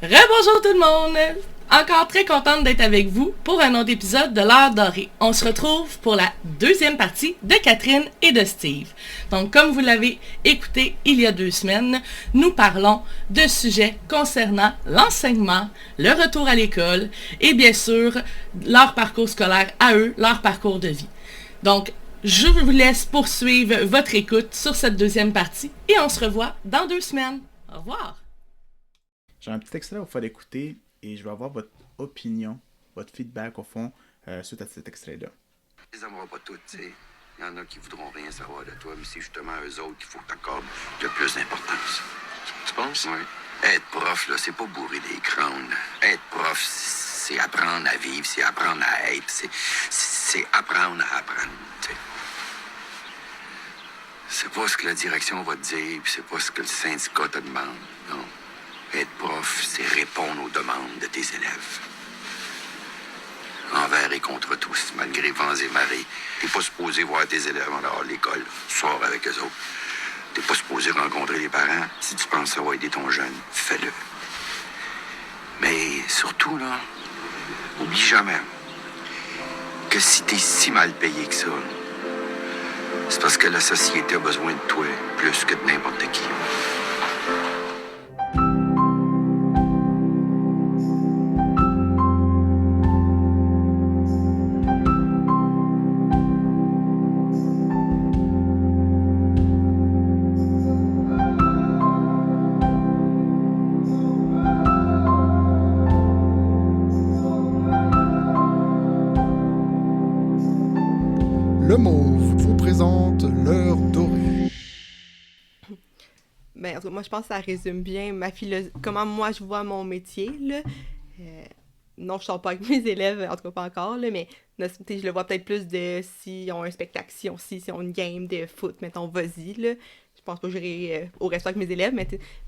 Rebonjour tout le monde! Encore très contente d'être avec vous pour un autre épisode de l'Heure dorée. On se retrouve pour la deuxième partie de Catherine et de Steve. Donc, comme vous l'avez écouté il y a 2 semaines, nous parlons de sujets concernant l'enseignement, le retour à l'école et bien sûr, leur parcours scolaire à eux, leur parcours de vie. Donc, je vous laisse poursuivre votre écoute sur cette deuxième partie et on se revoit dans 2 semaines. Au revoir! J'ai un petit extrait au fond d'écouter et je vais avoir votre opinion, votre feedback au fond suite à cet extrait-là. Les aimeras pas toutes, tu sais. Il y en a qui voudront rien savoir de toi, mais c'est justement eux autres qu'il faut que t'accordes le plus d'importance. Tu penses? Oui. Être prof, là, c'est pas bourrer des crânes. Être prof, c'est apprendre à vivre, c'est apprendre à être, c'est apprendre à apprendre, tu sais. C'est pas ce que la direction va te dire, puis c'est pas ce que le syndicat te demande, non. Être prof, c'est répondre aux demandes de tes élèves. Envers et contre tous, malgré vents et marées. T'es pas supposé voir tes élèves en dehors de l'école. Tu sors avec eux autres. T'es pas supposé rencontrer les parents. Si tu penses savoir aider ton jeune, fais-le. Mais surtout, là, oublie jamais que si t'es si mal payé que ça, c'est parce que la société a besoin de toi plus que de n'importe qui. Le Mauve vous présente l'Heure dorée. Ben, en tout cas, moi, je pense que ça résume bien comment moi je vois mon métier, là. Non, je sors pas avec mes élèves, en tout cas pas encore, là, mais je le vois peut-être plus de s'ils ont un spectacle, si on une game de foot, mettons, vas-y, là. Je pense pas que j'irai au resto avec mes élèves,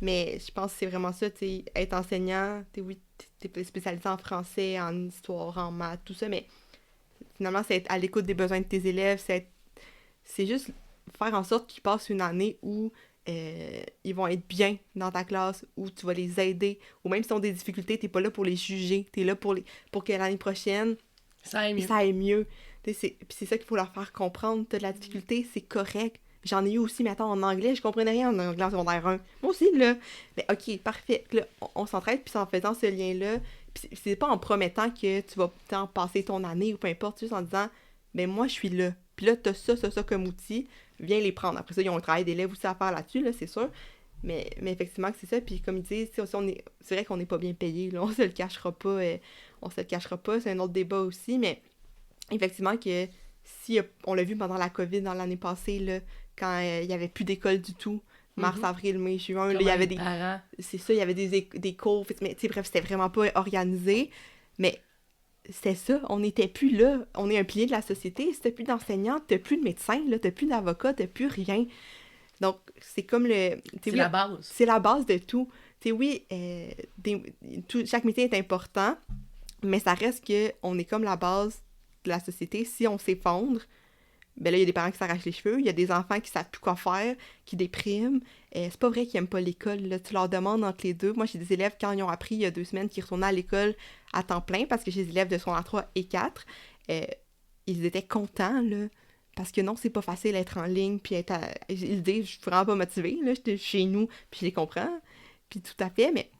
mais je pense que c'est vraiment ça, tu sais, être enseignant, oui, t'es spécialisé en français, en histoire, en maths, tout ça, mais finalement, c'est être à l'écoute des besoins de tes élèves, c'est juste faire en sorte qu'ils passent une année où ils vont être bien dans ta classe, où tu vas les aider, ou même s'ils ont des difficultés, t'es pas là pour les juger, t'es là pour que l'année prochaine, Ça aille mieux. ça aille mieux. Puis c'est ça qu'il faut leur faire comprendre, t'as de la difficulté, c'est correct. J'en ai eu aussi, mais attends, en anglais, je comprenais rien en anglais en secondaire 1. Moi aussi, là. Mais ok, parfait. Là, on s'entraide, puis c'est en faisant ce lien-là, puis c'est pas en promettant que tu vas passer ton année ou peu importe, juste en disant, ben moi, je suis là. Puis là, t'as ça comme outil, viens les prendre. Après ça, ils ont un travail d'élève aussi à faire là-dessus, là, c'est sûr. Mais effectivement, c'est ça. Puis comme ils disent, c'est vrai qu'on n'est pas bien payé, là, on se le cachera pas. C'est un autre débat aussi, mais effectivement que si on l'a vu pendant la COVID dans l'année passée, là, quand il n'y avait plus d'école du tout, mars, avril, mai, juin, là, il y avait des... Parents. C'est ça, il y avait des cours, mais tu sais, bref, c'était vraiment pas organisé, mais c'est ça, on n'était plus là, on est un pilier de la société, si t'as plus d'enseignants, t'as plus de médecins, là, t'as plus d'avocats, t'as plus rien. Donc, c'est comme C'est la base. C'est la base de tout. Tu sais, oui, chaque métier est important, mais ça reste qu'on est comme la base de la société. Si on s'effondre, ben là, il y a des parents qui s'arrachent les cheveux, il y a des enfants qui savent plus quoi faire, qui dépriment. C'est pas vrai qu'ils aiment pas l'école, là. Tu leur demandes entre les deux. Moi, j'ai des élèves, quand ils ont appris il y a 2 semaines, qu'ils retournaient à l'école à temps plein, parce que j'ai des élèves de secondaire 3 et 4. Ils étaient contents, là. Parce que non, c'est pas facile d'être en ligne, puis ils disent, je suis vraiment pas motivée, là, j'étais chez nous, puis je les comprends. Puis tout à fait, mais...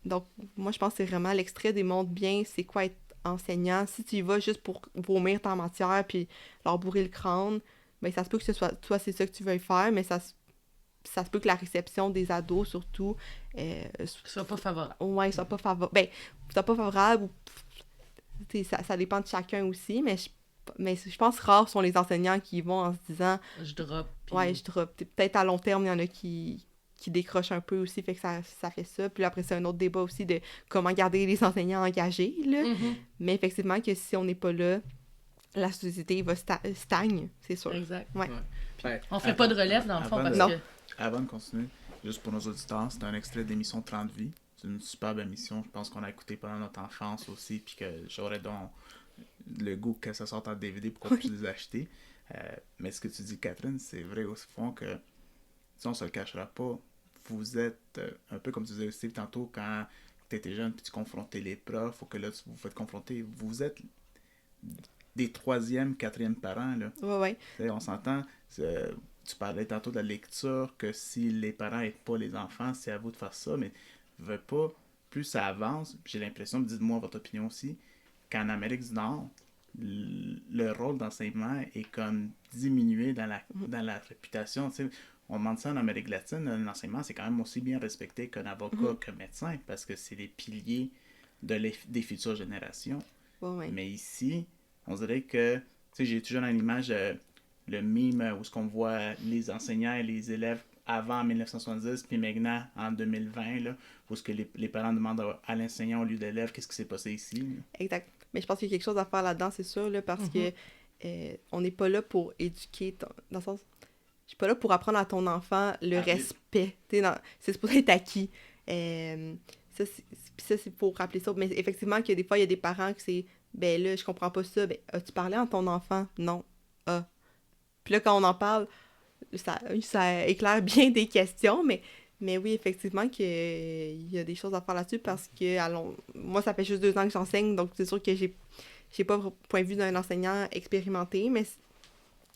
Donc, moi, je pense que c'est vraiment l'extrait démontre bien c'est quoi être enseignant. Si tu y vas juste pour vomir ta matière puis leur bourrer le crâne, ben ça se peut que toi, c'est ça que tu veuilles faire, mais ça se peut que la réception des ados, surtout... Soit pas favorable. Ouais, soit pas favorable. Ben, soit pas favorable, ou... Ça dépend de chacun aussi, mais je pense que rares sont les enseignants qui vont en se disant... Je drop. Puis... Ouais, je drop. Peut-être à long terme, il y en a qui décrochent un peu aussi, fait que ça fait ça. Puis après, c'est un autre débat aussi de comment garder les enseignants engagés, là. Mm-hmm. Mais effectivement, que si on n'est pas là, la société va stagne, c'est sûr. Exact. Ouais. Ben, On fait pas de relève, dans le fond, parce Non. que... Avant de continuer, juste pour nos auditeurs, c'est un extrait d'émission 30 vies. C'est une superbe émission, je pense qu'on a écouté pendant notre enfance aussi, puis que j'aurais donc le goût que ça sorte en DVD pour qu'on puisse les acheter. Mais ce que tu dis, Catherine, c'est vrai au fond que, si on se le cachera pas, vous êtes un peu comme tu disais Steve tantôt, quand tu étais jeune, puis tu confrontais les profs, ou que là, vous vous faites confronter. Vous êtes des 3e, 4e parents, là. Ouais. T'sais, on s'entend, tu parlais tantôt de la lecture, que si les parents n'aident pas les enfants, c'est à vous de faire ça, mais veux pas, plus ça avance, j'ai l'impression, dites-moi votre opinion aussi, qu'en Amérique du Nord, le rôle d'enseignement est comme diminué dans la réputation. T'sais, on demande ça en Amérique latine, l'enseignement c'est quand même aussi bien respecté qu'un avocat, qu'un médecin, parce que c'est les piliers des futures générations. Ouais. Mais ici, on dirait que, tu sais, j'ai toujours une image, le meme où ce qu'on voit les enseignants et les élèves avant 1970, puis maintenant en 2020, là, où ce que les parents demandent à l'enseignant au lieu de l'élève qu'est-ce qui s'est passé ici. Là. Exact. Mais je pense qu'il y a quelque chose à faire là-dedans, c'est sûr, là, parce que on n'est pas là pour éduquer, dans le sens... Je suis pas là pour apprendre à ton enfant le respect. C'est supposé être acquis. Ça, c'est pour rappeler ça. Mais effectivement, que des fois, il y a des parents qui c'est... Ben là, je comprends pas ça. Ben, as-tu parlé à ton enfant? Non. Ah. Puis là, quand on en parle, ça éclaire bien des questions, mais oui, effectivement, il y a des choses à faire là-dessus parce que, moi, ça fait juste 2 ans que j'enseigne, donc c'est sûr que j'ai pas le point de vue d'un enseignant expérimenté, mais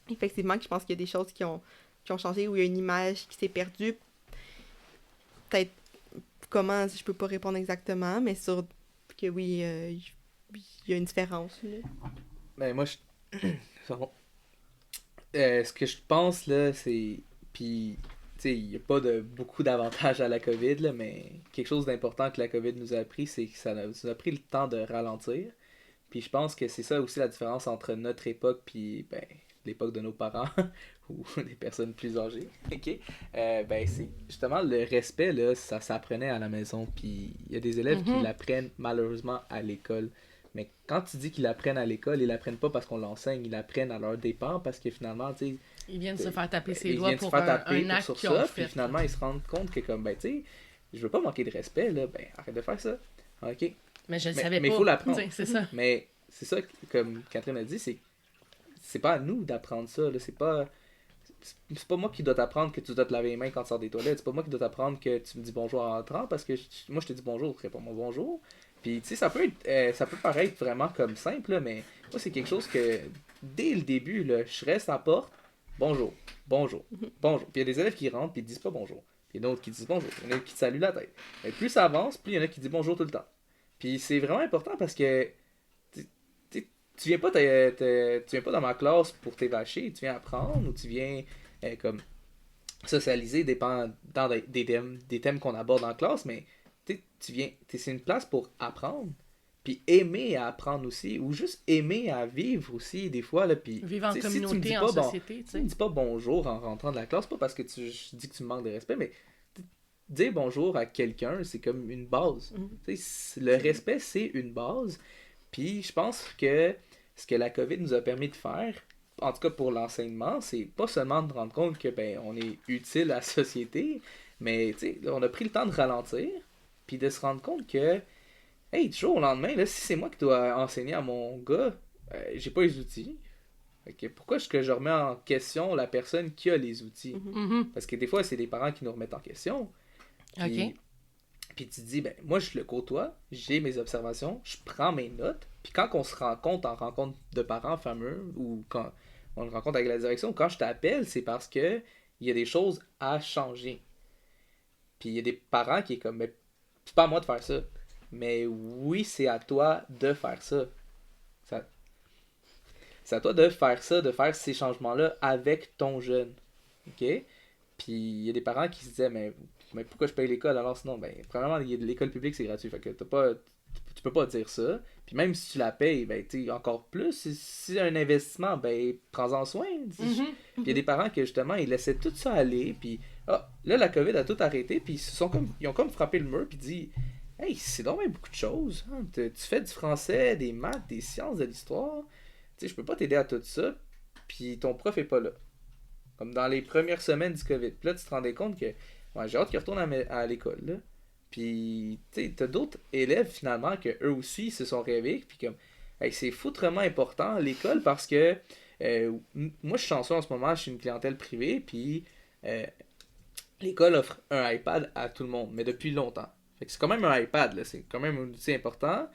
effectivement, que je pense qu'il y a des choses qui ont changé, où il y a une image qui s'est perdue. Peut-être comment, je peux pas répondre exactement, mais sur que oui, il y a une différence. Là. Ben, moi, ce que je pense, là, c'est... Puis, tu sais, il n'y a pas beaucoup d'avantages à la COVID, là, mais quelque chose d'important que la COVID nous a appris, c'est que ça nous a pris le temps de ralentir. Puis je pense que c'est ça aussi la différence entre notre époque puis, ben, l'époque de nos parents ou des personnes plus âgées. OK? Ben, c'est justement le respect, là, ça s'apprenait à la maison. Puis il y a des élèves qui l'apprennent malheureusement à l'école. Mais quand tu dis qu'ils l'apprennent à l'école, ils l'apprennent pas parce qu'on l'enseigne, ils l'apprennent à leur dépens parce que finalement, tu sais... Ils viennent se faire taper ses doigts pour un acte sur qu'ils ont fait. Puis finalement, ils se rendent compte que comme, ben, tu sais, je veux pas manquer de respect, là, ben, arrête de faire ça. OK? Mais je le savais pas. Mais il faut l'apprendre. C'est ça. Mais c'est ça, comme Catherine a dit, c'est pas à nous d'apprendre ça, là. C'est pas moi qui dois t'apprendre que tu dois te laver les mains quand tu sors des toilettes. C'est pas moi qui dois t'apprendre que tu me dis bonjour en entrant parce que moi, je te dis bonjour, tu réponds mon bonjour. Puis, tu sais, ça peut paraître vraiment comme simple, là, mais moi, c'est quelque chose que, dès le début, là, je reste à la porte, bonjour. Puis il y a des élèves qui rentrent, puis ils disent pas bonjour. Puis il y en a d'autres qui disent bonjour. Il y en a qui te saluent la tête. Mais plus ça avance, plus il y en a qui disent bonjour tout le temps. Puis c'est vraiment important parce que, tu viens pas dans ma classe pour t'évacher, tu viens apprendre ou tu viens, comme, socialiser dans des thèmes qu'on aborde en classe, mais c'est une place pour apprendre, puis aimer à apprendre aussi, ou juste aimer à vivre aussi, des fois. Là, puis, vivre en communauté, en société. Tu me dis pas bonjour en rentrant de la classe, pas parce que je dis que tu me manques de respect, mais dire bonjour à quelqu'un, c'est comme une base. Le respect, c'est une base. Puis je pense que ce que la COVID nous a permis de faire, en tout cas pour l'enseignement, c'est pas seulement de rendre compte que ben on est utile à la société, mais on a pris le temps de ralentir, puis de se rendre compte que, hey, du jour au lendemain, là, si c'est moi qui dois enseigner à mon gars, j'ai pas les outils. Okay. Pourquoi est-ce que je remets en question la personne qui a les outils? Parce que des fois, c'est des parents qui nous remettent en question. Puis tu te dis, ben, moi, je le côtoie, j'ai mes observations, je prends mes notes, puis quand on se rencontre en rencontre de parents fameux, ou quand on le rencontre avec la direction, ou quand je t'appelle, c'est parce que il y a des choses à changer. Puis il y a des parents qui est comme, mais c'est pas à moi de faire ça. Mais oui, c'est à toi de faire ça. C'est à toi de faire ça, de faire ces changements-là avec ton jeune. OK? Puis il y a des parents qui se disaient, mais pourquoi je paye l'école alors sinon? Ben, premièrement, l'école publique, c'est gratuit. Fait que tu peux pas dire ça. Puis même si tu la payes, ben, encore plus. Si c'est un investissement, ben, prends-en soin. Puis il y a des parents qui, justement, ils laissaient tout ça aller. Puis là, la COVID a tout arrêté. Puis ils ont comme frappé le mur. Puis dit, hey, c'est donc même beaucoup de choses. Hein. Tu fais du français, des maths, des sciences, de l'histoire. Je peux pas t'aider à tout ça. Puis ton prof est pas là. Comme dans les premières semaines du COVID. Puis là, tu te rendais compte que j'ai hâte qu'ils retournent à l'école. Là. Puis, t'as d'autres élèves, finalement, que eux aussi se sont réveillés. Puis comme, hey, c'est foutrement important, l'école, parce que moi, je suis chanceux en ce moment, je suis une clientèle privée. Puis, l'école offre un iPad à tout le monde, mais depuis longtemps. Fait que c'est quand même un iPad, là. C'est quand même un outil important.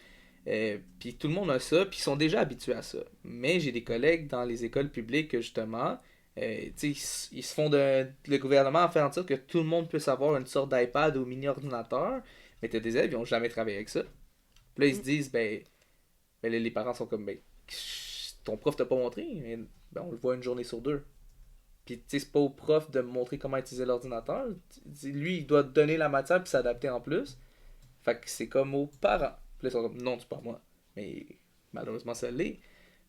Puis tout le monde a ça, puis ils sont déjà habitués à ça. Mais j'ai des collègues dans les écoles publiques que justement, ils se font le gouvernement a fait en sorte que tout le monde puisse avoir une sorte d'iPad ou mini-ordinateur, mais t'as des élèves, ils n'ont jamais travaillé avec ça. Puis là, ils se disent, ben là, les parents sont comme, ton prof t'a pas montré, mais, on le voit une journée sur 2. Puis, tu sais, c'est pas au prof de me montrer comment utiliser l'ordinateur. Lui, il doit donner la matière puis s'adapter en plus. Fait que c'est comme aux parents. Puis là, ils sont comme, non, c'est pas moi. Mais malheureusement, ça l'est.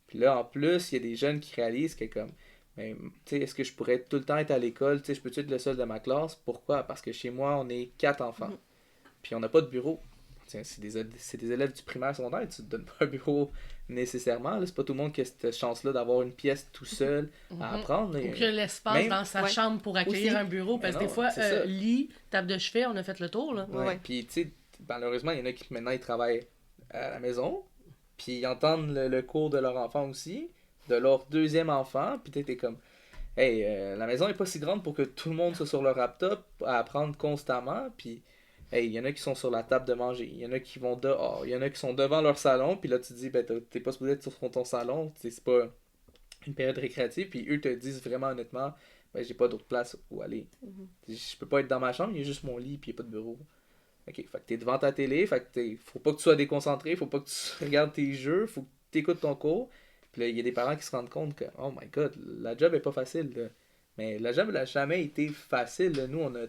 Puis là, en plus, il y a des jeunes qui réalisent que comme, tu sais, est-ce que je pourrais tout le temps être à l'école? Tu sais, je peux-tu être le seul de ma classe? Pourquoi? Parce que chez moi, on est 4 enfants. Puis on n'a pas de bureau. Tiens, c'est des élèves du primaire secondaire, tu te donnes pas un bureau nécessairement. Là. C'est pas tout le monde qui a cette chance-là d'avoir une pièce tout seul à apprendre. Ou que l'espace dans sa chambre pour accueillir Aussi. un bureau. Parce que Mais des non, fois, lit, table de chevet, on a fait le tour. Là. Ouais. Puis, tu sais, malheureusement, il y en a qui maintenant ils travaillent à la maison. Puis ils entendent le cours de leur enfant aussi, de leur deuxième enfant. Puis t'es comme, hey, la maison est pas si grande pour que tout le monde soit sur leur laptop à apprendre constamment. Puis, hey, il y en a qui sont sur la table de manger, il y en a qui vont dehors, il y en a qui sont devant leur salon, puis là tu te dis, t'es pas supposé être sur ton salon, c'est pas une période récréative, puis eux te disent vraiment honnêtement, j'ai pas d'autre place où aller. Je peux pas être dans ma chambre, il y a juste mon lit, puis il y a pas de bureau. Ok, fait que t'es devant ta télé, fait que faut pas que tu sois déconcentré, faut pas que tu regardes tes jeux, faut que tu écoutes ton cours, puis là il y a des parents qui se rendent compte que, oh my god, la job est pas facile, là. Mais la job elle a jamais été facile, là. Nous on a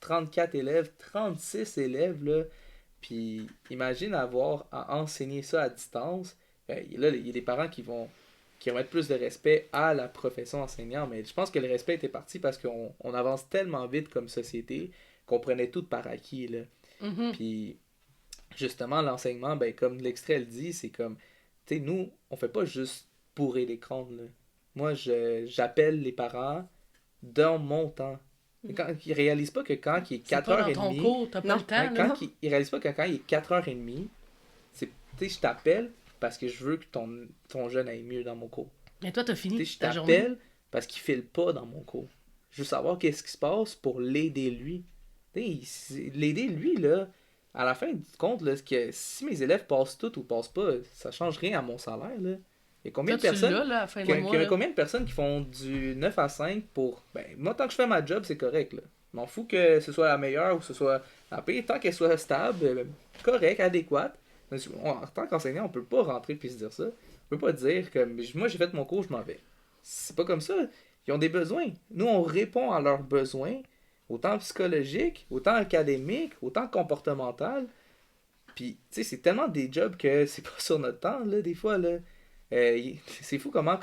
34 élèves, 36 élèves, là. Puis imagine avoir à enseigner ça à distance. Là, il y a des parents qui vont mettre plus de respect à la profession enseignant, mais je pense que le respect était parti parce qu'on avance tellement vite comme société qu'on prenait tout par acquis, là. Puis justement, l'enseignement, comme l'extrait le dit, c'est comme, tu sais, nous, on fait pas juste bourrer l'écran, là. Moi, j'appelle les parents dans mon temps. Quand, ils réalisent pas que quand il est 4h30... dans ton cours, t'as pas le temps, là. Ils réalisent pas que quand il est 4h30, c'est, tu sais, je t'appelle parce que je veux que ton jeune aille mieux dans mon cours. Mais toi, t'as fini Je ta journée. t'appelle parce qu'il file pas dans mon cours. Je veux savoir qu'est-ce qui se passe pour l'aider lui. L'aider lui, là, à la fin du compte, là, que si mes élèves passent tout ou passent pas, ça change rien à mon salaire, là. Il y a combien de personnes... Là, à la fin du mois, Il y a là. combien de personnes qui font du 9 à 5 pour... moi, tant que je fais ma job, c'est correct, là. Je m'en fous que ce soit la meilleure ou que ce soit la pire. Tant qu'elle soit stable, correct, adéquate. En tant qu'enseignant, on peut pas rentrer puis se dire ça. On peut pas dire que moi, j'ai fait mon cours, je m'en vais. C'est pas comme ça. Ils ont des besoins. Nous, on répond à leurs besoins, autant psychologiques, autant académiques, autant comportementaux. Puis, tu sais, c'est tellement des jobs que c'est pas sur notre temps, là, des fois, là. C'est fou comment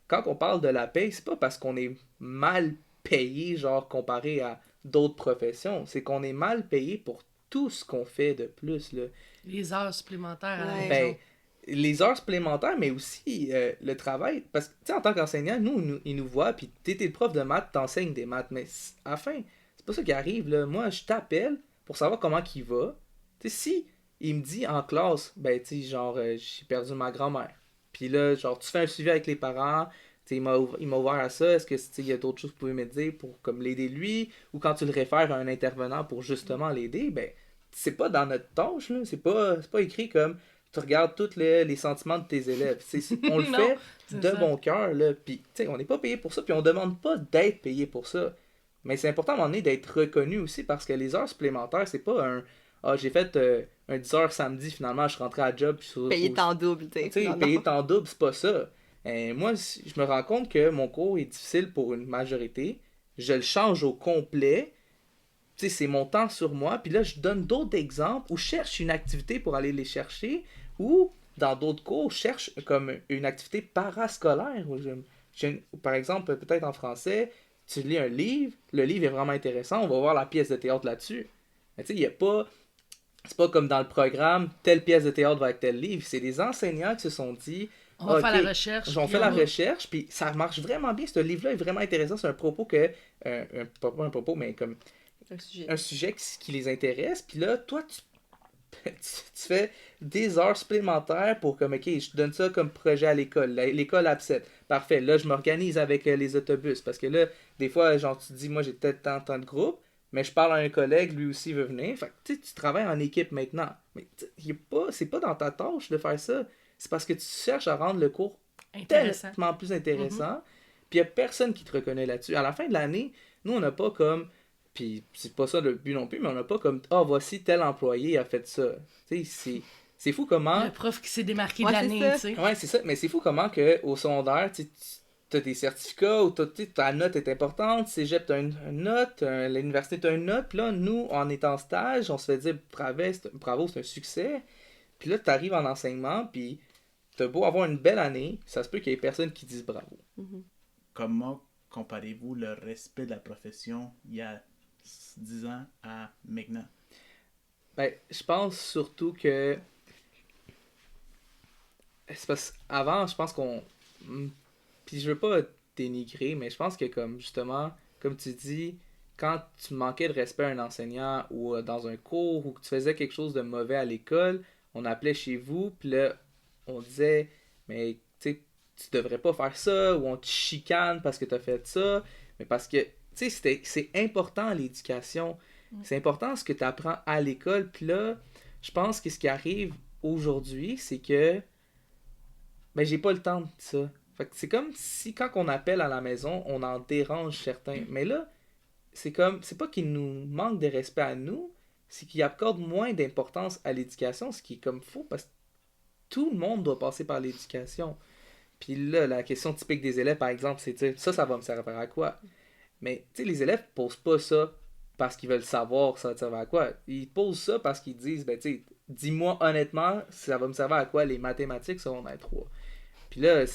quand on parle de la paye, c'est pas parce qu'on est mal payé, genre comparé à d'autres professions, c'est qu'on est mal payé pour tout ce qu'on fait de plus, là. Les heures supplémentaires à la Ouais. maison. Les heures supplémentaires, mais aussi le travail. Parce que, tu sais, en tant qu'enseignant, ils nous voient, puis t'es le prof de maths, t'enseignes des maths, mais à la fin, c'est pas ça qui arrive, là. Moi, je t'appelle pour savoir comment il va. Tu sais, si il me dit en classe, tu sais, genre, j'ai perdu ma grand-mère. Puis là, genre, tu fais un suivi avec les parents, tu sais, il m'a ouvert à ça, est-ce que, tu sais, il y a d'autres choses que vous pouvez me dire pour, comme, l'aider lui, ou quand tu le réfères à un intervenant pour justement l'aider, c'est pas dans notre tâche, là, c'est pas écrit comme, tu regardes tous les sentiments de tes élèves, on le Non, fait c'est de ça. bon cœur, là, puis, tu sais, on n'est pas payé pour ça, puis on demande pas d'être payé pour ça, mais c'est important à un moment donné d'être reconnu aussi, parce que les heures supplémentaires, c'est pas j'ai fait un 10 heures samedi, finalement, je suis rentré à la job. Payer temps double, tu Tu sais, payer temps double, c'est pas ça. Moi, je me rends compte que mon cours est difficile pour une majorité. Je le change au complet. Tu sais, c'est mon temps sur moi. Puis là, je donne d'autres exemples où je cherche une activité pour aller les chercher. Ou, dans d'autres cours, je cherche comme une activité parascolaire. Par exemple, peut-être en français, tu lis un livre. Le livre est vraiment intéressant. On va voir la pièce de théâtre là-dessus. Mais tu sais, il n'y a pas... C'est pas comme dans le programme, telle pièce de théâtre va avec tel livre. C'est des enseignants qui se sont dit... On va faire la recherche. On puis fait la va- recherche, puis ça marche vraiment bien. Ce livre-là est vraiment intéressant. C'est un propos que... pas un propos, mais comme Un sujet. un sujet qui les intéresse. Puis là, toi, tu fais des heures supplémentaires pour comme, OK, je te donne ça comme projet à l'école. L'école APSET. Parfait. Là, je m'organise avec les autobus. Parce que là, des fois, genre, tu te dis, moi, j'ai peut-être tant de groupes. mais je parle à un collègue, lui aussi veut venir. Fait que tu travailles en équipe maintenant. Mais c'est pas dans ta tâche de faire ça. C'est parce que tu cherches à rendre le cours Intéressant. tellement plus intéressant. Puis il n'y a personne qui te reconnaît là-dessus. À la fin de l'année, nous, on n'a pas comme... Puis c'est pas ça le but non plus, mais on n'a pas comme « Ah, voici tel employé a fait ça. » Tu sais, c'est fou comment... Le prof qui s'est démarqué Ouais, de c'est l'année, ça. tu sais. Ouais, c'est ça. Mais c'est fou comment que au secondaire, tu as des certificats où ta note est importante, cégep, tu as une note, l'université, tu as une note. Puis là, nous, en étant en stage, on se fait dire bravo, c'est un succès. Puis là, tu arrives en enseignement, puis tu as beau avoir une belle année, ça se peut qu'il y ait personne qui dise bravo. Comment comparez-vous le respect de la profession il y a 10 ans à maintenant? Ben, je pense surtout que... C'est parce avant, je pense qu'on... Puis je veux pas dénigrer, mais je pense que comme justement, comme tu dis, quand tu manquais de respect à un enseignant ou dans un cours ou que tu faisais quelque chose de mauvais à l'école, on appelait chez vous, puis là, on disait, mais tu sais, tu devrais pas faire ça, ou on te chicane parce que tu as fait ça, mais parce que, tu sais, c'est important l'éducation. C'est important ce que tu apprends à l'école, puis là, je pense que ce qui arrive aujourd'hui, c'est que ben j'ai pas le temps de ça. Fait que c'est comme si quand on appelle à la maison, on en dérange certains. Mais là, c'est pas qu'il nous manque de respect à nous, c'est qu'il accorde moins d'importance à l'éducation, ce qui est comme faux parce que tout le monde doit passer par l'éducation. Puis là, la question typique des élèves, par exemple, c'est de dire ça va me servir à quoi? Mais tu sais, les élèves posent pas ça parce qu'ils veulent savoir ça va te servir à quoi. Ils posent ça parce qu'ils disent, ben tu sais, dis-moi honnêtement, ça va me servir à quoi les mathématiques secondaire 3. Puis là,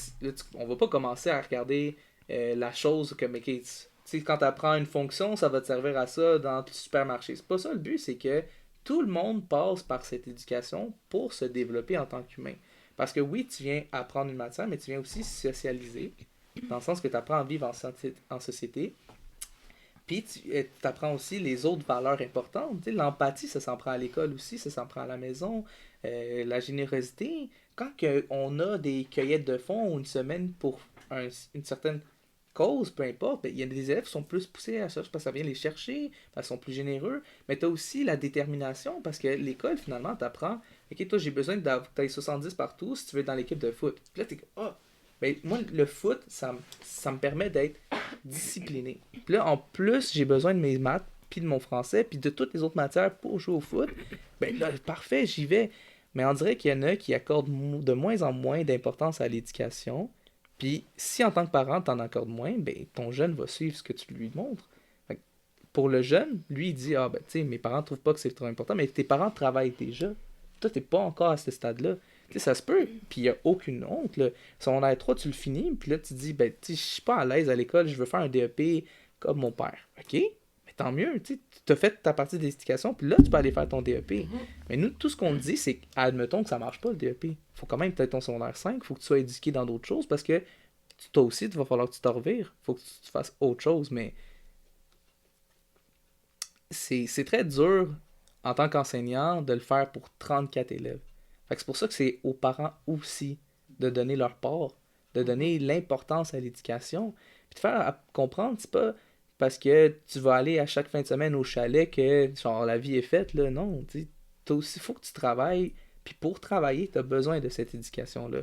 on va pas commencer à regarder la chose comme, ok, tu sais, quand tu apprends une fonction, ça va te servir à ça dans le supermarché. C'est pas ça le but, c'est que tout le monde passe par cette éducation pour se développer en tant qu'humain. Parce que oui, tu viens apprendre une matière, mais tu viens aussi socialiser, dans le sens que tu apprends à vivre en société. Puis tu apprends aussi les autres valeurs importantes. Tu sais, l'empathie, ça s'en prend à l'école aussi, ça s'en prend à la maison. La générosité, quand on a des cueillettes de fonds ou une semaine pour une certaine cause, peu importe, il y a des élèves qui sont plus poussés à ça parce que ça vient les chercher, parce qu'ils sont plus généreux. Mais tu as aussi la détermination parce que l'école, finalement, t'apprend, ok, toi, j'ai besoin que tu aies 70 partout si tu veux être dans l'équipe de foot. Puis là, tu es comme, ben, moi, le foot, ça me permet d'être discipliné. Puis là, en plus, j'ai besoin de mes maths, puis de mon français, puis de toutes les autres matières pour jouer au foot. Ben là, parfait, j'y vais. Mais on dirait qu'il y en a qui accordent de moins en moins d'importance à l'éducation. Puis si en tant que parent, t'en accordes moins, ben ton jeune va suivre ce que tu lui montres. Fait que pour le jeune, lui, il dit, ah ben tu sais, mes parents trouvent pas que c'est trop important, mais tes parents travaillent déjà. Toi, t'es pas encore à ce stade-là. Tu sais, ça se peut, puis il n'y a aucune honte. Là. Secondaire 3, tu le finis, puis là, tu dis, ben, tu sais, je suis pas à l'aise à l'école, je veux faire un DEP comme mon père. OK? Mais tant mieux, tu sais, tu as fait ta partie d'éducation, puis là, tu peux aller faire ton DEP. Mais nous, tout ce qu'on dit, c'est, admettons que ça marche pas, le DEP. Faut quand même peut-être ton secondaire 5, faut que tu sois éduqué dans d'autres choses, parce que toi aussi, il va falloir que tu te revires. Faut que tu fasses autre chose, mais c'est très dur, en tant qu'enseignant, de le faire pour 34 élèves. Fait que c'est pour ça que c'est aux parents aussi de donner leur part, de donner l'importance à l'éducation, puis de faire comprendre, c'est pas parce que tu vas aller à chaque fin de semaine au chalet que genre la vie est faite, là, non, tu sais, aussi, faut que tu travailles, puis pour travailler, tu as besoin de cette éducation-là.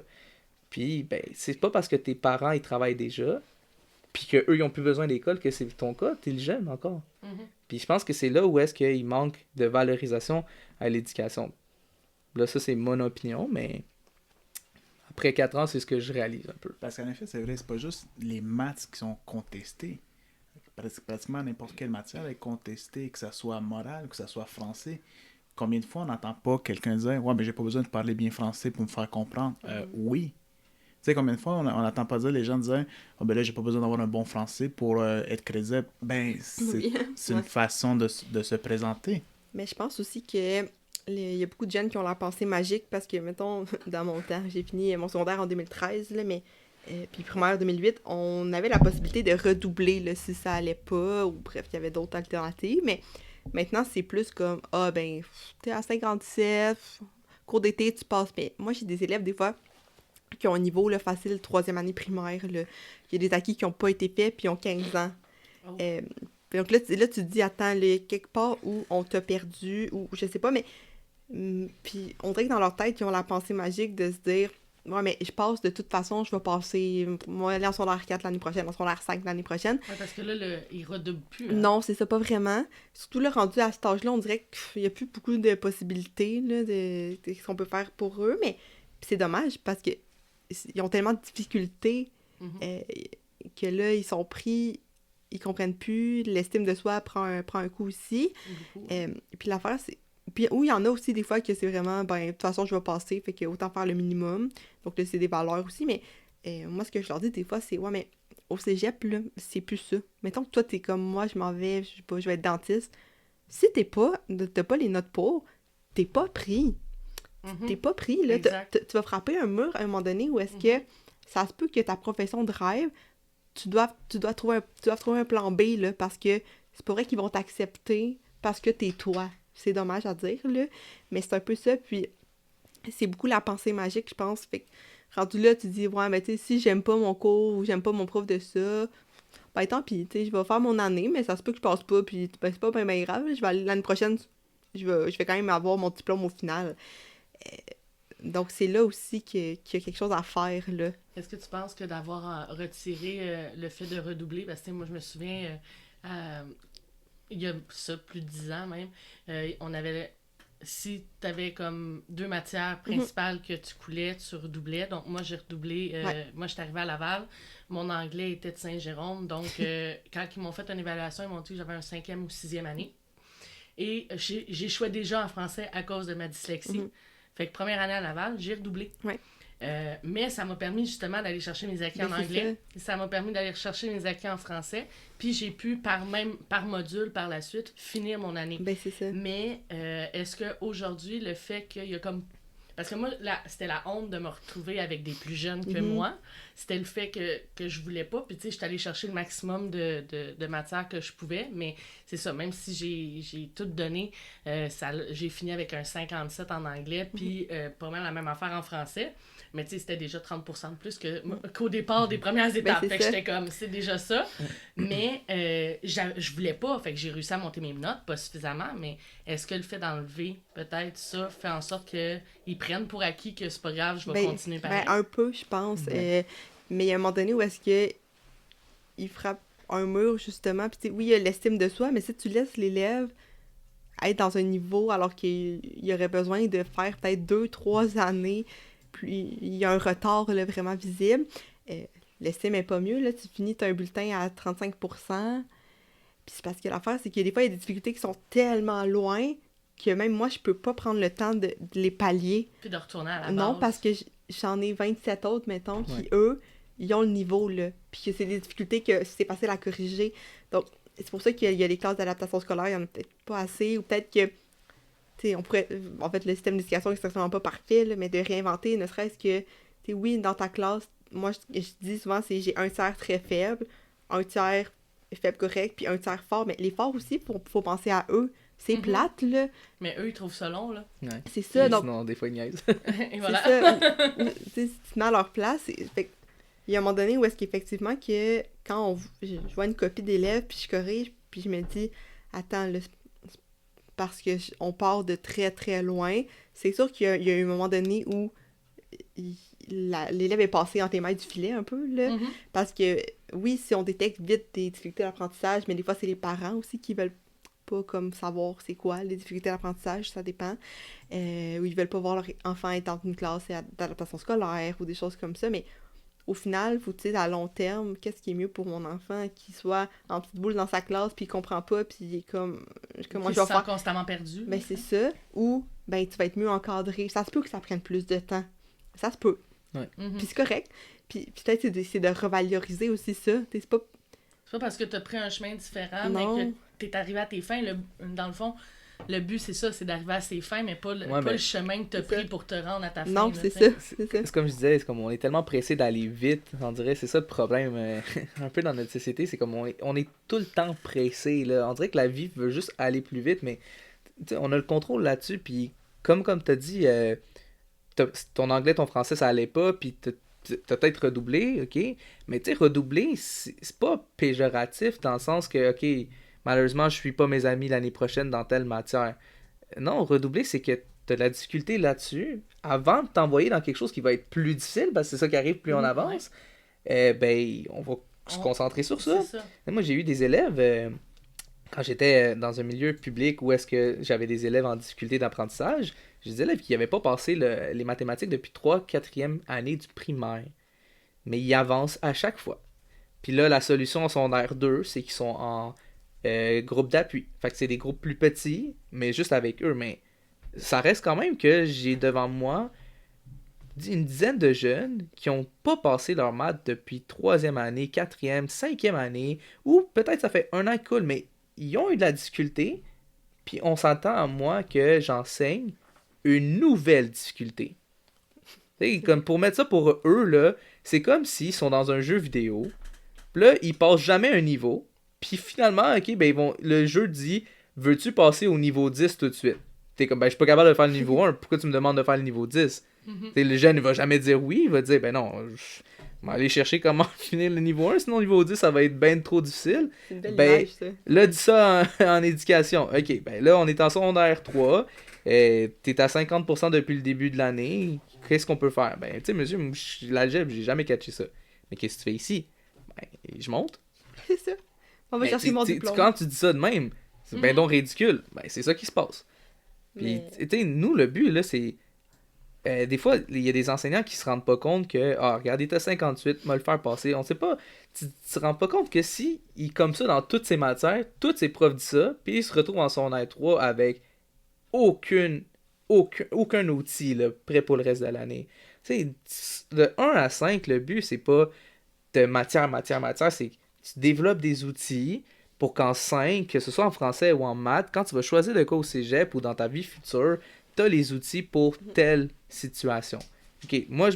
Puis, ben, c'est pas parce que tes parents, ils travaillent déjà, puis qu'eux, ils ont plus besoin d'école que c'est ton cas, t'es le jeune encore. Puis je pense que c'est là où est-ce qu'il manque de valorisation à l'éducation. Là, ça, c'est mon opinion, mais après 4 ans, c'est ce que je réalise un peu. Parce qu'en effet, c'est vrai, c'est pas juste les maths qui sont contestés. Pratiquement n'importe quelle matière est contestée, que ça soit moral, que ça soit français. Combien de fois on n'entend pas quelqu'un dire « Ouais, mais j'ai pas besoin de parler bien français pour me faire comprendre. Oui. Tu sais, combien de fois on n'entend pas dire les gens dire « Oh, ben là, j'ai pas besoin d'avoir un bon français pour être crédible. » Ben, c'est une façon de se présenter. Mais je pense aussi que il y a beaucoup de jeunes qui ont leur pensée magique parce que, mettons, dans mon temps, j'ai fini mon secondaire en 2013, là, mais puis primaire 2008, on avait la possibilité de redoubler là, si ça allait pas, ou bref, il y avait d'autres alternatives, mais maintenant, c'est plus comme, ah ben, t'es à 57, cours d'été, tu passes, mais moi, j'ai des élèves, des fois, qui ont un niveau là, facile, 3e année primaire, là. Il y a des acquis qui n'ont pas été faits, puis ils ont 15 ans. Donc là, tu te dis, attends, il y a quelque part où on t'a perdu, ou je sais pas, mais... Puis on dirait que dans leur tête, ils ont la pensée magique de se dire, ouais, mais je passe de toute façon, je vais passer, moi, aller en secondaire 4 l'année prochaine, en secondaire 5 l'année prochaine. Ouais, parce que là, il redouble plus. Hein? Non, c'est ça, pas vraiment. Surtout, là, rendu à cet âge-là, on dirait qu'il n'y a plus beaucoup de possibilités, là, de ce qu'on peut faire pour eux, mais c'est dommage, parce que ils ont tellement de difficultés que là, ils sont pris, ils comprennent plus, l'estime de soi prend un coup aussi. Puis l'affaire, c'est... Puis oui, il y en a aussi des fois que c'est vraiment, ben, de toute façon, je vais passer, fait que autant faire le minimum. Donc là, c'est des valeurs aussi, mais moi, ce que je leur dis des fois, c'est, ouais, mais au cégep, là, c'est plus ça. Mettons que toi, t'es comme moi, je m'en vais, je sais pas, je vais être dentiste. Si t'as pas les notes pour, t'es pas pris. T'es pas pris, là. Tu vas frapper un mur à un moment donné où est-ce que ça se peut que ta profession de rêve, tu dois trouver un plan B, là, parce que c'est pas vrai qu'ils vont t'accepter parce que t'es toi. C'est dommage à dire, là, mais c'est un peu ça, puis c'est beaucoup la pensée magique, je pense, fait que rendu là, tu dis, ouais, mais tu sais, si j'aime pas mon cours ou j'aime pas mon prof de ça, ben tant pis, tu sais, je vais faire mon année, mais ça se peut que je passe pas, puis ben, c'est pas bien grave, je vais aller l'année prochaine, je vais quand même avoir mon diplôme au final. Donc c'est là aussi qu'il y a quelque chose à faire, là. Est-ce que tu penses que d'avoir retiré le fait de redoubler, parce que moi je me souviens... il y a ça, plus de 10 ans même, on avait... Si tu avais comme 2 matières principales que tu coulais, tu redoublais. Donc, moi, j'ai redoublé. Moi, j'étais arrivée à Laval. Mon anglais était de Saint-Jérôme. Donc, quand ils m'ont fait une évaluation, ils m'ont dit que j'avais un 5e ou 6e année. Et j'ai échoué déjà en français à cause de ma dyslexie. Fait que première année à Laval, j'ai redoublé. Mais ça m'a permis justement d'aller chercher mes acquis en anglais. Ça m'a permis d'aller chercher mes acquis en français. Puis j'ai pu, par module, par la suite, finir mon année. Ben, c'est ça. Mais est-ce qu'aujourd'hui, le fait qu'il y a comme... Parce que moi, c'était la honte de me retrouver avec des plus jeunes que moi. C'était le fait que je voulais pas. Puis tu sais, j'étais allée chercher le maximum de matière que je pouvais. Mais c'est ça, même si j'ai tout donné, j'ai fini avec un 57 en anglais. Puis pas mal la même affaire en français. Mais tu sais, c'était déjà 30% de plus qu'au départ des premières étapes. Fait que j'étais comme, c'est déjà ça. Mais je voulais pas. Fait que j'ai réussi à monter mes notes, pas suffisamment. Mais est-ce que le fait d'enlever, peut-être, ça, fait en sorte qu'ils prennent pour acquis que c'est pas grave, je vais continuer pareil? Ben, un peu, je pense. Mais il y a un moment donné où est-ce que il frappe un mur, justement. Puis oui, il y a l'estime de soi, mais si tu laisses l'élève être dans un niveau alors qu'il y aurait besoin de faire peut-être 2-3 années... Puis il y a un retard là, vraiment visible. L'estime est pas mieux. Là. Tu finis, tu as un bulletin à 35%. Puis c'est parce que l'affaire, c'est qu'il y a des fois, il y a des difficultés qui sont tellement loin que même moi, je peux pas prendre le temps de les pallier. Puis de retourner à la base. Non, parce que j'en ai 27 autres, mettons, qui, eux, ils ont le niveau, là. Puis que c'est des difficultés que c'est facile à corriger. Donc, c'est pour ça qu'il y a les classes d'adaptation scolaire, il y en a peut-être pas assez. Ou peut-être que t'sais, on pourrait... En fait, le système d'éducation est certainement pas parfait, là, mais de réinventer, ne serait-ce que... Oui, dans ta classe, moi, je dis souvent, j'ai un tiers très faible, un tiers faible correct, puis un tiers fort. Mais les forts aussi, faut penser à eux. C'est plate, là. Mais eux, ils trouvent ça long, là. Ouais. C'est ça, Et donc... sinon, des fois, ils niaisent. Et voilà. C'est ça. Si tu te mets à leur place, fait, il y a un moment donné où est-ce qu'effectivement, que quand je vois une copie d'élèves, puis je corrige, puis je me dis, attends, là, parce que on part de très, très loin. C'est sûr qu'il y a eu un moment donné où l'élève est passé entre les mailles du filet un peu, là. Parce que, oui, si on détecte vite des difficultés d'apprentissage, mais des fois, c'est les parents aussi qui veulent pas comme savoir c'est quoi les difficultés d'apprentissage, ça dépend. Ou ils veulent pas voir leur enfant être dans une classe d'adaptation scolaire ou des choses comme ça, mais au final, faut, tu sais, à long terme, qu'est-ce qui est mieux pour mon enfant, qu'il soit en petite boule dans sa classe, puis il comprend pas, puis il est comme moi, je vais faire constamment perdu. Ben, c'est ça. Ou, ben, tu vas être mieux encadré. Ça se peut que ça prenne plus de temps. Ça se peut. Ouais. Puis c'est correct. Puis peut-être c'est de revaloriser aussi ça. C'est pas parce que t'as pris un chemin différent, non. mais que t'es arrivé à tes fins. Dans le fond, le but, c'est ça, c'est d'arriver à ses fins, mais pas le chemin que t'as pris pour te rendre à ta fin. Non, là, c'est ça. C'est comme je disais, c'est comme on est tellement pressé d'aller vite, on dirait, c'est ça le problème un peu dans notre société, c'est comme on est tout le temps pressé, là. On dirait que la vie veut juste aller plus vite, mais on a le contrôle là-dessus, puis comme t'as dit, ton anglais, ton français, ça allait pas, puis t'as peut-être redoublé, ok, mais tu sais, redoubler, c'est pas péjoratif dans le sens que, ok, malheureusement, je suis pas mes amis l'année prochaine dans telle matière. Non, redoubler, c'est que tu as de la difficulté là-dessus. Avant de t'envoyer dans quelque chose qui va être plus difficile, parce que c'est ça qui arrive plus on avance, ben, on va se concentrer sur ça. C'est ça. Et moi, j'ai eu des élèves, quand j'étais dans un milieu public où est-ce que j'avais des élèves en difficulté d'apprentissage, j'ai des élèves qui n'avaient pas passé les mathématiques depuis 3-4e année du primaire. Mais ils avancent à chaque fois. Puis là, la solution en secondaire 2, c'est qu'ils sont en groupe d'appui. Fait que c'est des groupes plus petits, mais juste avec eux. Mais ça reste quand même que j'ai devant moi une dizaine de jeunes qui n'ont pas passé leur maths depuis 3e année, 4e, 5e année, ou peut-être ça fait 1 an qu'ils coulent, mais ils ont eu de la difficulté, puis on s'entend à moi que j'enseigne une nouvelle difficulté. T'sais, comme pour mettre ça pour eux, là, c'est comme s'ils sont dans un jeu vidéo, puis là, ils passent jamais un niveau, puis finalement, ok, ben le jeu dit, veux-tu passer au niveau 10 tout de suite? T'es comme, ben je suis pas capable de faire le niveau 1, pourquoi tu me demandes de faire le niveau 10? T'sais, le jeune, il va jamais dire oui, il va dire, ben non, je vais aller chercher comment finir le niveau 1, sinon le niveau 10, ça va être ben trop difficile. C'est une belle Ben, image, ça. là, dis ça en éducation. Ok, ben là, on est en secondaire 3, t'es à 50% depuis le début de l'année, qu'est-ce qu'on peut faire? Ben, tu sais, monsieur, l'algèbre, j'ai jamais catché ça. Mais qu'est-ce que tu fais ici? Ben, je monte. C'est ça. On va Mais chercher mon t'sais, diplôme. quand tu dis ça de même, c'est ben donc ridicule. Ben, c'est ça qui se passe. Puis, Mais- tu sais, nous, le but, là, c'est... des fois, il y a des enseignants qui se rendent pas compte que, regardez, t'as 58, m'a le faire passer. On sait pas, tu te rends pas compte que si il comme ça dans toutes ses matières, tous ses profs disent ça, puis il se retrouve en secondaire 3 avec aucun outil là, prêt pour le reste de l'année. Tu sais, de 1 à 5, le but, c'est pas de matière, c'est que tu développes des outils pour qu'en 5, que ce soit en français ou en maths, quand tu vas choisir de quoi au cégep ou dans ta vie future, tu as les outils pour telle situation. Ok, moi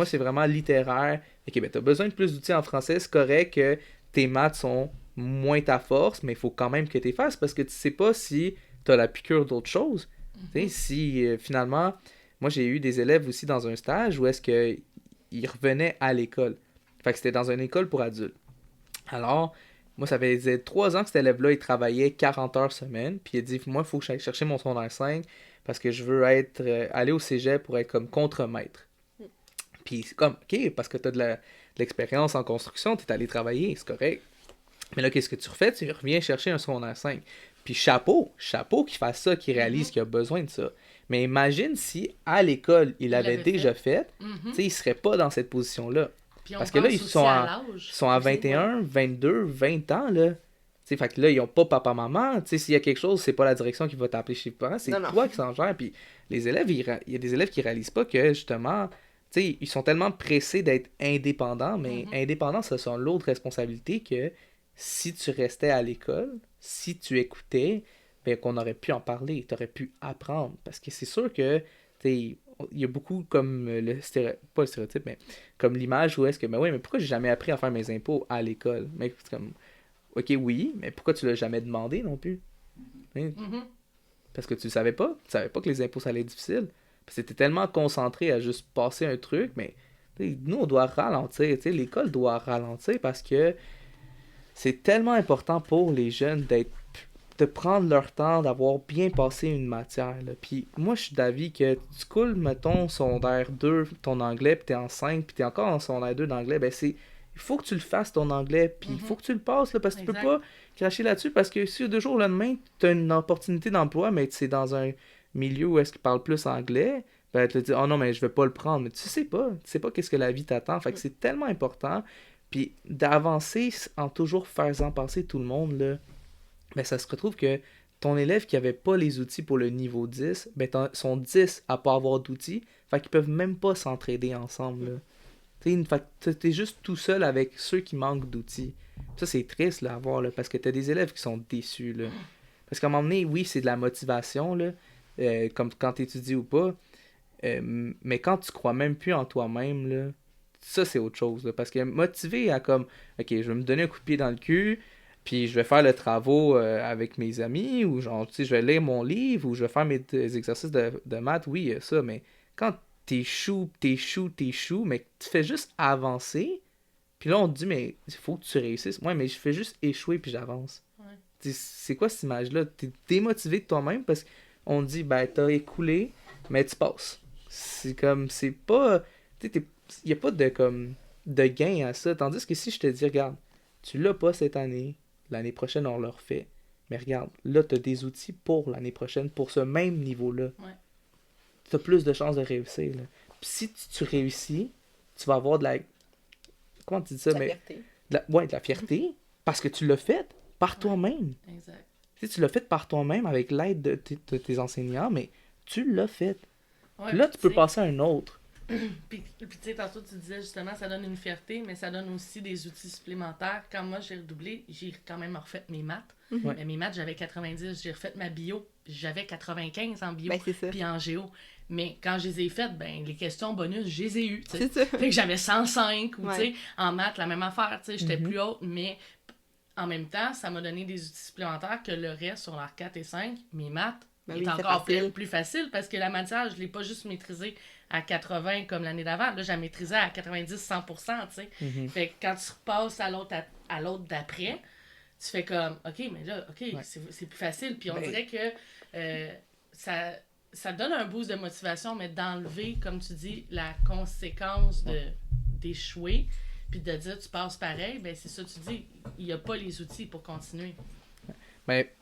c'est vraiment littéraire. Ok, ben tu as besoin de plus d'outils en français, c'est correct que tes maths sont moins ta force, mais il faut quand même que tu les fasses parce que tu sais pas si tu as la piqûre d'autre chose. Tu sais, si finalement, moi j'ai eu des élèves aussi dans un stage où est-ce que ils revenaient à l'école. Fait que c'était dans une école pour adultes. Alors, moi, ça faisait 3 ans que cet élève-là, il travaillait 40 heures semaine. Puis il a dit, moi, il faut que j'aille chercher mon secondaire 5 parce que je veux aller au cégep pour être comme contre-maître. Puis c'est comme, ok, parce que tu as de l'expérience en construction, tu es allé travailler, c'est correct. Mais là, qu'est-ce que tu refais? Tu reviens chercher un secondaire 5. Puis chapeau qu'il fasse ça, qu'il réalise qu'il a besoin de ça. Mais imagine si, à l'école, il avait l'avait déjà fait, tu sais, il serait pas dans cette position-là. Puis on Parce que là, pense ils aussi sont à à, l'âge. ils sont à 21, 22, 20 ans, là. T'sais, fait que là, ils ont pas papa-maman. S'il y a quelque chose, c'est pas la direction qui va t'appeler chez les parents, c'est Non. toi qui s'en gère. Puis les élèves, il y a des élèves qui réalisent pas que, justement, ils sont tellement pressés d'être indépendants, mais indépendants, ça sont l'autre responsabilité que si tu restais à l'école, si tu écoutais, ben, qu'on aurait pu en parler, tu aurais pu apprendre. Parce que c'est sûr que, il y a beaucoup comme pas le stéréotype, mais comme l'image où est-ce que, ben oui, mais pourquoi j'ai jamais appris à faire mes impôts à l'école? Mais c'est comme, ok, oui, mais pourquoi tu l'as jamais demandé non plus? Hein? Parce que tu savais pas que les impôts ça allait être difficile. Parce que t'étais tellement concentré à juste passer un truc, mais nous on doit ralentir, l'école doit ralentir parce que c'est tellement important pour les jeunes de prendre leur temps, d'avoir bien passé une matière. Là. Puis moi, je suis d'avis que tu coules, mettons, secondaire 2, ton anglais, puis t'es en 5, puis t'es encore en secondaire 2 d'anglais, ben il faut que tu le fasses, ton anglais, puis il faut que tu le passes, là, parce que tu peux pas cracher là-dessus, parce que si de jour au lendemain, tu as une opportunité d'emploi, mais c'est dans un milieu où est-ce qu'ils parlent plus anglais, ben tu te dis, oh non, mais je vais pas le prendre, mais tu sais pas qu'est-ce que la vie t'attend, fait que c'est tellement important, puis d'avancer en toujours faisant passer tout le monde, là, ben ça se retrouve que ton élève qui avait pas les outils pour le niveau 10, ben sont 10 à pas avoir d'outils, fait qu'ils peuvent même pas s'entraider ensemble, là. T'es juste tout seul avec ceux qui manquent d'outils. Ça, c'est triste là, à voir, là, parce que t'as des élèves qui sont déçus. Là. Parce qu'à un moment donné, oui, c'est de la motivation, là, comme quand t'étudies ou pas, mais quand tu crois même plus en toi-même, là, ça, c'est autre chose. Là, parce que motivé à comme, ok, je vais me donner un coup de pied dans le cul, puis je vais faire le travaux avec mes amis, ou genre, tu sais, je vais lire mon livre, ou je vais faire mes exercices de maths, oui, ça, mais quand t'échoues, mais tu fais juste avancer. Puis là, on te dit, mais il faut que tu réussisses. Ouais, mais je fais juste échouer puis j'avance. Ouais. C'est quoi cette image-là? T'es démotivé de toi-même parce qu'on te dit, ben, t'as écoulé, mais tu passes. C'est comme, c'est pas... Tu sais, il y a pas de gain à ça. Tandis que si je te dis, regarde, tu l'as pas cette année, l'année prochaine, on le refait. Mais regarde, là, t'as des outils pour l'année prochaine, pour ce même niveau-là. Ouais. T'as plus de chances de réussir, là. Puis si tu réussis, tu vas avoir de la... Comment tu dis ça? La Mais fierté. de la fierté, parce que tu l'as fait par toi-même. Exact. Tu sais, tu l'as fait par toi-même avec l'aide de tes enseignants, mais tu l'as fait. Ouais, Puis là, tu peux sais, passer à un autre. Puis tu sais, tantôt, tu disais justement, ça donne une fierté, mais ça donne aussi des outils supplémentaires. Quand moi, j'ai redoublé, j'ai quand même refait mes maths. Ouais. Mais mes maths, j'avais 90. J'ai refait ma bio, j'avais 95 en bio, Ben, c'est ça. puis en géo. Mais quand je les ai faites, ben, les questions bonus, je les ai eues, tu sais. C'est ça. Fait que j'avais 105, ou Ouais. tu sais, en maths, la même affaire, tu sais, j'étais Mhm. plus haute, mais en même temps, ça m'a donné des outils supplémentaires que le reste, sur l'art 4 et 5, mes maths, Ben est oui, c'est encore facile. plus facile parce que la matière, je l'ai pas juste maîtrisée à 80 comme l'année d'avant. Là, je la maîtrisais à 90-100%, tu sais. Mhm. Fait que quand tu repasses à l'autre d'après, tu fais comme, OK, mais là, OK, Ouais. c'est plus facile. Puis on Ben- dirait que ça donne un boost de motivation, mais d'enlever, comme tu dis, la conséquence d'échouer, puis de dire tu passes pareil, ben c'est ça tu dis, il n'y a pas les outils pour continuer. Mais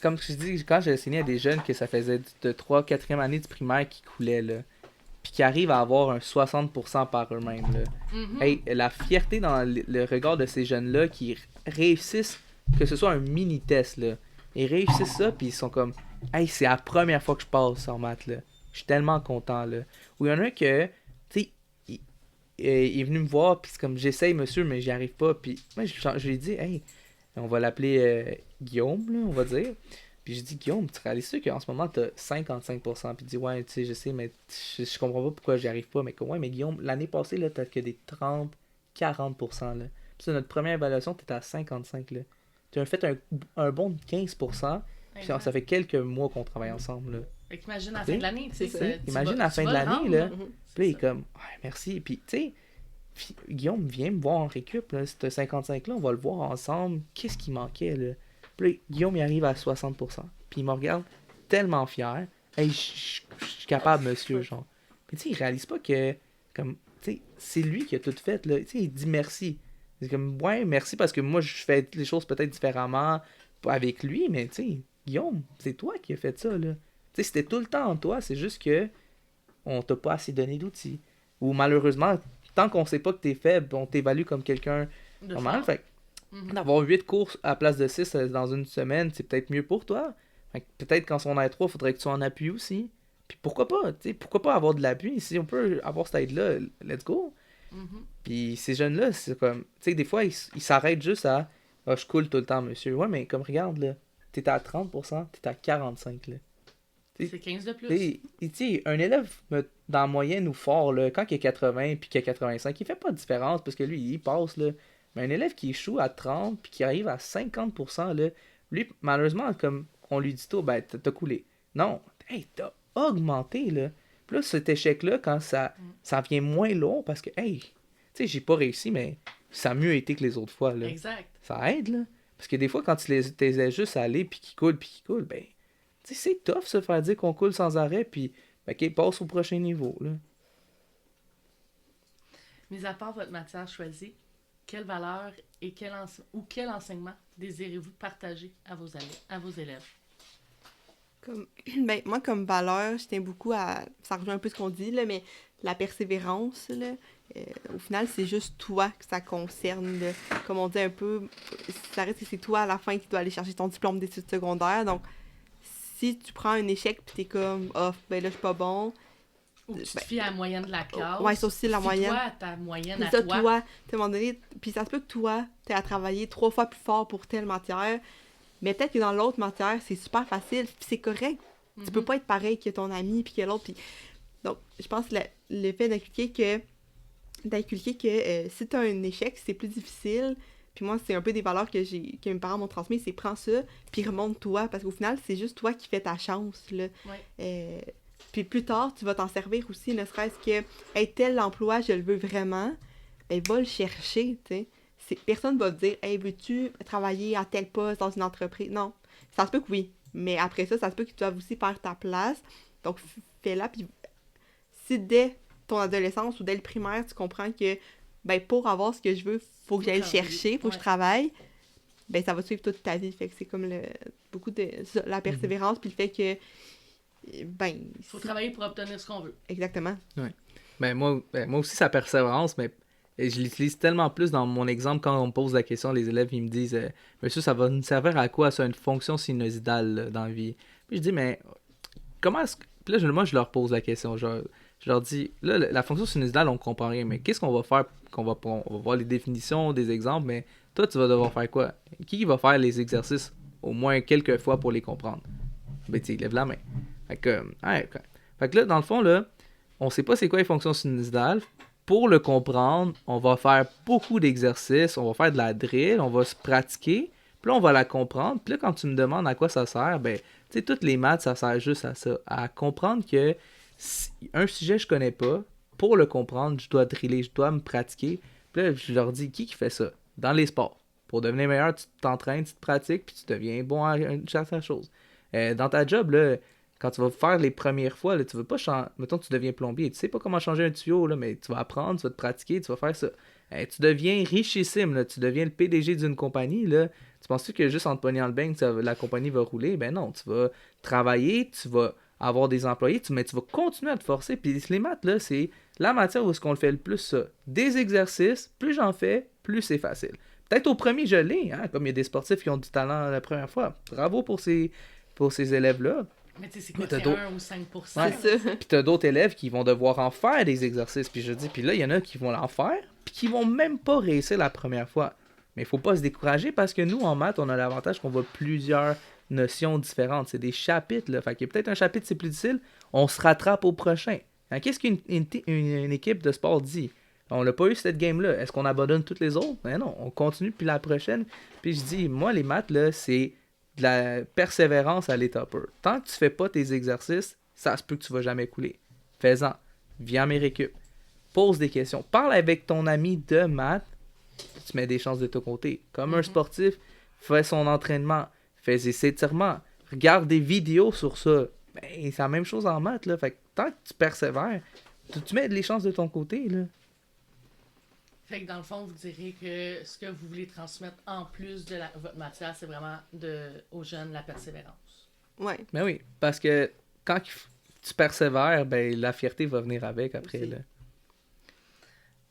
comme je dis, quand j'ai enseigné à des jeunes que ça faisait de 3 4e année du primaire qui coulaient, là, puis qui arrivent à avoir un 60% par eux-mêmes, là. Mhm. Hey, la fierté dans le regard de ces jeunes-là qui réussissent, que ce soit un mini-test, là, ils réussissent ça, puis ils sont comme, hey, c'est la première fois que je passe en maths, là. Je suis tellement content, là. Ou il y en a un que, tu sais, il est venu me voir, puis c'est comme, j'essaye, monsieur, mais j'y arrive pas. Puis moi, je lui ai dit, hey, on va l'appeler Guillaume, là, on va dire. Puis j'ai dit, Guillaume, tu réalises ça qu'en ce moment, t'as 55%. Puis il dit, ouais, tu sais, je sais, mais je comprends pas pourquoi j'y arrive pas. Mais ouais, mais Guillaume, l'année passée, là, t'as que des 30-40%, là. Puis c'est notre première évaluation, t'étais à 55%, là. Tu as fait un bond de 15%, puis Exact. ça fait quelques mois qu'on travaille ensemble, là. Fait qu'imagine à la Tu sais, fin de l'année, tu sais, c'est ça. tu Imagine vas- à la tu fin de vas le l'année, rendre, là. Mhm. Puis là, il est ça. comme, ouais, merci. Puis, tu sais, Guillaume, viens me voir en récup, là. Ce 55-là, on va le voir ensemble. Qu'est-ce qui manquait, là? Puis là, Guillaume, il arrive à 60%. Puis il me regarde tellement fier. Hey, je suis capable, monsieur, genre. Mais tu sais, il réalise pas que, comme, tu sais, c'est lui qui a tout fait, là. Tu sais, il dit merci. C'est comme, ouais, merci parce que moi, je fais les choses peut-être différemment avec lui, mais tu sais, Guillaume, c'est toi qui as fait ça, là. Tu sais, c'était tout le temps en toi, c'est juste que on t'a pas assez donné d'outils. Ou malheureusement, tant qu'on sait pas que t'es faible, on t'évalue comme quelqu'un De normal. fort. Fait Mhm. que d'avoir 8 cours à la place de 6 dans une semaine, c'est peut-être mieux pour toi. Fait que peut-être qu'en secondaire 3, il faudrait que tu sois en appui aussi. Puis pourquoi pas, tu sais, pourquoi pas avoir de l'appui? Si on peut avoir cette aide-là, let's go. Mhm. Puis ces jeunes-là, c'est comme, tu sais, des fois, ils s'arrêtent juste à « Ah, je coule tout le temps, monsieur. » Ouais, mais comme, regarde, là, t'es à 30%, t'es à 45%, là. C'est 15 de plus. Tu sais, un élève dans la moyenne ou fort, là, quand il a 80 puis qu'il a 85, il fait pas de différence parce que lui, il passe, là. Mais un élève qui échoue à 30 puis qui arrive à 50%, là, lui, malheureusement, comme on lui dit tout, ben, t'as coulé. Non, hey, t'as augmenté, là. Puis là, cet échec-là, quand ça vient moins long parce que, hey, tu sais, j'ai pas réussi, mais ça a mieux été que les autres fois, là. Exact. Ça aide, là. Parce que des fois, quand tu les aides juste à aller puis qu'ils coulent, ben, tu sais, c'est tough se faire dire qu'on coule sans arrêt, puis, ben, OK, passe au prochain niveau, là. Mis à part votre matière choisie, quelle valeur et quel enseignement désirez-vous partager à vos élèves? Ben, moi, comme valeur, je tiens beaucoup à... Ça rejoint un peu ce qu'on dit, là, mais la persévérance, là, au final, c'est juste toi que ça concerne. Là. Comme on dit un peu, ça reste que c'est toi à la fin qui dois aller chercher ton diplôme d'études secondaires. Donc, si tu prends un échec puis t'es comme « Ah, ben là, je suis pas bon », Ou tu te fies à la moyenne de la classe. ouais, c'est aussi la moyenne. Fie-toi à ta moyenne à c'est ça, toi. toi, à un moment donné, puis ça se peut que toi, t'aies à travailler 3 fois plus fort pour telle matière, mais peut-être que dans l'autre matière, c'est super facile, puis c'est correct. Tu peux pas être pareil que ton ami, puis que l'autre, puis... Donc, je pense que le fait d'inculquer que si t'as un échec, c'est plus difficile, puis moi, c'est un peu des valeurs que mes parents m'ont transmises, c'est prends ça, puis remonte-toi, parce qu'au final, c'est juste toi qui fais ta chance, là. Ouais. Puis plus tard, tu vas t'en servir aussi, ne serait-ce que hey, tel emploi, je le veux vraiment, ben va le chercher, tu sais. personne va te dire « Hey, veux-tu travailler à tel poste dans une entreprise? » Non. Ça se peut que oui. Mais après ça se peut que tu doives aussi faire ta place. Donc, fais-la. Puis si dès ton adolescence ou dès le primaire, tu comprends que ben pour avoir ce que je veux, faut que j'aille le chercher, faut que je travaille, ben ça va suivre toute ta vie. Fait que c'est comme beaucoup de la persévérance, puis le fait que ben... Faut travailler pour obtenir ce qu'on veut. Exactement. Ouais. Moi aussi, sa persévérance, mais je l'utilise tellement plus dans mon exemple quand on me pose la question, les élèves, ils me disent Monsieur, ça va nous servir à quoi, ça, une fonction sinusoïdale là, dans la vie? Puis je dis, mais comment est-ce que... Puis là, moi, je leur pose la question, je leur dis, là, la fonction sinusoïdale, on comprend rien, mais qu'est-ce qu'on va faire? On va voir les définitions, des exemples, mais toi, tu vas devoir faire quoi? Qui va faire les exercices au moins quelques fois pour les comprendre? Ben, tu lève la main. Fait que là, dans le fond, là, on sait pas c'est quoi les fonctions sinusoïdales. Pour le comprendre, on va faire beaucoup d'exercices, on va faire de la drill, on va se pratiquer, puis là, on va la comprendre. Puis là, quand tu me demandes à quoi ça sert, ben, tu sais, toutes les maths, ça sert juste à ça, à comprendre que si un sujet je connais pas, pour le comprendre, je dois driller, je dois me pratiquer. Puis là, je leur dis, qui fait ça? Dans les sports. Pour devenir meilleur, tu t'entraînes, tu te pratiques, puis tu deviens bon à une certaine chose. Dans ta job, là, quand tu vas faire les premières fois, là, tu veux pas changer. Mettons que tu deviens plombier, tu sais pas comment changer un tuyau, là, mais tu vas apprendre, tu vas te pratiquer, tu vas faire ça. Tu deviens richissime, là, tu deviens le PDG d'une compagnie, là. Tu penses-tu que juste en te pognant le bain, la compagnie va rouler? Ben non, tu vas travailler, tu vas avoir des employés, mais tu vas continuer à te forcer. Puis les maths, là, c'est la matière où est-ce qu'on le fait le plus, ça. Des exercices, plus j'en fais, plus c'est facile. Peut-être au premier, je l'ai, hein, comme il y a des sportifs qui ont du talent la première fois. Bravo pour ces élèves-là. Mais tu sais, c'est quoi, c'est 1 ou 5%? Ouais. C'est ça. Puis t'as d'autres élèves qui vont devoir en faire des exercices. Puis je dis, puis là, il y en a qui vont en faire, puis qui vont même pas réussir la première fois. Mais il faut pas se décourager parce que nous, en maths, on a l'avantage qu'on voit plusieurs notions différentes. C'est des chapitres, là. Fait qu'il y a peut-être un chapitre, c'est plus difficile, on se rattrape au prochain. Hein, qu'est-ce qu'une équipe de sport dit? On l'a pas eu cette game-là. Est-ce qu'on abandonne toutes les autres? Ben non, on continue puis la prochaine. Puis je dis, moi, les maths, là, c'est de la persévérance à l'état pur. Tant que tu fais pas tes exercices, ça se peut que tu vas jamais couler. Fais-en. Viens à mes récup. Pose des questions. Parle avec ton ami de maths. Tu mets des chances de ton côté. Comme un sportif, fais son entraînement. Fais ses étirements. Regarde des vidéos sur ça. Ben, c'est la même chose en maths, là. Fait que tant que tu persévères, tu mets les chances de ton côté, là. Fait que dans le fond, vous direz que ce que vous voulez transmettre en plus de votre matière, c'est vraiment aux jeunes la persévérance. Ouais. Ben oui, parce que quand tu persévères, ben la fierté va venir avec après. Là.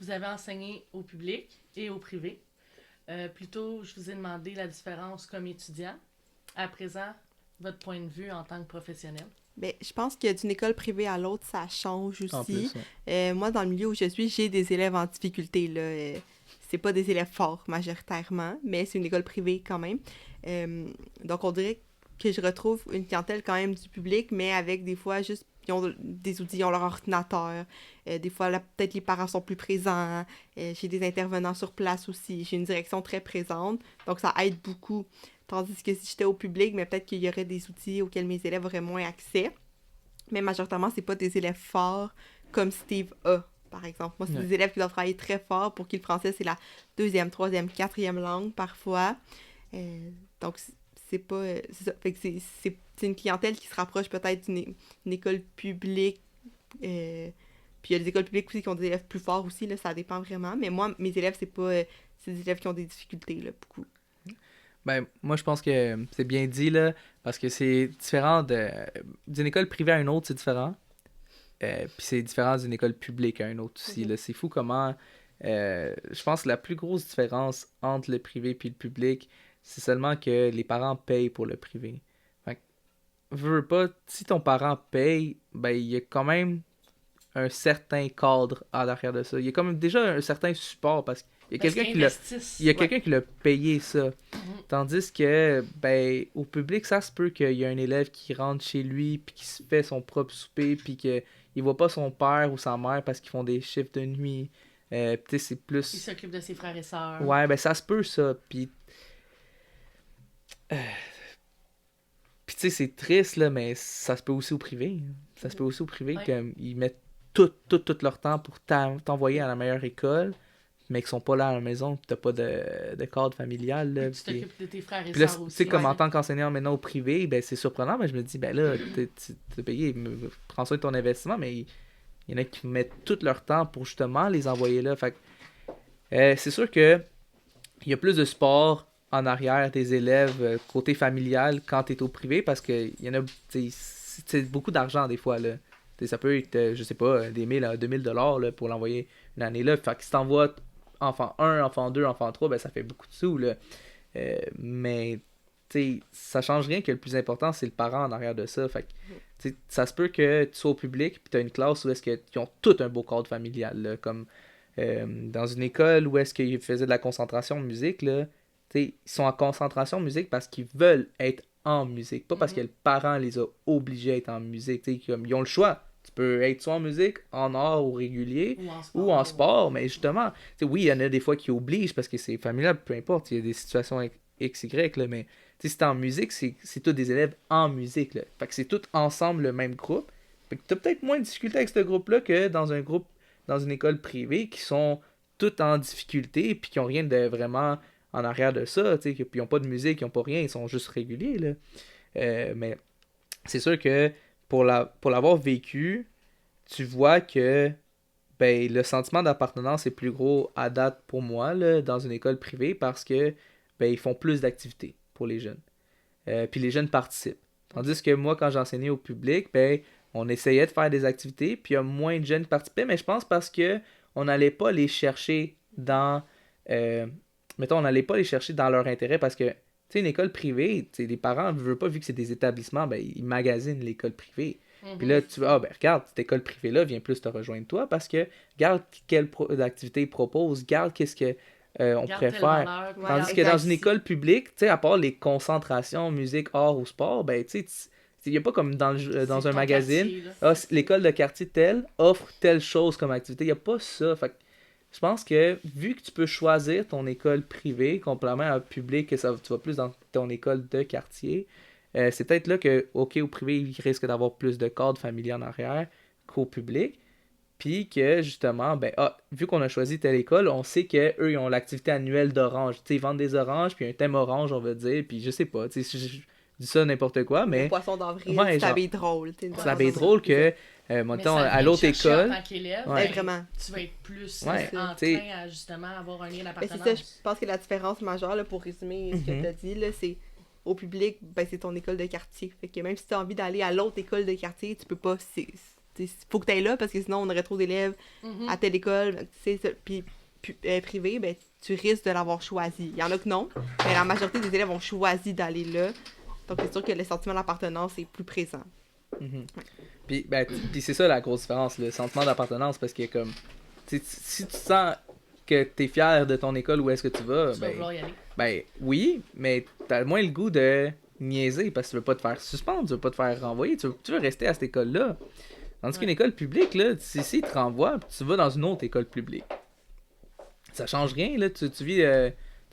Vous avez enseigné au public et au privé. Plutôt, je vous ai demandé la différence comme étudiant. À présent, votre point de vue en tant que professionnel. Ben, je pense que d'une école privée à l'autre, ça change aussi. En plus, ouais. Moi, dans le milieu où je suis, j'ai des élèves en difficulté, là. C'est pas des élèves forts, majoritairement, mais c'est une école privée quand même. Donc, on dirait que je retrouve une clientèle quand même du public, mais avec des fois juste... Ils ont des outils, ils ont leur ordinateur. Des fois, là, peut-être les parents sont plus présents. J'ai des intervenants sur place aussi. J'ai une direction très présente. Donc, ça aide beaucoup. Tandis que si j'étais au public, mais peut-être qu'il y aurait des outils auxquels mes élèves auraient moins accès. Mais majoritairement, c'est pas des élèves forts comme Steve a, par exemple. Moi, c'est des élèves qui doivent travailler très fort pour qui le français, c'est la 2e, 3e, 4e langue, parfois. Donc, c'est pas... c'est ça. Fait que c'est une clientèle qui se rapproche peut-être d'une école publique. Puis il y a des écoles publiques aussi qui ont des élèves plus forts aussi, là, ça dépend vraiment. Mais moi, mes élèves, c'est pas... c'est des élèves qui ont des difficultés, là, beaucoup. Ben, moi, je pense que c'est bien dit, là, parce que c'est différent d'une école privée à une autre, c'est différent. Puis c'est différent d'une école publique à une autre aussi. Là. C'est fou comment... je pense que la plus grosse différence entre le privé et le public, c'est seulement que les parents payent pour le privé. Fait que, veux pas, si ton parent paye, ben, il y a quand même un certain cadre à l'arrière de ça. Il y a quand même déjà un certain support, parce que il y a quelqu'un qui l'a payé ça. Tandis que, ben, au public, ça se peut qu'il y a un élève qui rentre chez lui puis qui se fait son propre souper puis qu'il voit pas son père ou sa mère parce qu'ils font des chiffres de nuit. Puis c'est plus... Il s'occupe de ses frères et sœurs. Ouais, ben ça se peut ça. Puis tu sais, c'est triste, là, mais ça se peut aussi au privé. Ça se peut aussi au privé qu'ils mettent tout leur temps pour t'envoyer à la meilleure école. mais qui sont pas là à la maison, puis t'as pas de cadre familial. Là, Tu t'occupes de tes frères et puis là, sœurs tu aussi. sais, comme ouais. en tant qu'enseignant maintenant au privé, ben c'est surprenant, mais je me dis, ben là, t'es payé, prends soin de ton investissement, mais il y en a qui mettent tout leur temps pour justement les envoyer là. Fait que, c'est sûr que il y a plus de sport en arrière des élèves côté familial quand t'es au privé, parce que il y en a, c'est beaucoup d'argent des fois, là. T'sais, ça peut être, je sais pas, des 1000 à 2000$ là, pour l'envoyer une année là. Fait que si t'envoies enfant 1, enfant 2, enfant 3, ben ça fait beaucoup de sous, là. Mais, tu sais, ça change rien, que le plus important, c'est le parent en arrière de ça. Fait que, tu sais, ça se peut que tu sois au public, puis t'as une classe où est-ce qu'ils ont tout un beau cadre familial, là, comme dans une école où est-ce qu'ils faisaient de la concentration en musique, là. Tu sais, ils sont en concentration en musique parce qu'ils veulent être en musique, pas parce que le parent les a obligés à être en musique. Tu sais, comme, ils ont le choix. Tu peux être soit en musique, en art ou régulier, ou en sport, mais justement, tu sais, oui, il y en a des fois qui obligent parce que c'est familial, peu importe, il y a des situations X, Y, là, mais tu sais, si t'es en musique, c'est tous des élèves en musique, là. Fait que c'est tout ensemble le même groupe. Fait que t'as peut-être moins de difficulté avec ce groupe-là que dans un groupe, dans une école privée, qui sont tous en difficulté, puis qui ont rien de vraiment en arrière de ça, tu sais, puis ils ont pas de musique, ils ont pas rien, ils sont juste réguliers, là. Mais c'est sûr que pour l'avoir vécu, tu vois que ben, le sentiment d'appartenance est plus gros à date pour moi là, dans une école privée parce que ben, ils font plus d'activités pour les jeunes. Puis les jeunes participent. Tandis que moi, quand j'enseignais au public, ben, on essayait de faire des activités, puis il y a moins de jeunes qui participaient, mais je pense parce que on n'allait pas les chercher dans... mettons, on n'allait pas les chercher dans leur intérêt parce que tu sais, une école privée, tu sais, les parents ne veulent pas, vu que c'est des établissements, ben, ils magasinent l'école privée. Puis là, tu vas, ben regarde, cette école privée-là vient plus te rejoindre toi parce que regarde quelle activité ils proposent, regarde qu'est-ce que on pourrait faire. Tandis que dans une école publique, tu sais, à part les concentrations, musique, art ou sport, ben tu sais, il n'y a pas comme dans un magazine, l'école de quartier telle offre telle chose comme activité. Il n'y a pas ça. Fait que je pense que vu que tu peux choisir ton école privée, complément à un public, que ça, tu vas plus dans ton école de quartier, c'est peut-être là que, OK, au privé, il risque d'avoir plus de cadres familiaux en arrière qu'au public. Puis que, justement, ben, vu qu'on a choisi telle école, on sait qu'eux, ils ont l'activité annuelle d'orange. Tu sais, ils vendent des oranges, puis un thème orange, on va dire, puis je sais pas, tu sais, je dis ça n'importe quoi, mais... Le poisson d'avril, ouais, ça avait drôle. Ça avait drôle que, mettons, à l'autre école... En tant qu'élève, ouais. Vraiment. tu vas être plus Ouais, enclin à, justement, avoir un lien Mais d'appartenance. c'est ça, je pense que la différence majeure, là, pour résumer ce que tu as dit, là, c'est au public, ben, c'est ton école de quartier. Fait que même si tu as envie d'aller à l'autre école de quartier, tu peux pas. Il faut que tu ailles là parce que sinon on aurait trop d'élèves à telle école. Puis privé, ben, tu risques de l'avoir choisi. Il y en a que non, mais la majorité des élèves ont choisi d'aller là. Donc c'est sûr que le sentiment d'appartenance est plus présent. Puis c'est ça la grosse différence, le sentiment d'appartenance, parce que comme si tu sens que t'es fier de ton école où est-ce que tu vas, Tu vas vouloir y aller. Ben oui, mais t'as moins le goût de niaiser parce que tu veux pas te faire suspendre, tu veux pas te faire renvoyer, tu veux rester à cette école-là. Tandis qu'une école publique, là, si ils te renvoient, tu vas dans une autre école publique. Ça change rien, là, tu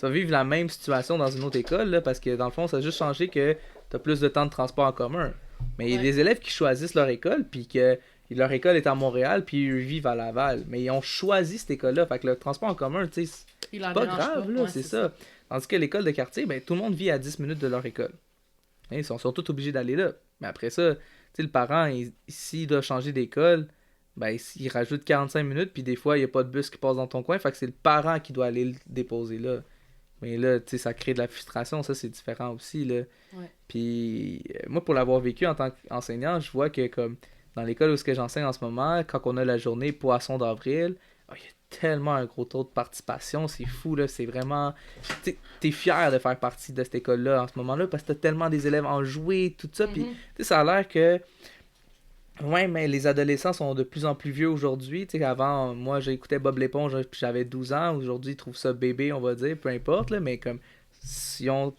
vas vivre la même situation dans une autre école, là, parce que dans le fond, ça a juste changé que t'as plus de temps de transport en commun. Mais il y a des élèves qui choisissent leur école, puis que leur école est à Montréal, puis ils vivent à Laval. Mais ils ont choisi cette école-là, fait que le transport en commun, tu sais, c'est pas grave, là, c'est ça. Tandis que l'école de quartier, ben, tout le monde vit à 10 minutes de leur école. Hein, ils sont tous obligés d'aller là. Mais après ça, tu sais, le parent, s'il doit changer d'école, ben, il rajoute 45 minutes, puis des fois, il n'y a pas de bus qui passe dans ton coin, fait que c'est le parent qui doit aller le déposer là. Mais là, tu sais, ça crée de la frustration, ça, c'est différent aussi, là. Ouais. Puis, moi, pour l'avoir vécu en tant qu'enseignant, je vois que, comme, dans l'école où j'enseigne en ce moment, quand on a la journée Poisson d'avril, il y a tellement un gros taux de participation, c'est fou, là, c'est vraiment... T'es fier de faire partie de cette école-là en ce moment-là, parce que t'as tellement des élèves en jouer, tout ça, puis ça a l'air que... Ouais, mais les adolescents sont de plus en plus vieux aujourd'hui, tu sais, avant, moi, j'écoutais Bob l'éponge, puis j'avais 12 ans, aujourd'hui, ils trouvent ça bébé, on va dire, peu importe, là, mais comme, ils ont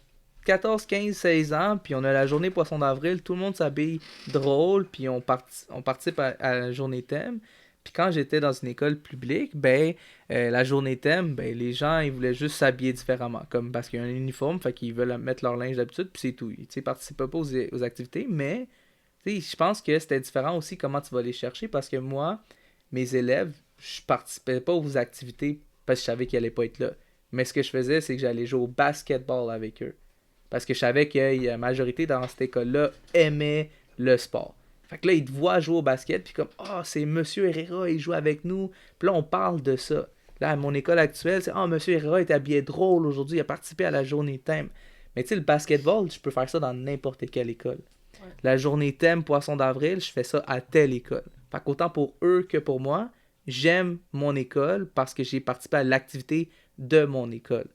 14, 15, 16 ans, puis on a la journée Poisson d'avril, tout le monde s'habille drôle, puis on participe à la journée thème. Puis quand j'étais dans une école publique, ben la journée thème, ben les gens ils voulaient juste s'habiller différemment, comme parce qu'il y a un uniforme, fait qu'ils veulent mettre leur linge d'habitude, puis c'est tout. Ils participaient pas aux activités, mais je pense que c'était différent aussi comment tu vas les chercher, parce que moi, mes élèves, je participais pas aux activités parce que je savais qu'ils allaient pas être là. Mais ce que je faisais, c'est que j'allais jouer au basketball avec eux. Parce que je savais que la majorité dans cette école-là aimait le sport. Fait que là, ils te voient jouer au basket, puis comme, c'est Monsieur Herrera, il joue avec nous. Puis là, on parle de ça. Là, à mon école actuelle, c'est, Monsieur Herrera est habillé drôle aujourd'hui, il a participé à la journée thème. Mais tu sais, le basketball, je peux faire ça dans n'importe quelle école. Ouais. La journée thème Poisson d'avril, je fais ça à telle école. Fait qu'autant pour eux que pour moi, j'aime mon école parce que j'ai participé à l'activité de mon école.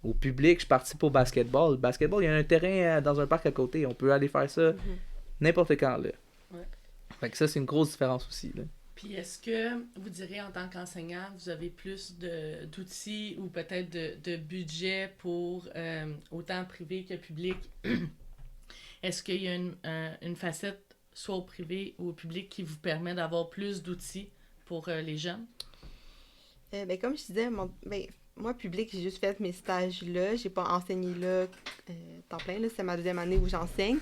Au public, je participe au basketball. Le basketball, il y a un terrain dans un parc à côté. On peut aller faire ça n'importe quand, là. Ouais. Fait que ça, c'est une grosse différence aussi, là. Puis est-ce que vous direz, en tant qu'enseignant, vous avez plus d'outils ou peut-être de budget pour autant privé que public? Est-ce qu'il y a une facette, soit au privé ou au public, qui vous permet d'avoir plus d'outils pour les jeunes? Comme je disais, moi, public, j'ai juste fait mes stages là. J'ai pas enseigné là temps plein. Là. C'est ma deuxième année où j'enseigne.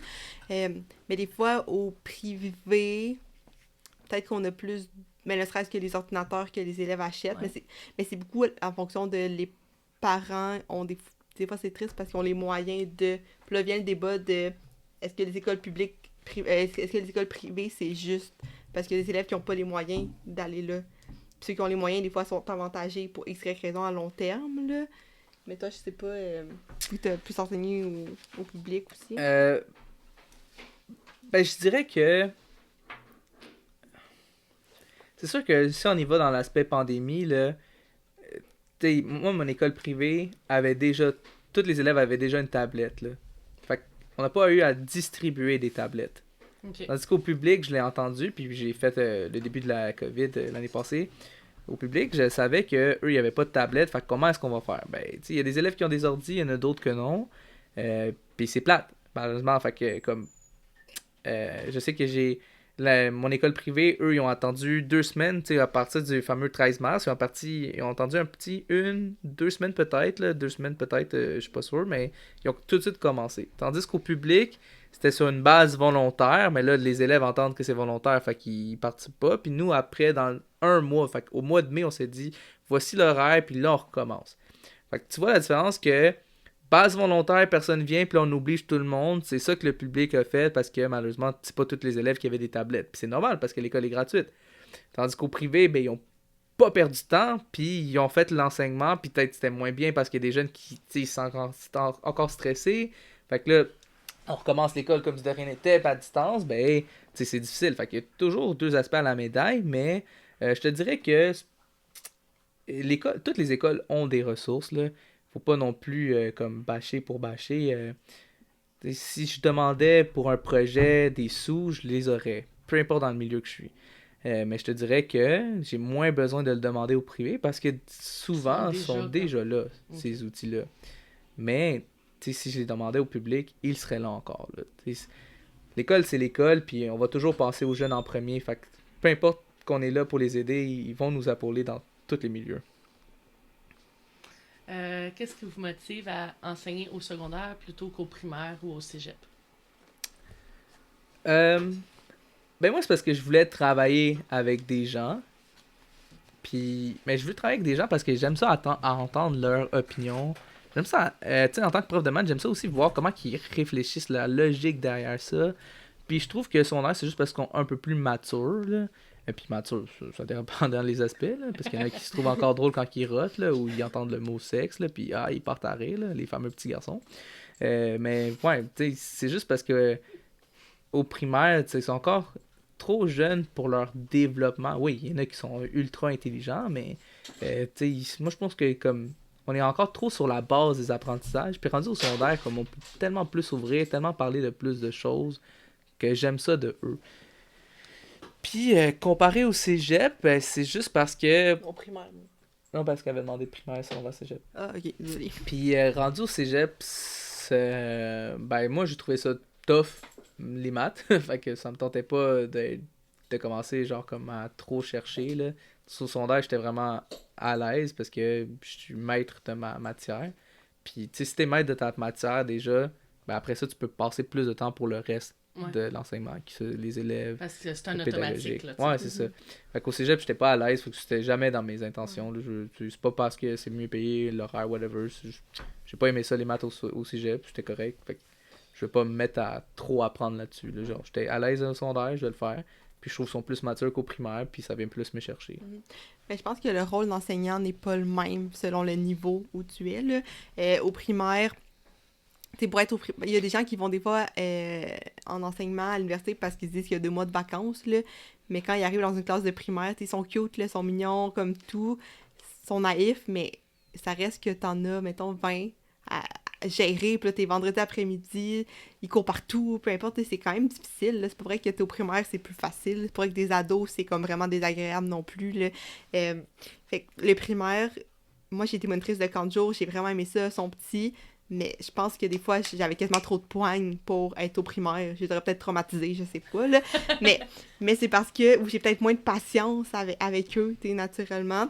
Mais des fois, au privé, peut-être qu'on a plus... Mais ne serait-ce que les ordinateurs que les élèves achètent. Ouais. Mais c'est beaucoup en fonction de... Les parents ont des fois, c'est triste parce qu'ils ont les moyens de... Puis là vient le débat de... Est-ce que les écoles publiques... Est-ce que les écoles privées, c'est juste parce que les élèves qui n'ont pas les moyens d'aller là? Puis ceux qui ont les moyens, des fois, sont avantagés pour X raison à long terme, là. Mais toi, je sais pas, tu as plus enseigné au public aussi? Je dirais que... C'est sûr que si on y va dans l'aspect pandémie, là, moi, mon école privée avait déjà... Tous les élèves avaient déjà une tablette, là. Fait qu'on n'a pas eu à distribuer des tablettes. Okay. Tandis qu'au public, je l'ai entendu, puis j'ai fait le début de la COVID l'année passée. Au public, je savais qu'eux, il n'y avait pas de tablette. Fait que comment est-ce qu'on va faire? Il y a des élèves qui ont des ordis, il y en a d'autres que non. Puis c'est plate, malheureusement. Fait que, comme... je sais que j'ai... mon école privée, eux, ils ont attendu 2 semaines, à partir du fameux 13 mars. Ils ont attendu un petit 2 semaines peut-être. Là, 2 semaines peut-être, je suis pas sûr, mais ils ont tout de suite commencé. Tandis qu'au public, c'était sur une base volontaire, mais là, les élèves entendent que c'est volontaire, fait qu'ils participent pas. Puis nous, après, dans 1 mois, fait qu'au mois de mai, on s'est dit, voici l'horaire, puis là, on recommence. Fait que tu vois la différence que base volontaire, personne vient, puis là, on oblige tout le monde. C'est ça que le public a fait, parce que malheureusement, c'est pas tous les élèves qui avaient des tablettes. Puis c'est normal, parce que l'école est gratuite. Tandis qu'au privé, ils ont pas perdu de temps, puis ils ont fait l'enseignement, puis peut-être c'était moins bien parce qu'il y a des jeunes qui sont encore stressés. Fait que là, on recommence l'école comme si de rien n'était, à distance, c'est difficile. Fait qu'il y a toujours 2 aspects à la médaille, mais je te dirais que toutes les écoles ont des ressources, là. Faut pas non plus comme bâcher pour bâcher. Si je demandais pour un projet des sous, je les aurais, peu importe dans le milieu que je suis. Mais je te dirais que j'ai moins besoin de le demander au privé parce que souvent, ils sont déjà là, ces outils-là. Mais si je les demandais au public, ils seraient là encore. Là. L'école, c'est l'école, puis on va toujours penser aux jeunes en premier. Fait que peu importe qu'on est là pour les aider, ils vont nous épauler dans tous les milieux. Qu'est-ce qui vous motive à enseigner au secondaire plutôt qu'au primaire ou au cégep? Moi, c'est parce que je voulais travailler avec des gens. Mais je veux travailler avec des gens parce que j'aime ça à entendre leur opinion. J'aime ça, en tant que prof de maths, j'aime ça aussi voir comment ils réfléchissent, la logique derrière ça. Puis je trouve que le secondaire, c'est juste parce qu'on est un peu plus mature, là. Et puis mature, ça dépend dans les aspects, là, parce qu'il y en a qui se trouvent encore drôles quand ils rotent, là, ou ils entendent le mot sexe, là, puis ils partent à rire, là, les fameux petits garçons. Mais ouais, c'est juste parce que au primaire, ils sont encore trop jeunes pour leur développement. Oui, il y en a qui sont ultra intelligents, mais moi je pense que comme on est encore trop sur la base des apprentissages, puis rendu au secondaire, comme on peut tellement plus s'ouvrir, tellement parler de plus de choses, que j'aime ça de eux. Puis, comparé au cégep, c'est juste parce que... Au primaire. Non, parce qu'elle avait demandé primaire, ça, on va au cégep. Ah, ok, désolé. Puis, rendu au cégep, moi, j'ai trouvé ça tough, les maths. Fait que ça me tentait pas de commencer, genre, comme à trop chercher, là. Sur le secondaire, j'étais vraiment à l'aise parce que je suis maître de ma matière. Puis, tu sais, si t'es maître de ta matière, déjà, après ça, tu peux passer plus de temps pour le reste de l'enseignement, les élèves. Parce que c'est un le automatique, pédagogique. là. Tu sais. Ouais, c'est ça. Fait qu'au cégep, j'étais pas à l'aise, fait que c'était jamais dans mes intentions. Là. C'est pas parce que c'est mieux payé, l'horaire, whatever. J'ai pas aimé ça, les maths au cégep, c'était correct. Fait que je vais pas me mettre à trop apprendre là-dessus. Là. Genre, j'étais à l'aise au secondaire, je vais le faire. Puis je trouve qu'ils sont plus matures qu'au primaire, puis ça vient plus me chercher. Mais je pense que le rôle d'enseignant n'est pas le même selon le niveau où tu es. Là. Au primaire, pour être il y a des gens qui vont des fois en enseignement à l'université parce qu'ils se disent qu'il y a 2 mois de vacances, là. Mais quand ils arrivent dans une classe de primaire, ils sont cute, là, sont mignons comme tout, sont naïfs, mais ça reste que t'en as, mettons, 20 à gérer, puis là, t'es vendredi après-midi, ils courent partout, peu importe, c'est quand même difficile, là. C'est pas vrai que t'es au primaire, c'est plus facile, c'est pas vrai que des ados, c'est comme vraiment désagréable non plus, là. Fait que les primaires, moi, j'ai été monitrice de camp de jour, j'ai vraiment aimé ça, sont petits, mais je pense que des fois, j'avais quasiment trop de poignes pour être au primaire. J'aurais peut-être traumatisée, je sais pas, là. mais c'est parce que j'ai peut-être moins de patience avec eux, naturellement.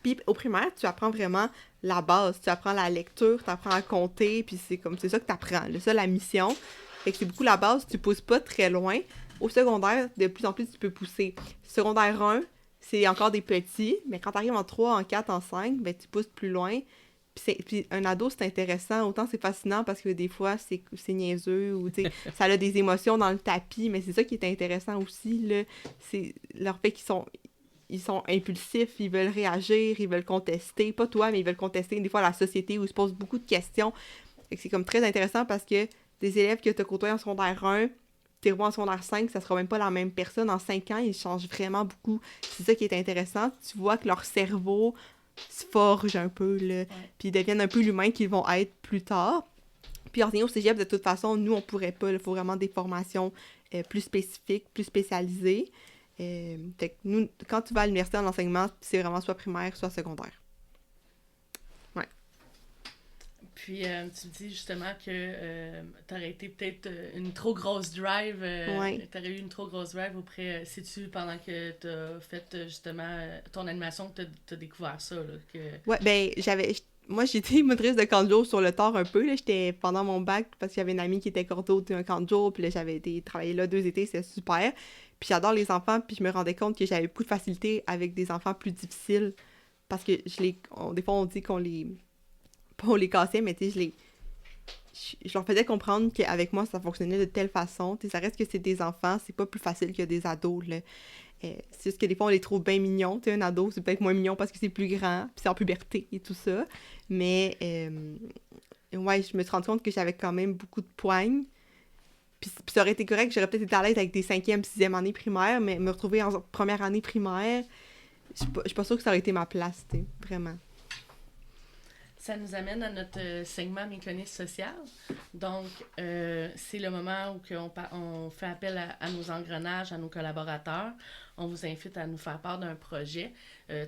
Puis au primaire, tu apprends vraiment la base. Tu apprends la lecture, tu apprends à compter, puis c'est ça que tu apprends. C'est ça, la mission. Fait que c'est beaucoup la base, tu pousses pas très loin. Au secondaire, de plus en plus, tu peux pousser. Secondaire 1, c'est encore des petits, mais quand tu arrives en 3, en 4, en 5, ben, tu pousses plus loin. Puis un ado, c'est intéressant. Autant c'est fascinant parce que des fois, c'est niaiseux ou ça a des émotions dans le tapis, mais c'est ça qui est intéressant aussi. Là. C'est leur fait qu'ils sont impulsifs, ils veulent réagir, ils veulent contester. Pas toi, mais ils veulent contester des fois la société où ils se posent beaucoup de questions. Fait que c'est comme très intéressant parce que des élèves que tu as côtoyés en secondaire 1, t'es revois en secondaire 5, ça sera même pas la même personne. En 5 ans, ils changent vraiment beaucoup. C'est ça qui est intéressant. Tu vois que leur cerveau se forgent un peu, là, puis ils deviennent un peu l'humain qu'ils vont être plus tard. Puis enseigner au cégep, de toute façon, nous, on pourrait pas. Il faut vraiment des formations plus spécifiques, plus spécialisées. Fait que nous, quand tu vas à l'université en enseignement, c'est vraiment soit primaire, soit secondaire. Ouais. Puis tu dis justement que t'aurais été peut-être une trop grosse drive. T'aurais eu une trop grosse drive auprès. C'est-tu pendant que t'as fait justement ton animation que t'as découvert ça, là? Que... Ouais, ben, moi, j'étais motrice de camp de jour sur le tard un peu, là. J'étais pendant mon bac, parce qu'il y avait une amie qui était cordeau d'un camp de jour, puis là, j'avais été travailler là 2 étés, c'était super. Puis j'adore les enfants, puis je me rendais compte que j'avais beaucoup de facilité avec des enfants plus difficiles, parce que des fois, on dit qu'on les... Pas on les cassait, mais tu sais, je leur faisais comprendre qu'avec moi, ça fonctionnait de telle façon. Tu sais, ça reste que c'est des enfants, c'est pas plus facile que des ados, là. C'est juste que des fois, on les trouve bien mignons. Tu sais, un ado, c'est peut-être moins mignon parce que c'est plus grand, puis c'est en puberté et tout ça. Mais, ouais, je me suis rendu compte que j'avais quand même beaucoup de poignes. Puis ça aurait été correct, j'aurais peut-être été à l'aise avec des 5e, 6e années primaires, mais me retrouver en première année primaire, je suis pas sûre que ça aurait été ma place, tu sais, vraiment. Ça nous amène à notre segment mécanisme social. Donc, c'est le moment où on fait appel à nos engrenages, à nos collaborateurs. On vous invite à nous faire part d'un projet.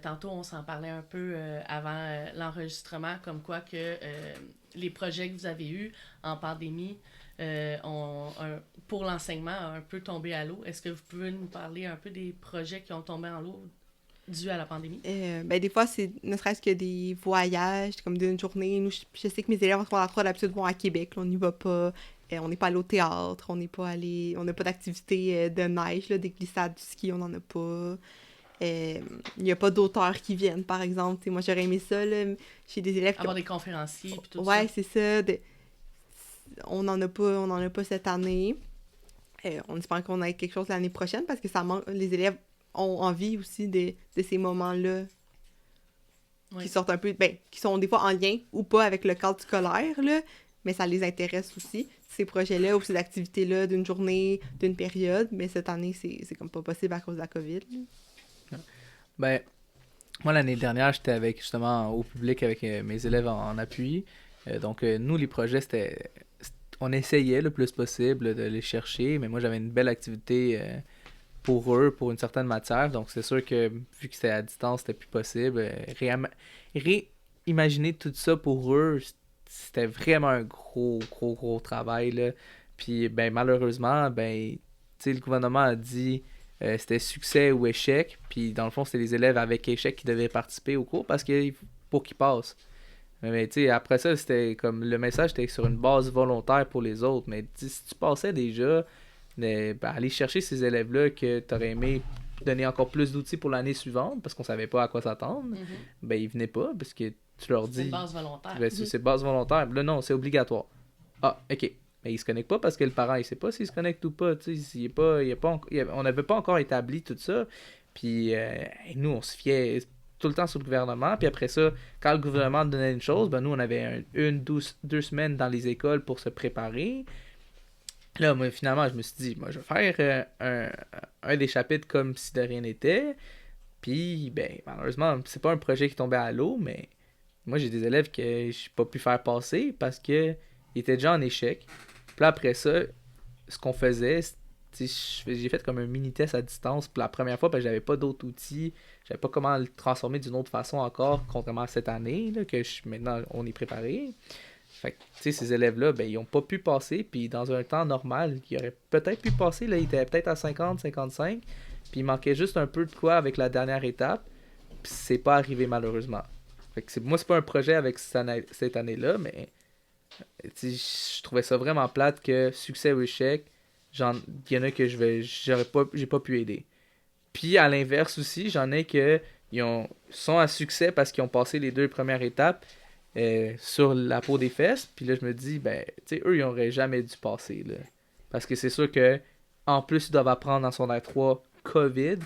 Tantôt, on s'en parlait un peu avant l'enregistrement, comme quoi que les projets que vous avez eus en pandémie pour l'enseignement ont un peu tombé à l'eau. Est-ce que vous pouvez nous parler un peu des projets qui ont tombé en l'eau dû à la pandémie? Ben, des fois, c'est ne serait-ce que des voyages, comme d'une journée. Nous, je sais que mes élèves en secondaire 3 d'habitude vont à Québec. Là, on n'y va pas. On n'est pas allé au théâtre. On n'a pas d'activité de neige, là, des glissades, du ski, on n'en a pas. Il n'y a pas d'auteurs qui viennent, par exemple. T'sais, moi, j'aurais aimé ça. Là, j'ai des élèves avoir des conférenciers puis tout ça. Ouais, c'est ça. On n'en a pas cette année. On espère qu'on ait quelque chose l'année prochaine parce que ça manque. Les élèves ont envie aussi de ces moments-là qui sortent un peu, qui sont des fois en lien ou pas avec le cadre scolaire, là, mais ça les intéresse aussi, ces projets-là ou ces activités-là d'une journée, d'une période, mais cette année, c'est comme pas possible à cause de la COVID. Là. Ben, moi, l'année dernière, j'étais justement au public avec mes élèves en appui. Donc, nous, les projets, on essayait le plus possible de les chercher, mais moi, j'avais une belle activité pour eux, pour une certaine matière. Donc, c'est sûr que, vu que c'était à distance, c'était plus possible. Réimaginer tout ça pour eux, c'était vraiment un gros travail, là. Puis, ben, malheureusement, ben, tu sais, le gouvernement a dit c'était succès ou échec. Puis, dans le fond, c'était les élèves avec échec qui devaient participer au cours pour qu'ils passent. Mais tu sais, après ça, c'était comme le message était sur une base volontaire pour les autres. Mais si tu passais déjà, aller chercher ces élèves-là que tu aurais aimé donner encore plus d'outils pour l'année suivante parce qu'on savait pas à quoi s'attendre, ben ils venaient pas parce que tu leur dis... C'est une base volontaire. Ben, c'est base volontaire. Là, non, c'est obligatoire. Ah, ok. Mais il se connecte pas parce que le parent, il sait pas s'il se connecte ou pas. On n'avait pas encore établi tout ça. Puis nous, on se fiait tout le temps sur le gouvernement. Puis après ça, quand le gouvernement donnait une chose, ben nous, on avait 2 semaines dans les écoles pour se préparer. Là, moi, finalement, je me suis dit, moi, je vais faire un des chapitres comme si de rien n'était. Puis, ben, malheureusement, c'est pas un projet qui tombait à l'eau, mais moi, j'ai des élèves que j'ai pas pu faire passer parce que ils étaient déjà en échec. Puis là, après ça, ce qu'on faisait, j'ai fait comme un mini-test à distance pour la première fois parce que j'avais pas d'autres outils. J'avais pas comment le transformer d'une autre façon encore, contrairement à cette année, là, que maintenant, on est préparé. Fait que, tu sais, ces élèves-là, ben, ils ont pas pu passer, puis dans un temps normal, ils auraient peut-être pu passer, là, ils étaient peut-être à 50, 55, puis il manquait juste un peu de quoi avec la dernière étape, puis c'est pas arrivé malheureusement. Fait que moi, c'est pas un projet avec cette année-là, mais je trouvais ça vraiment plate que succès ou échec, il y en a que j'ai pas pu aider. Puis à l'inverse aussi, j'en ai que sont à succès parce qu'ils ont passé les 2 premières étapes sur la peau des fesses. Puis là, je me dis, ben, tu sais, eux, ils n'auraient jamais dû passer, là. Parce que c'est sûr que, en plus, ils doivent apprendre dans son R3 COVID.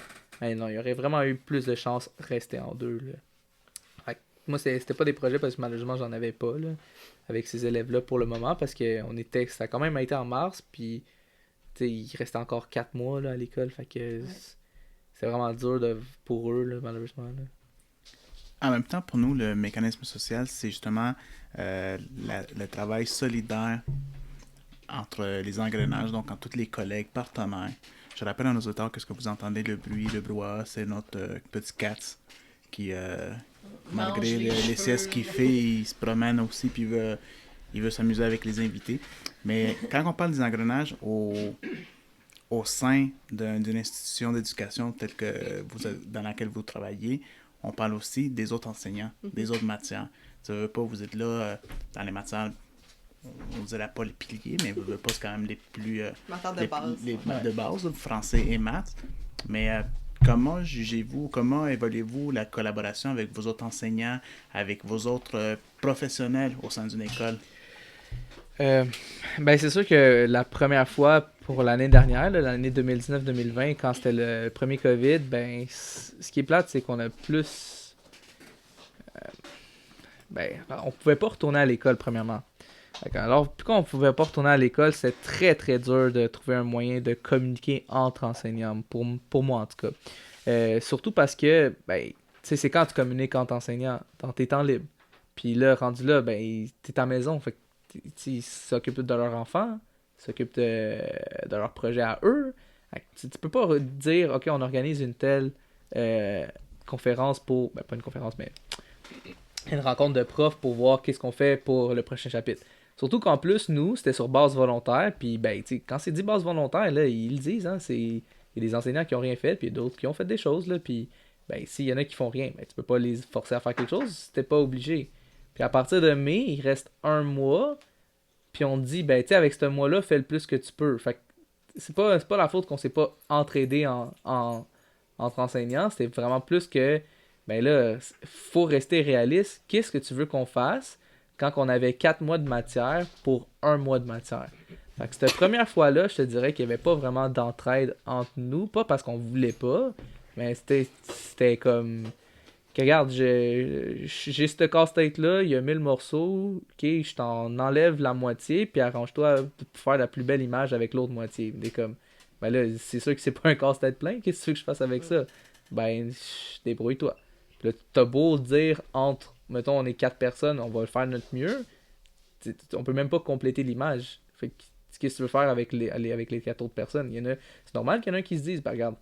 Ben non, il y aurait vraiment eu plus de chances de rester en 2, là. Fait que moi, c'était pas des projets parce que malheureusement, j'en avais pas, là, avec ces élèves-là pour le moment. Parce que ça a quand même été en mars. Puis, tu sais, il restait encore 4 mois, là, à l'école. Fait que c'est vraiment dur pour eux, là, malheureusement, là. En même temps, pour nous, le mécanisme social, c'est justement le travail solidaire entre les engrenages, donc entre tous les collègues, partenaires. Je rappelle à nos auteurs que ce que vous entendez, le bruit, le brouhaha, c'est notre petit Katz qui, malgré les siestes qu'il fait, il se promène aussi puis il veut s'amuser avec les invités. Mais quand on parle des engrenages au sein d'une institution d'éducation telle que dans laquelle vous travaillez, on parle aussi des autres enseignants, des autres matières. Tu veux pas, vous êtes là dans les matières, on dirait pas les piliers, mais vous ne pas, c'est quand même les plus... matières de base. Les de base, français et maths. Mais comment jugez-vous, comment évaluez-vous la collaboration avec vos autres enseignants, avec vos autres professionnels au sein d'une école? Ben c'est sûr que la première fois pour l'année dernière, là, l'année 2019-2020, quand c'était le premier COVID, ben ce qui est plate, c'est qu'on a plus... on pouvait pas retourner à l'école, premièrement. Alors, puis quand on pouvait pas retourner à l'école, c'est très très dur de trouver un moyen de communiquer entre enseignants, pour moi en tout cas. Surtout parce que, ben, tu sais, c'est quand tu communiques entre enseignants, dans tes temps libres. Puis là, rendu là, ben, t'es à la maison, fait que ils s'occupent de leurs enfants, ils s'occupent de leur projet à eux. Tu peux pas dire, OK, on organise une telle conférence pour... Ben, pas une conférence, mais une rencontre de profs pour voir qu'est-ce qu'on fait pour le prochain chapitre. Surtout qu'en plus, nous, c'était sur base volontaire, puis ben, tu sais, quand c'est dit base volontaire, là, ils le disent, hein, il y a des enseignants qui ont rien fait, puis d'autres qui ont fait des choses, là, puis ben, s'il y en a qui font rien, ben, tu peux pas les forcer à faire quelque chose, c'était pas obligé. Puis à partir de mai, il reste 1 mois, puis on te dit, ben, tu sais, avec ce mois-là, fais le plus que tu peux. Fait que c'est pas la faute qu'on s'est pas entraidé entre enseignants, c'était vraiment plus que, ben là, faut rester réaliste. Qu'est-ce que tu veux qu'on fasse quand on avait 4 mois de matière pour 1 mois de matière? Fait que cette première fois-là, je te dirais qu'il n'y avait pas vraiment d'entraide entre nous, pas parce qu'on voulait pas, mais c'était comme... Regarde, j'ai ce casse-tête-là, il y a 1000 morceaux, ok, je t'en enlève la moitié, puis arrange-toi pour faire la plus belle image avec l'autre moitié. Et comme, ben là, c'est sûr que c'est pas un casse-tête plein, qu'est-ce que tu veux que je fasse avec ça? Ben, débrouille-toi. Puis là, t'as beau dire entre, mettons, on est 4 personnes, on va faire notre mieux, on peut même pas compléter l'image. Fait que, qu'est-ce que tu veux faire avec les 4 autres personnes? C'est normal qu'il y en a qui se disent, ben regarde,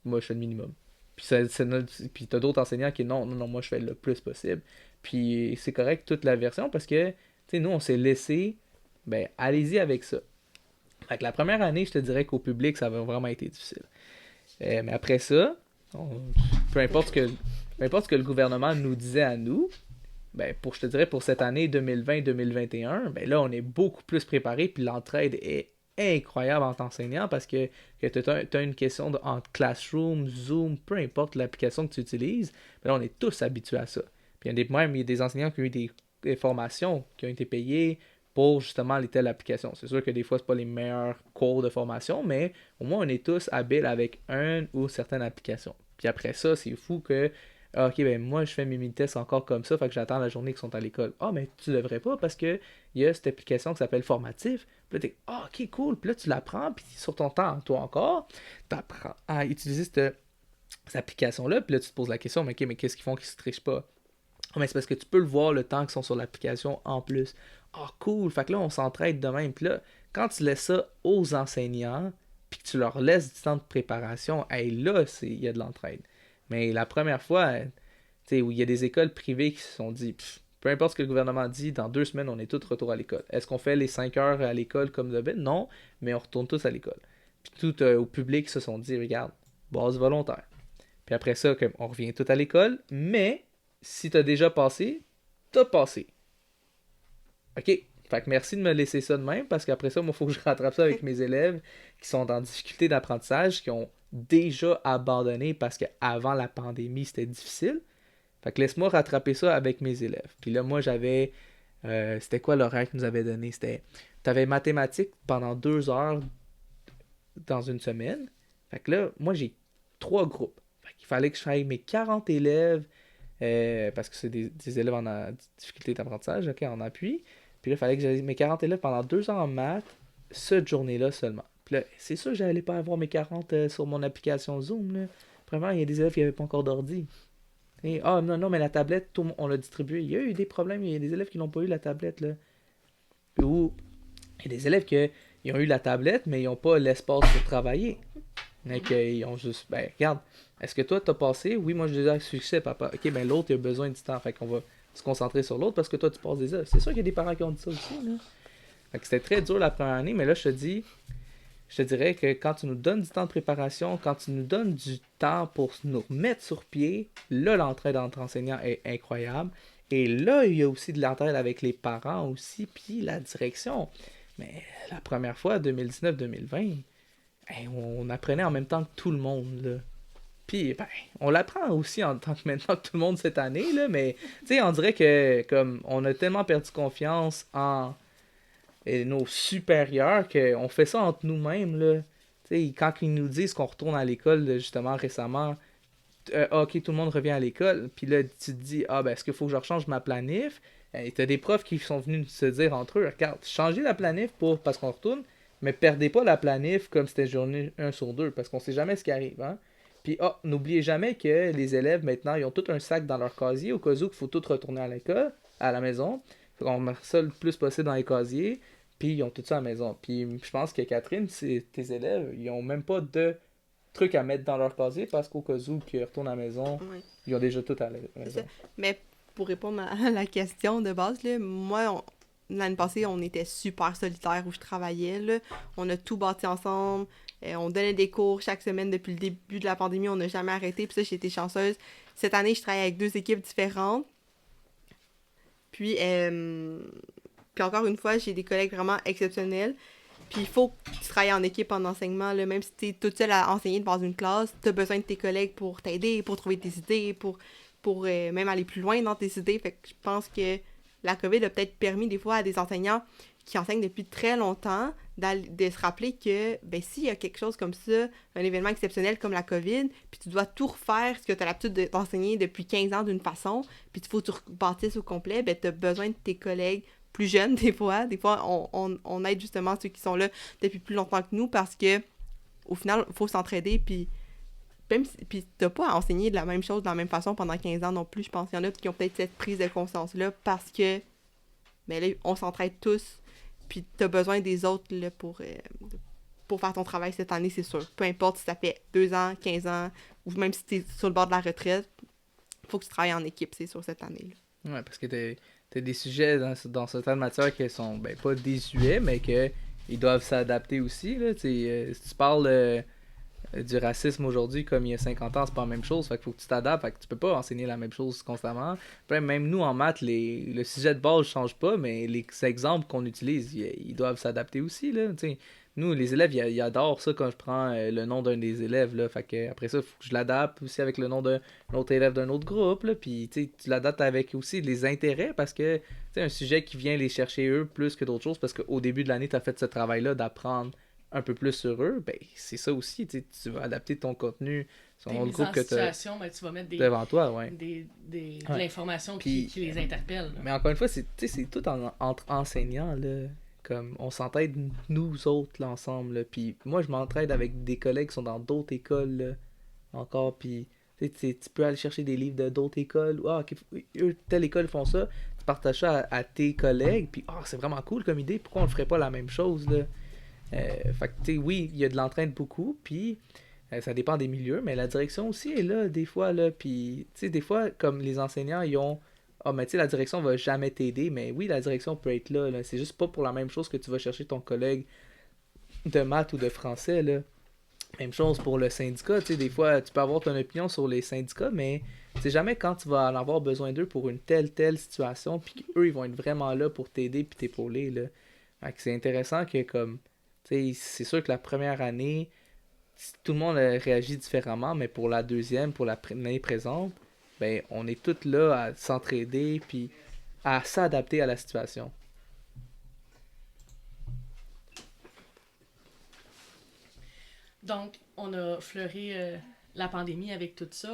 moi je fais le minimum. Puis t'as d'autres enseignants qui non, moi je fais le plus possible. Puis c'est correct toute la version parce que, tu sais, nous on s'est laissé, ben allez-y avec ça. Fait que la première année, je te dirais qu'au public, ça va vraiment été difficile. Mais après ça, peu importe ce que le gouvernement nous disait à nous, ben je te dirais pour cette année 2020-2021, ben là on est beaucoup plus préparé puis l'entraide est incroyable en t'enseignant parce que tu as une question entre Classroom, Zoom, peu importe l'application que tu utilises, mais là, on est tous habitués à ça. Puis il y a des enseignants qui ont eu des formations qui ont été payées pour justement les telles applications. C'est sûr que des fois, c'est pas les meilleurs cours de formation, mais au moins, on est tous habiles avec une ou certaines applications. Puis après ça, c'est fou que ok, ben moi, je fais mes mini-tests encore comme ça, fait que j'attends la journée qu'ils sont à l'école. Ah, mais tu devrais pas parce que il y a cette application qui s'appelle Formatif. Puis là, t'es, ah, ok, cool. Puis là, tu l'apprends, puis sur ton temps, toi encore, t'apprends à utiliser cette application-là. Puis là, tu te poses la question, mais ok, mais qu'est-ce qu'ils font qu'ils se trichent pas? Ah, mais c'est parce que tu peux le voir le temps qu'ils sont sur l'application en plus. Ah, cool. Fait que là, on s'entraide de même. Puis là, quand tu laisses ça aux enseignants, puis que tu leur laisses du temps de préparation, hey, là, il y a de l'entraide. Mais la première fois, où il y a des écoles privées qui se sont dit, peu importe ce que le gouvernement dit, dans 2 semaines, on est tous retour à l'école. Est-ce qu'on fait les 5 heures à l'école comme d'habitude? Non, mais on retourne tous à l'école. Puis tout au public se sont dit, regarde, base volontaire. Puis après ça, on revient tout à l'école, mais si tu as déjà passé, t'as passé. OK. Fait que merci de me laisser ça de même, parce qu'après ça, moi, il faut que je rattrape ça avec mes élèves qui sont en difficulté d'apprentissage, qui ont déjà abandonné parce qu'avant la pandémie, c'était difficile. Fait que laisse-moi rattraper ça avec mes élèves. Puis là, moi, j'avais... c'était quoi l'horaire qu'ils nous avaient donné? C'était... T'avais mathématiques pendant 2 heures dans une semaine. Fait que là, moi, j'ai 3 groupes. Fait qu'il fallait que je fasse mes 40 élèves, parce que c'est des élèves en difficulté d'apprentissage, OK, en appui. Puis là, il fallait que j'aille mes 40 élèves pendant 2 heures en maths, cette journée-là seulement. Puis là, c'est sûr que j'allais pas avoir mes 40 sur mon application Zoom, là. Vraiment, il y a des élèves qui n'avaient pas encore d'ordi. Et, non, mais la tablette, on l'a distribuée. Il y a eu des problèmes, il y a des élèves qui n'ont pas eu la tablette, là. Ou il y a des élèves qui ont eu la tablette, mais ils n'ont pas l'espace pour travailler. Donc, ils ont juste, ben, regarde, est-ce que toi, t'as passé? Oui, moi, je disais succès, papa. OK, ben, l'autre, il a besoin du temps. Fait qu'on va se concentrer sur l'autre parce que toi, tu passes des heures. C'est sûr qu'il y a des parents qui ont dit ça aussi, là. Fait que c'était très dur la première année, mais là, je te dirais que quand tu nous donnes du temps de préparation, quand tu nous donnes du temps pour nous mettre sur pied, là, l'entraide entre enseignants est incroyable. Et là, il y a aussi de l'entraide avec les parents aussi, puis la direction. Mais la première fois, 2019-2020, on apprenait en même temps que tout le monde, là. Puis, on l'apprend aussi en tant que maintenant que tout le monde cette année, là, mais, tu sais, on dirait que, comme, on a tellement perdu confiance en nos supérieurs qu'on fait ça entre nous-mêmes, là. Tu sais, quand ils nous disent qu'on retourne à l'école, justement, récemment, OK, tout le monde revient à l'école, puis là, tu te dis, est-ce qu'il faut que je rechange ma planif? Et t'as des profs qui sont venus se dire entre eux, regarde, changez la planif parce qu'on retourne, mais perdez pas la planif comme c'était journée 1 sur 2, parce qu'on sait jamais ce qui arrive, hein. Puis, n'oubliez jamais que les élèves, maintenant, ils ont tout un sac dans leur casier, au cas où il faut tout retourner à l'école, à la maison. Fait qu'on met ça le plus possible dans les casiers, puis ils ont tout ça à la maison. Puis, je pense que Catherine, tes élèves, ils ont même pas de trucs à mettre dans leur casier, parce qu'au cas où ils retournent à la maison, Oui. ils ont déjà tout à la maison. Mais pour répondre à la question de base, là, moi, l'année passée, on était super solitaires où je travaillais, là. On a tout bâti ensemble. On donnait des cours chaque semaine depuis le début de la pandémie. On n'a jamais arrêté. Puis ça, j'ai été chanceuse. Cette année, je travaille avec 2 équipes différentes. Puis encore une fois, j'ai des collègues vraiment exceptionnels. Puis il faut que tu travailles en équipe en enseignement. Là. Même si tu es toute seule à enseigner devant une classe, tu as besoin de tes collègues pour t'aider, pour trouver tes idées, pour même aller plus loin dans tes idées. Fait que je pense que la COVID a peut-être permis des fois à des enseignants qui enseignent depuis très longtemps de se rappeler que s'il y a quelque chose comme ça, un événement exceptionnel comme la COVID, puis tu dois tout refaire ce que tu as l'habitude d'enseigner depuis 15 ans d'une façon, puis il faut que tu rebâtisses au complet, tu as besoin de tes collègues plus jeunes des fois. Des fois, on aide justement ceux qui sont là depuis plus longtemps que nous parce que au final, il faut s'entraider, puis t'as pas à enseigner de la même chose de la même façon pendant 15 ans non plus. Je pense qu'il y en a qui ont peut-être cette prise de conscience-là parce que là, on s'entraide tous, puis t'as besoin des autres là, pour faire ton travail cette année, c'est sûr. Peu importe si ça fait 2 ans, 15 ans, ou même si t'es sur le bord de la retraite, faut que tu travailles en équipe, c'est sûr, cette année-là. Ouais, parce que t'as des sujets dans certaines matières qui sont pas désuets, mais qu'ils doivent s'adapter aussi, là. Si tu parles du racisme aujourd'hui comme il y a 50 ans, c'est pas la même chose, fait qu'il faut que tu t'adaptes, fait que tu peux pas enseigner la même chose constamment. Puis même nous en maths, le sujet de base change pas, mais les exemples qu'on utilise, ils doivent s'adapter aussi, là, t'sais. nous, les élèves, ils adorent ça quand je prends le nom d'un des élèves, là. Fait que après ça, il faut que je l'adapte aussi avec le nom d'un autre élève d'un autre groupe, là. Puis, tu sais, tu l'adaptes avec aussi les intérêts parce que, tu sais, un sujet qui vient les chercher eux plus que d'autres choses parce qu'au début de l'année, tu as fait ce travail-là d'apprendre un peu plus sur eux, ben, c'est ça aussi, tu sais, tu vas adapter ton contenu selon le groupe que tu as tu vas mettre devant toi, ouais. de Ouais. l'information Puis, qui les interpelle. Là. Mais encore une fois, tu sais, c'est tout entre enseignants, là. Comme, on s'entraide nous autres, là, ensemble, là. Puis moi, je m'entraide avec des collègues qui sont dans d'autres écoles, là, encore. Puis, tu peux aller chercher des livres de d'autres écoles. Ah, ok, eux, telle école font ça. Tu partages ça à tes collègues. Puis, c'est vraiment cool comme idée. Pourquoi on ne ferait pas la même chose, là? Fait que, tu sais, oui, il y a de l'entraide beaucoup. Puis, ça dépend des milieux. Mais la direction aussi est là, des fois, là. Puis, tu sais, des fois, comme les enseignants, ils ont... mais tu sais, la direction va jamais t'aider, mais oui, la direction peut être là. C'est juste pas pour la même chose que tu vas chercher ton collègue de maths ou de français, là. Même chose pour le syndicat, tu sais, des fois, tu peux avoir ton opinion sur les syndicats, mais c'est jamais quand tu vas en avoir besoin d'eux pour une telle situation, puis qu'eux, ils vont être vraiment là pour t'aider puis t'épauler, là. Fait que c'est intéressant que, comme, tu sais, c'est sûr que la première année, tout le monde réagit différemment, mais pour la deuxième, pour l'année présente, ben, on est tous là à s'entraider puis à s'adapter à la situation. Donc, on a fleuré la pandémie avec tout ça.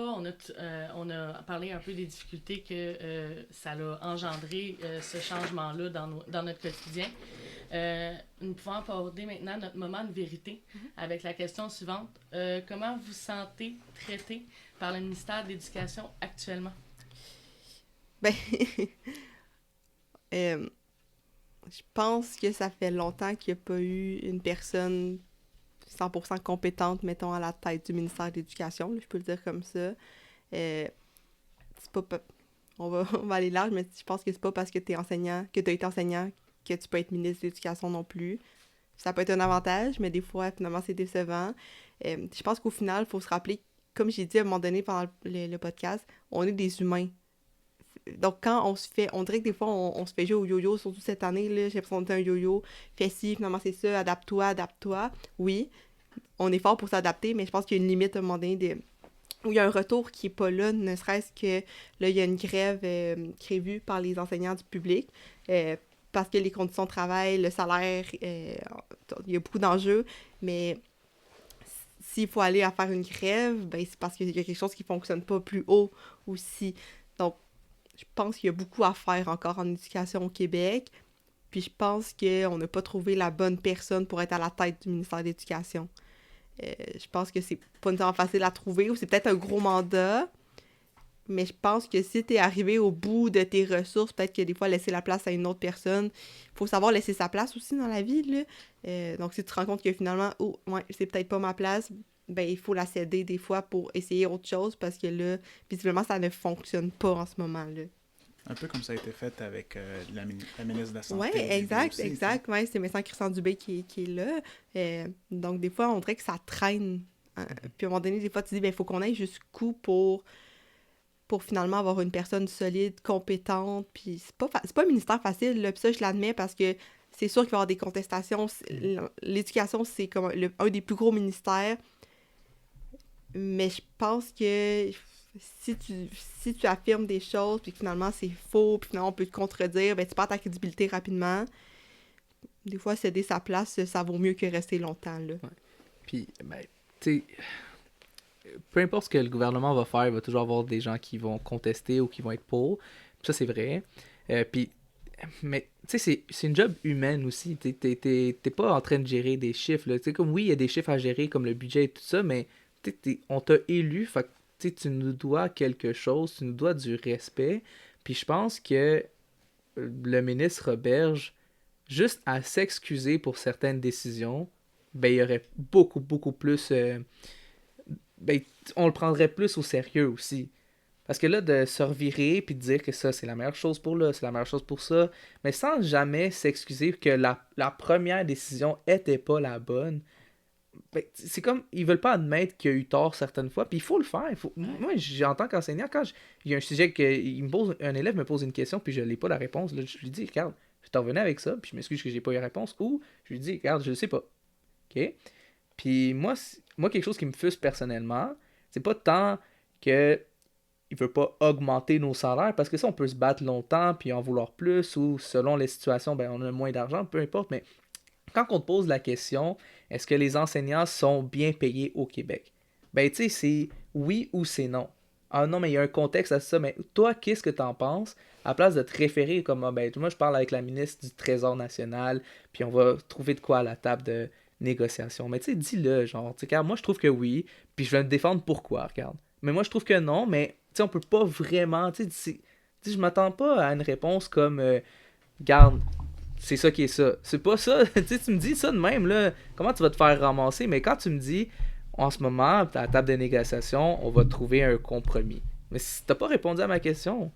On a parlé un peu des difficultés que ça a engendré, ce changement-là dans notre quotidien. Nous pouvons aborder maintenant notre moment de vérité avec la question suivante. Comment vous sentez traité par le ministère de l'Éducation actuellement? Ben, je pense que ça fait longtemps qu'il n'y a pas eu une personne 100% compétente, mettons, à la tête du ministère de l'Éducation, là, je peux le dire comme ça. C'est pas... On va aller large, mais je pense que c'est pas parce que tu as été enseignant que tu peux être ministre de l'Éducation non plus. Ça peut être un avantage, mais des fois, finalement, c'est décevant. Je pense qu'au final, il faut se rappeler, comme j'ai dit à un moment donné pendant le podcast, on est des humains. Donc, quand on dirait que des fois, on se fait jouer au yo-yo, surtout cette année, là, j'ai l'impression que un yo-yo, fais ci, finalement c'est ça, adapte-toi. Oui, on est fort pour s'adapter, mais je pense qu'il y a une limite à un moment donné où il y a un retour qui est pas là, ne serait-ce que là, il y a une grève prévue par les enseignants du public, parce que les conditions de travail, le salaire, il y a beaucoup d'enjeux, mais s'il faut aller à faire une grève, ben c'est parce qu'il y a quelque chose qui fonctionne pas plus haut aussi. Donc, je pense qu'il y a beaucoup à faire encore en éducation au Québec. Puis je pense qu'on n'a pas trouvé la bonne personne pour être à la tête du ministère de l'Éducation. Je pense que c'est pas nécessairement facile à trouver, ou c'est peut-être un gros mandat, mais je pense que si tu es arrivé au bout de tes ressources, peut-être que des fois, laisser la place à une autre personne, il faut savoir laisser sa place aussi dans la vie, là. Donc, si tu te rends compte que finalement, c'est peut-être pas ma place, ben il faut la céder des fois pour essayer autre chose, parce que là, visiblement, ça ne fonctionne pas en ce moment-là. Un peu comme ça a été fait avec la ministre de la Santé. Oui, exact. Ouais, c'est médecin Christian Dubé qui est là. Donc, des fois, on dirait que ça traîne. Puis, à un moment donné, des fois, tu dis, il faut qu'on aille jusqu'où pour finalement avoir une personne solide, compétente. Puis, c'est pas un ministère facile, là. Puis ça, je l'admets parce que c'est sûr qu'il va y avoir des contestations. L'éducation, c'est comme un des plus gros ministères. Mais je pense que si tu affirmes des choses, puis que finalement c'est faux, puis finalement on peut te contredire, ben tu perds ta crédibilité rapidement. Des fois, céder sa place, ça vaut mieux que rester longtemps, là. Ouais. Puis, ben, tu sais, peu importe ce que le gouvernement va faire, il va toujours avoir des gens qui vont contester ou qui vont être pour. Puis ça, c'est vrai. Puis, mais, tu sais, c'est une job humaine aussi. T'es pas en train de gérer des chiffres, là. Tu sais, comme oui, il y a des chiffres à gérer, comme le budget et tout ça, mais on t'a élu, fait que tu nous dois quelque chose, tu nous dois du respect. Puis je pense que le ministre Roberge, juste à s'excuser pour certaines décisions, ben il y aurait beaucoup plus... ben on le prendrait plus au sérieux aussi. Parce que là, de se revirer puis de dire que ça, c'est la meilleure chose pour là, c'est la meilleure chose pour ça, mais sans jamais s'excuser que la première décision était pas la bonne, ben, c'est comme, ils veulent pas admettre qu'il y a eu tort certaines fois, puis il faut le faire. Moi, en tant qu'enseignant, quand il y a un sujet un élève me pose une question, puis je n'ai pas la réponse, là, je lui dis, regarde, je t'en revenais avec ça, puis je m'excuse que j'ai pas eu la réponse, ou je lui dis, regarde, je le sais pas. OK? Puis moi, quelque chose qui me frustre personnellement, c'est pas tant que il veut pas augmenter nos salaires, parce que ça, on peut se battre longtemps, puis en vouloir plus, ou selon les situations, ben on a moins d'argent, peu importe, mais quand on te pose la question, est-ce que les enseignants sont bien payés au Québec? Ben, tu sais, c'est oui ou c'est non. Ah non, mais il y a un contexte à ça, mais toi, qu'est-ce que t'en penses? À place de te référer comme, ah, ben, moi, je parle avec la ministre du Trésor national, puis on va trouver de quoi à la table de négociation. Mais tu sais, dis-le, genre, tu sais, regarde, moi, je trouve que oui, puis je vais me défendre pourquoi, regarde. Mais moi, je trouve que non, mais, tu sais, on peut pas vraiment, tu sais, je m'attends pas à une réponse comme, garde, c'est ça qui est ça. C'est pas ça. Tu sais, tu me dis ça de même, là. Comment tu vas te faire ramasser? Mais quand tu me dis, en ce moment, à la table de négociation, on va trouver un compromis. Mais si t'as pas répondu à ma question,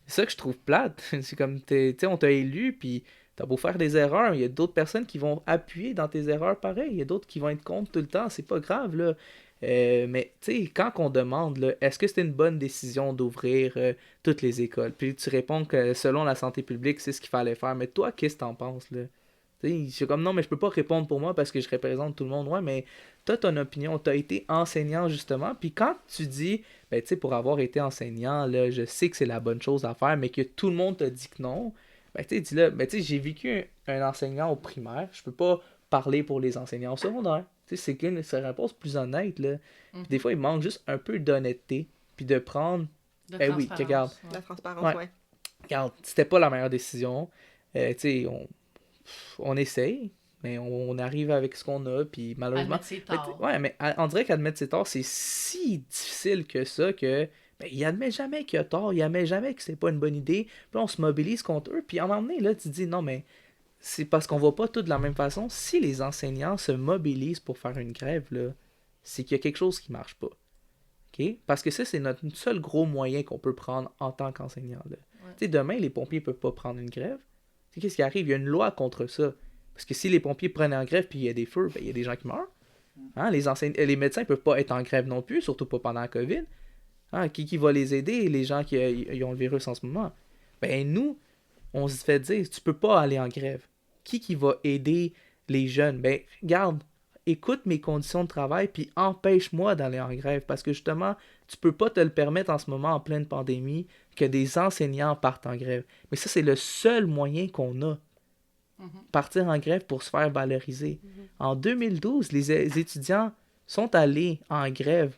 c'est ça que je trouve plate. C'est comme, tu sais, on t'a élu, puis t'as beau faire des erreurs, il y a d'autres personnes qui vont appuyer dans tes erreurs pareil. Il y a d'autres qui vont être contre tout le temps. C'est pas grave, là. Mais tu sais, quand on demande, là, est-ce que c'était une bonne décision d'ouvrir toutes les écoles? Puis tu réponds que selon la santé publique, c'est ce qu'il fallait faire. Mais toi, qu'est-ce que t'en penses, là? Tu sais, je suis comme, non, mais je peux pas répondre pour moi parce que je représente tout le monde. Ouais, mais t'as ton opinion, t'as été enseignant, justement. Puis quand tu dis, ben tu sais, pour avoir été enseignant, là, je sais que c'est la bonne chose à faire, mais que tout le monde te dit que non, ben tu sais, dis-le, ben tu sais, j'ai vécu un enseignant au primaire, je peux pas parler pour les enseignants au secondaire. C'est une réponse plus honnête, là. Puis des fois, il manque juste un peu d'honnêteté, puis de prendre... De oui, que regarde, ouais. La transparence, ouais. Regarde, c'était pas la meilleure décision. Tu sais, on essaye, mais on arrive avec ce qu'on a, puis malheureusement... Admettre ses torts. Ouais, mais on dirait qu'admettre ses torts, c'est si difficile que ça, que... Ben, il admet jamais qu'il a tort, il admet jamais que c'est pas une bonne idée, puis là, on se mobilise contre eux, puis à un moment donné, là, tu te dis, non, mais... c'est parce qu'on voit pas tout de la même façon. Si les enseignants se mobilisent pour faire une grève, là, c'est qu'il y a quelque chose qui marche pas. Okay? Parce que ça, c'est notre seul gros moyen qu'on peut prendre en tant qu'enseignant. Ouais. Tu sais, demain, les pompiers peuvent pas prendre une grève. T'sais, qu'est-ce qui arrive? Il y a une loi contre ça. Parce que si les pompiers prennent en grève puis il y a des feux, ben, il y a des gens qui meurent. Hein? Les médecins peuvent pas être en grève non plus, surtout pas pendant la COVID. Hein? Qui va les aider, les gens qui ont le virus en ce moment? Ben nous, on se fait dire, tu peux pas aller en grève. Qui va aider les jeunes? Ben, regarde, écoute mes conditions de travail, puis empêche-moi d'aller en grève, parce que justement, tu peux pas te le permettre en ce moment, en pleine pandémie, que des enseignants partent en grève. Mais ça, c'est le seul moyen qu'on a. Partir en grève pour se faire valoriser. En 2012, les étudiants sont allés en grève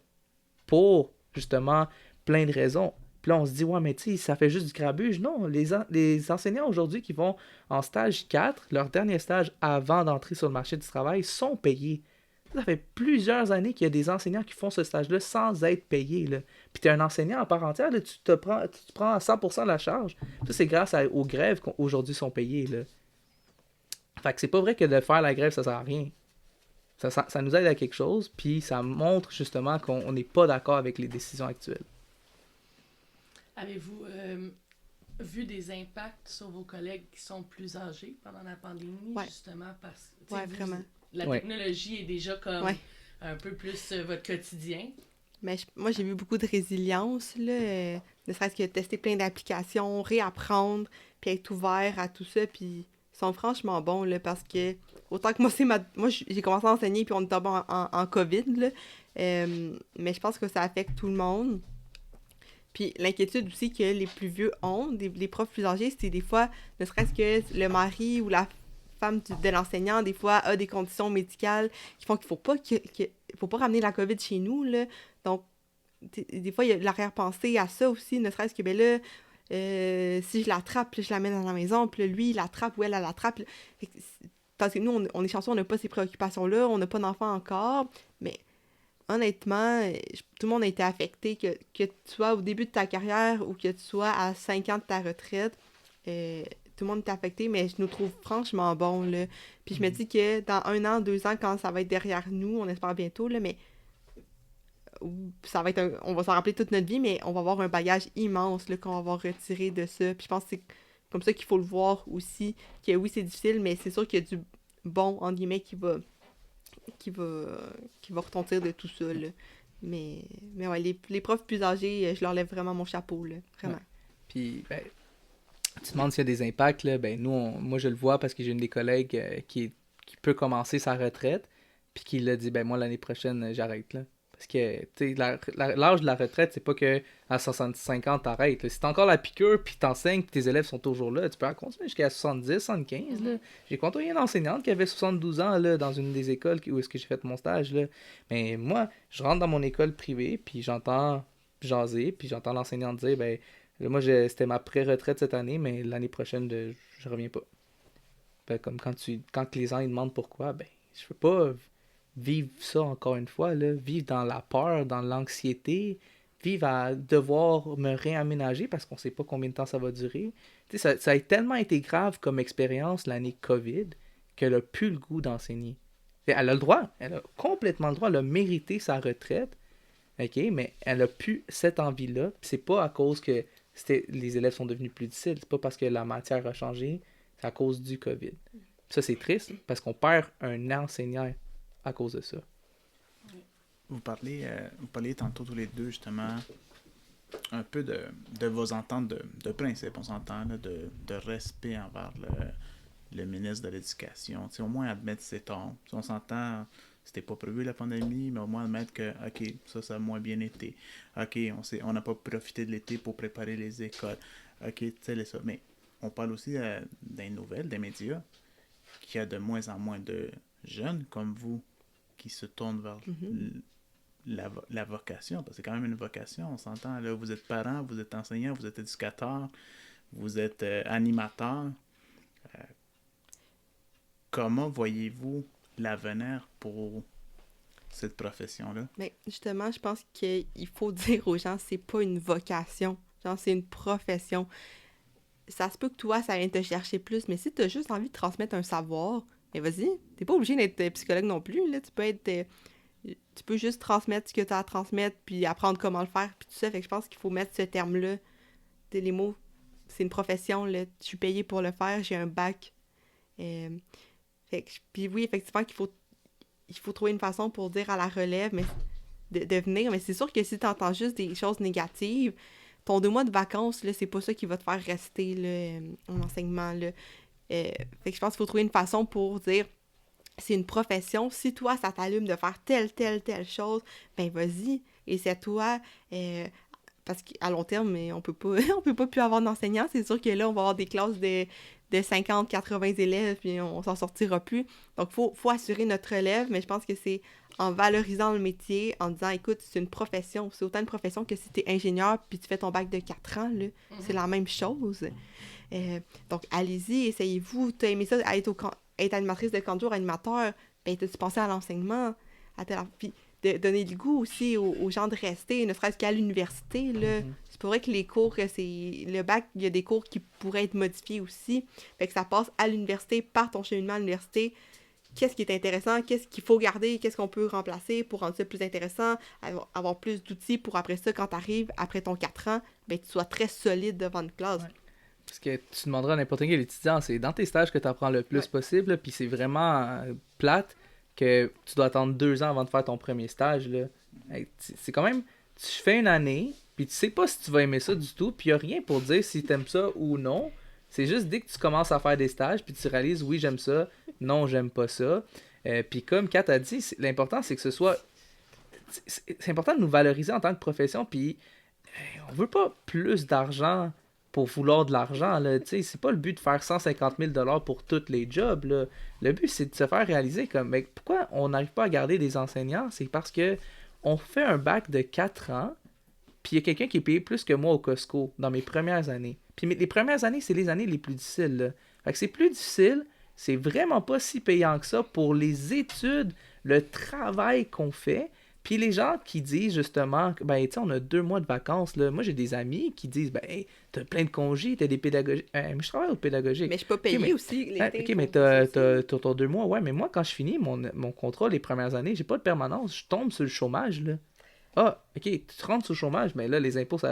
pour, justement, plein de raisons. Puis là, on se dit, ouais, mais tu sais, ça fait juste du grabuge. Non, les enseignants aujourd'hui qui vont en stage 4, leur dernier stage avant d'entrer sur le marché du travail, sont payés. Ça fait plusieurs années qu'il y a des enseignants qui font ce stage-là sans être payés. Là. Puis tu es un enseignant à part entière, là, tu prends à 100% de la charge. Ça, c'est grâce aux grèves qu'aujourd'hui sont payées. Là. Fait que c'est pas vrai que de faire la grève, ça sert à rien. Ça nous aide à quelque chose, puis ça montre justement qu'on n'est pas d'accord avec les décisions actuelles. Avez-vous vu des impacts sur vos collègues qui sont plus âgés pendant la pandémie, justement parce que vraiment. La technologie est déjà comme un peu plus votre quotidien? Mais moi, j'ai vu beaucoup de résilience, là, ne serait-ce que tester plein d'applications, réapprendre, puis être ouvert à tout ça, puis ils sont franchement bons, là, parce que autant que moi, j'ai commencé à enseigner, puis on est tombé en COVID, là, mais je pense que ça affecte tout le monde. Puis l'inquiétude aussi que les plus vieux ont, les profs plus âgés, c'est des fois, ne serait-ce que le mari ou la femme de l'enseignant, des fois, a des conditions médicales qui font qu'il faut pas ramener la COVID chez nous, là. Donc, des fois, il y a l'arrière-pensée à ça aussi, ne serait-ce que, ben là, si je l'attrape, je l'amène à la maison, puis lui, il l'attrape ou elle l'attrape. Parce que nous, on est chanceux, on n'a pas ces préoccupations-là, on n'a pas d'enfants encore, mais honnêtement, tout le monde a été affecté, que tu sois au début de ta carrière ou que tu sois à 5 ans de ta retraite, tout le monde est affecté, mais je nous trouve franchement bons, là. Puis je me dis que dans 1 an, 2 ans, quand ça va être derrière nous, on espère bientôt, là, mais ça va être on va s'en rappeler toute notre vie, mais on va avoir un bagage immense, là, qu'on va avoir retiré de ça. Puis je pense que c'est comme ça qu'il faut le voir aussi, que oui, c'est difficile, mais c'est sûr qu'il y a du bon, entre guillemets, qui va retentir de tout ça, là. Mais ouais, les profs plus âgés, je leur lève vraiment mon chapeau, là, vraiment. Ouais. Puis, ben, tu demandes s'il y a des impacts, là, ben, moi, je le vois parce que j'ai une des collègues qui peut commencer sa retraite. puis qu'il a dit, ben moi, l'année prochaine, j'arrête, là. Parce que, tu sais, l'âge de la retraite, c'est pas que à 65 ans, t'arrêtes. Là. Si t'as encore la piqûre, puis t'enseignes, puis tes élèves sont toujours là, tu peux en continuer jusqu'à 70, 75, là. J'ai côtoyé une enseignante qui avait 72 ans, là, dans une des écoles où est-ce que j'ai fait mon stage, là. Mais moi, je rentre dans mon école privée, puis j'entends jaser, puis j'entends l'enseignante dire, ben, là, moi, c'était ma pré-retraite cette année, mais l'année prochaine, je reviens pas. Ben, comme quand les gens ils demandent pourquoi, ben, je peux pas vivre ça encore une fois, là, vivre dans la peur, dans l'anxiété, vivre à devoir me réaménager parce qu'on sait pas combien de temps ça va durer. Tu sais, ça a tellement été grave comme expérience l'année COVID qu'elle a plus le goût d'enseigner. Elle a le droit, elle a complètement le droit, elle a mérité sa retraite, ok, mais elle a plus cette envie-là. C'est pas à cause que les élèves sont devenus plus difficiles, c'est pas parce que la matière a changé, c'est à cause du COVID. Ça, c'est triste parce qu'on perd un enseignant à cause de ça. Vous parliez tantôt tous les deux, justement, un peu de vos ententes de principe, on s'entend, là, de respect envers le ministre de l'Éducation. T'sais, au moins admettre ses torts. On s'entend, c'était pas prévu la pandémie, mais au moins admettre que, OK, ça a moins bien été. OK, on n'a pas profité de l'été pour préparer les écoles. OK, tu sais, ça. Mais on parle aussi des nouvelles, des médias, qu'il y a de moins en moins de jeunes comme vous qui se tournent vers la vocation, parce que c'est quand même une vocation, on s'entend, là, vous êtes parent, vous êtes enseignant, vous êtes éducateur, vous êtes animateur. Comment voyez-vous l'avenir pour cette profession-là? Mais justement, je pense qu'il faut dire aux gens, c'est pas une vocation, genre c'est une profession. Ça se peut que toi, ça vienne te chercher plus, mais si tu as juste envie de transmettre un savoir, mais vas-y, t'es pas obligé d'être psychologue non plus, là, tu peux juste transmettre ce que tu as à transmettre, puis apprendre comment le faire, puis tout ça, fait que je pense qu'il faut mettre ce terme-là, les mots, c'est une profession, là, je suis payée pour le faire, j'ai un bac, puis oui, effectivement il faut trouver une façon pour dire à la relève mais de venir, mais c'est sûr que si tu entends juste des choses négatives, ton 2 mois de vacances, là, c'est pas ça qui va te faire rester là, en enseignement, là. Fait que je pense qu'il faut trouver une façon pour dire c'est une profession, si toi ça t'allume de faire telle chose, ben vas-y, et c'est toi, parce qu'à long terme, on peut pas plus avoir d'enseignants, c'est sûr que là on va avoir des classes de 50-80 élèves, puis on s'en sortira plus, donc faut assurer notre relève, mais je pense que c'est en valorisant le métier, en disant écoute, c'est une profession, c'est autant une profession que si t'es ingénieur puis tu fais ton bac de 4 ans, là, c'est la même chose. Donc, allez-y, essayez-vous. T'as aimé ça, être animatrice de camp de jour, animateur, ben, t'as-tu pensé à l'enseignement? Puis, de donner le goût aussi aux gens de rester, ne serait-ce qu'à l'université, là. C'est pour vrai que les cours, le bac, il y a des cours qui pourraient être modifiés aussi. Fait que ça passe à l'université, par ton cheminement à l'université. Qu'est-ce qui est intéressant, qu'est-ce qu'il faut garder, qu'est-ce qu'on peut remplacer pour rendre ça plus intéressant, avoir plus d'outils pour après ça, quand t'arrives, après ton 4 ans, ben, tu sois très solide devant une classe. Ouais. Parce que tu demanderas à n'importe quel étudiant, c'est dans tes stages que tu apprends le plus possible, puis c'est vraiment plate que tu dois attendre 2 ans avant de faire ton premier stage. Là. C'est quand même, tu fais une année, puis tu sais pas si tu vas aimer ça du tout, puis il n'y a rien pour dire si tu aimes ça ou non. C'est juste dès que tu commences à faire des stages, puis tu réalises, oui, j'aime ça, non, j'aime pas ça. Puis comme Kat a dit, l'important, c'est que ce soit... C'est important de nous valoriser en tant que profession, puis on veut pas plus d'argent pour vouloir de l'argent, là, tu sais, c'est pas le but de faire 150 000 $ pour tous les jobs, là. Le but, c'est de se faire réaliser comme, mais pourquoi on n'arrive pas à garder des enseignants? C'est parce que on fait un bac de 4 ans, puis il y a quelqu'un qui est payé plus que moi au Costco dans mes premières années. Puis les premières années, c'est les années les plus difficiles, là. Fait que c'est plus difficile, c'est vraiment pas si payant que ça pour les études, le travail qu'on fait. Puis les gens qui disent justement, ben, tu sais, on a 2 mois de vacances, là. Moi, j'ai des amis qui disent, ben, hey, t'as plein de congés, t'as des pédagogiques. Mais je travaille au pédagogique. Mais je suis pas payé aussi l'été. Ok, mais t'as ton 2 mois, ouais, mais moi, quand je finis mon contrat les premières années, j'ai pas de permanence, je tombe sur le chômage, là. Ah, ok, tu te rentres sur le chômage, mais là, les impôts, tu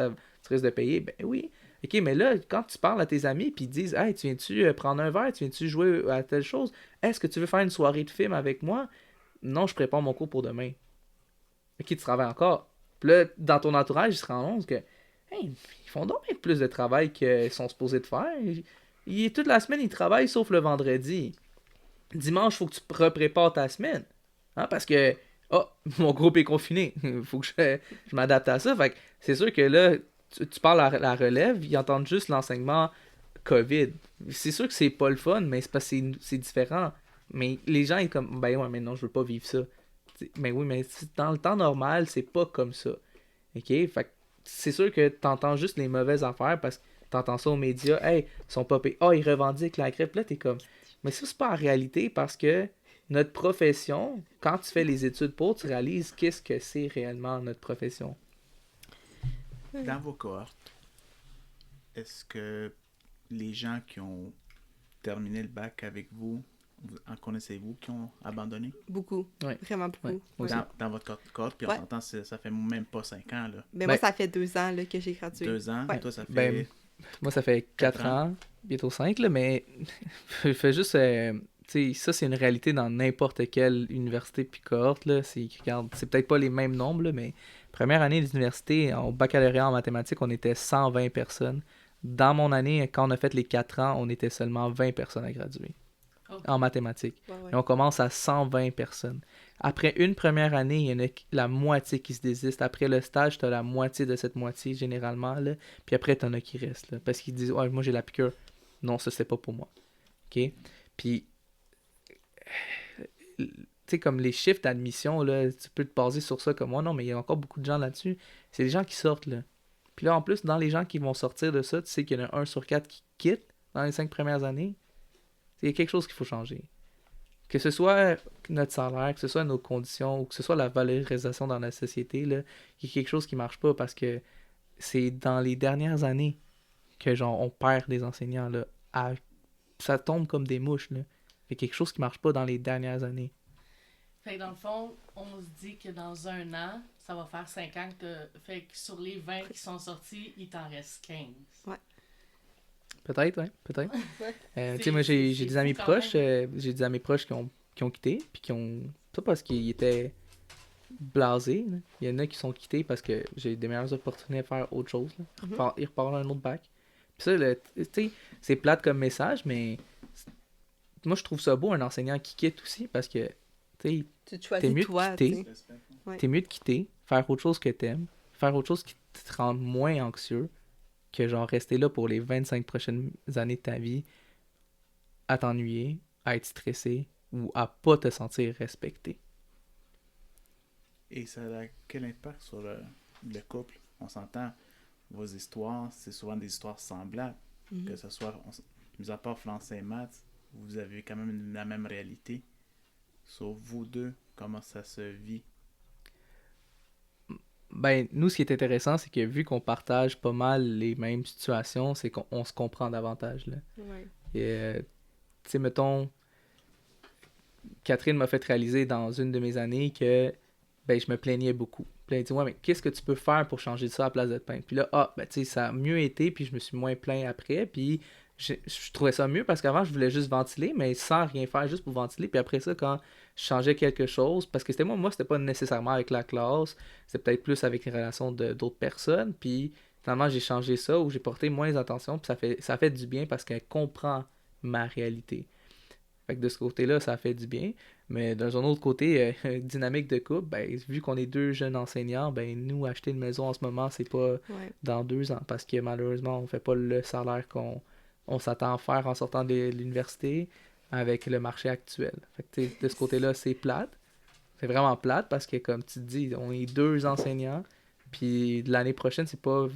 risques de payer. Ben oui. Ok, mais là, quand tu parles à tes amis, puis ils disent, hey, tu viens-tu prendre un verre, tu viens-tu jouer à telle chose? Est-ce que tu veux faire une soirée de film avec moi? Non, je prépare mon cours pour demain. Ok, tu travailles encore. Puis là, dans ton entourage, ils se rendent compte que, hey, ils font donc bien plus de travail qu'ils sont supposés de faire. Toute la semaine, ils travaillent sauf le vendredi. Dimanche, il faut que tu reprépares ta semaine. Hein, parce que, mon groupe est confiné. Il faut que je m'adapte à ça. Fait que c'est sûr que là, tu parles à la relève, ils entendent juste l'enseignement COVID. C'est sûr que c'est pas le fun, mais c'est parce que c'est différent. Mais les gens, ils sont comme, ben ouais, mais non, je veux pas vivre ça. Mais oui, mais dans le temps normal, c'est pas comme ça. OK? Fait que c'est sûr que t'entends juste les mauvaises affaires parce que t'entends ça aux médias. Hey, ils sont pas payés. Oh, ils revendiquent la grippe. Là, t'es comme, mais ça, c'est pas en réalité parce que notre profession, quand tu fais les études pour, tu réalises qu'est-ce que c'est réellement notre profession. Dans vos cohortes, est-ce que les gens qui ont terminé le bac avec vous, en connaissez-vous qui ont abandonné? Beaucoup. Ouais. Vraiment beaucoup. Ouais. Ouais. Dans votre cohorte, puis Ouais. on s'entend, ça fait même pas 5 ans, là. Ben, moi, ça fait 2 ans là, que j'ai gradué. 2 ans, Ouais. et toi, ça fait... Ben, moi, ça fait 4 ans, bientôt 5, là, mais je fais juste... tu sais, ça, c'est une réalité dans n'importe quelle université puis cohorte, là. Regarde, c'est peut-être pas les mêmes nombres, là, mais première année d'université, au baccalauréat en mathématiques, on était 120 personnes. Dans mon année, quand on a fait les 4 ans, on était seulement 20 personnes à graduer en mathématiques. Ouais, ouais. Et on commence à 120 personnes. Après une première année, il y en a la moitié qui se désistent. Après le stage, tu as la moitié de cette moitié, généralement. Là. Puis après, tu en as qui restent. Là, parce qu'ils disent, ouais, moi, j'ai la piqûre. Non, ça, c'est pas pour moi. OK? Puis, tu sais, comme les chiffres d'admission, là, tu peux te baser sur ça comme moi. Non, mais il y a encore beaucoup de gens là-dessus. C'est des gens qui sortent, là. Puis là, en plus, dans les gens qui vont sortir de ça, tu sais qu'il y en a 1 sur 4 qui quitte dans les 5 premières années. Il y a quelque chose qu'il faut changer. Que ce soit notre salaire, que ce soit nos conditions, ou que ce soit la valorisation dans la société, là, il y a quelque chose qui marche pas parce que c'est dans les dernières années que genre on perd des enseignants. Là, ça tombe comme des mouches. Là. Il y a quelque chose qui marche pas dans les dernières années. Fait que dans le fond, on se dit que dans 1 an, ça va faire 5 ans que fait que sur les 20 qui sont sortis, il t'en reste 15. Ouais. Peut-être, oui, peut-être. Ouais. Tu sais, moi, j'ai c'est des fou amis quand proches, j'ai des amis proches qui ont quitté, puis qui ont... Pas parce qu'ils étaient blasés, là. Il y en a qui sont quittés parce que j'ai des meilleures opportunités à faire autre chose, là. Ils repartent à un autre bac. Puis ça, tu sais, c'est plate comme message, mais moi, je trouve ça beau, un enseignant qui quitte aussi, parce que, tu sais, Tu te t'es choisis mieux de toi, quitter. tu sais. Ouais. T'es mieux de quitter, faire autre chose que t'aimes, faire autre chose qui te rend moins anxieux, que genre rester là pour les 25 prochaines années de ta vie, à t'ennuyer, à être stressé ou à pas te sentir respecté. Et ça a quel impact sur le couple? On s'entend, vos histoires, c'est souvent des histoires semblables. Que ce soit, mis à part français et maths, vous avez quand même la même réalité. Sur vous deux, comment ça se vit? Ben, nous, ce qui est intéressant, c'est que vu qu'on partage pas mal les mêmes situations, c'est qu'on se comprend davantage, là. Ouais. Et, tu sais, mettons, Catherine m'a fait réaliser dans une de mes années que, ben, je me plaignais beaucoup. Puis elle dit, ouais, mais qu'est-ce que tu peux faire pour changer ça à la place de te plaindre? Puis là, ben, tu sais, ça a mieux été, puis je me suis moins plaint après, puis je trouvais ça mieux parce qu'avant, je voulais juste ventiler, mais sans rien faire, juste pour ventiler. Puis après ça, quand je changeais quelque chose, parce que c'était moi, c'était pas nécessairement avec la classe, c'était peut-être plus avec les relations d'autres personnes, puis finalement, j'ai changé ça, où j'ai porté moins attention, puis ça fait du bien parce qu'elle comprend ma réalité. Fait que de ce côté-là, ça fait du bien. Mais d'un autre côté, dynamique de couple, ben, vu qu'on est 2 jeunes enseignants, ben nous, acheter une maison en ce moment, c'est pas dans 2 ans. Parce que malheureusement, on fait pas le salaire qu'on s'attend à faire en sortant de l'université avec le marché actuel. Fait que de ce côté-là, c'est plate. C'est vraiment plate parce que, comme tu te dis, on est 2 enseignants. Puis de l'année prochaine, c'est pas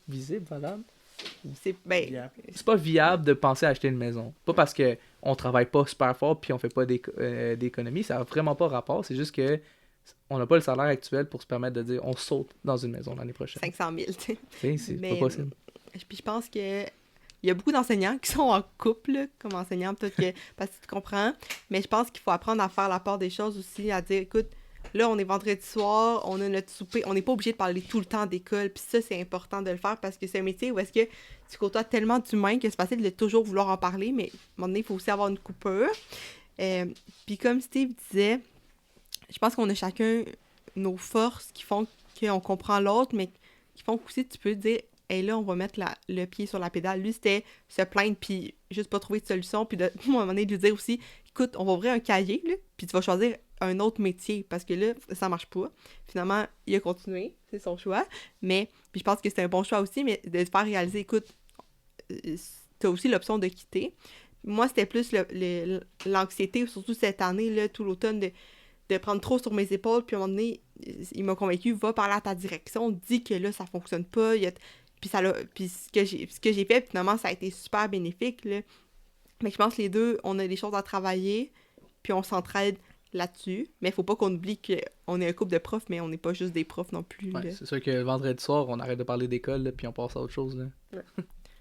visible, valable. C'est C'est pas viable de penser à acheter une maison. Pas parce que on travaille pas super fort puis on fait pas d'économie, ça a vraiment pas rapport, c'est juste que on n'a pas le salaire actuel pour se permettre de dire on saute dans une maison l'année prochaine. 500 000, tu sais. C'est Mais, pas possible. Puis je pense que il y a beaucoup d'enseignants qui sont en couple là, comme enseignants, peut-être que parce que tu comprends, mais je pense qu'il faut apprendre à faire la part des choses aussi, à dire écoute, là on est vendredi soir, on a notre souper, on n'est pas obligé de parler tout le temps d'école, puis ça c'est important de le faire parce que c'est un métier où est-ce que tu côtoies tellement d'humains que c'est facile de toujours vouloir en parler, mais à un moment donné il faut aussi avoir une coupure. Puis comme Steve disait, je pense qu'on a chacun nos forces qui font qu'on comprend l'autre, mais qui font qu'aussi tu peux dire hey, là, on va mettre le pied sur la pédale. Lui, c'était se plaindre, puis juste pas trouvé de solution, puis de, à un moment donné, de lui dire aussi, écoute, on va ouvrir un cahier, là, puis tu vas choisir un autre métier, parce que là, ça marche pas. Finalement, il a continué, c'est son choix, mais, puis je pense que c'est un bon choix aussi, mais de te faire réaliser, écoute, t'as aussi l'option de quitter. Moi, c'était plus l'anxiété, surtout cette année, là, tout l'automne, de prendre trop sur mes épaules, puis à un moment donné, il m'a convaincu, va parler à ta direction, dis que là, ça fonctionne pas, puis ce que j'ai fait, finalement, ça a été super bénéfique, là. Mais je pense que les deux, on a des choses à travailler, puis on s'entraide là-dessus, mais il faut pas qu'on oublie qu'on est un couple de profs, mais on n'est pas juste des profs non plus. Ouais, là. c'est sûr que le vendredi soir, on arrête de parler d'école, là, puis on passe à autre chose. Là.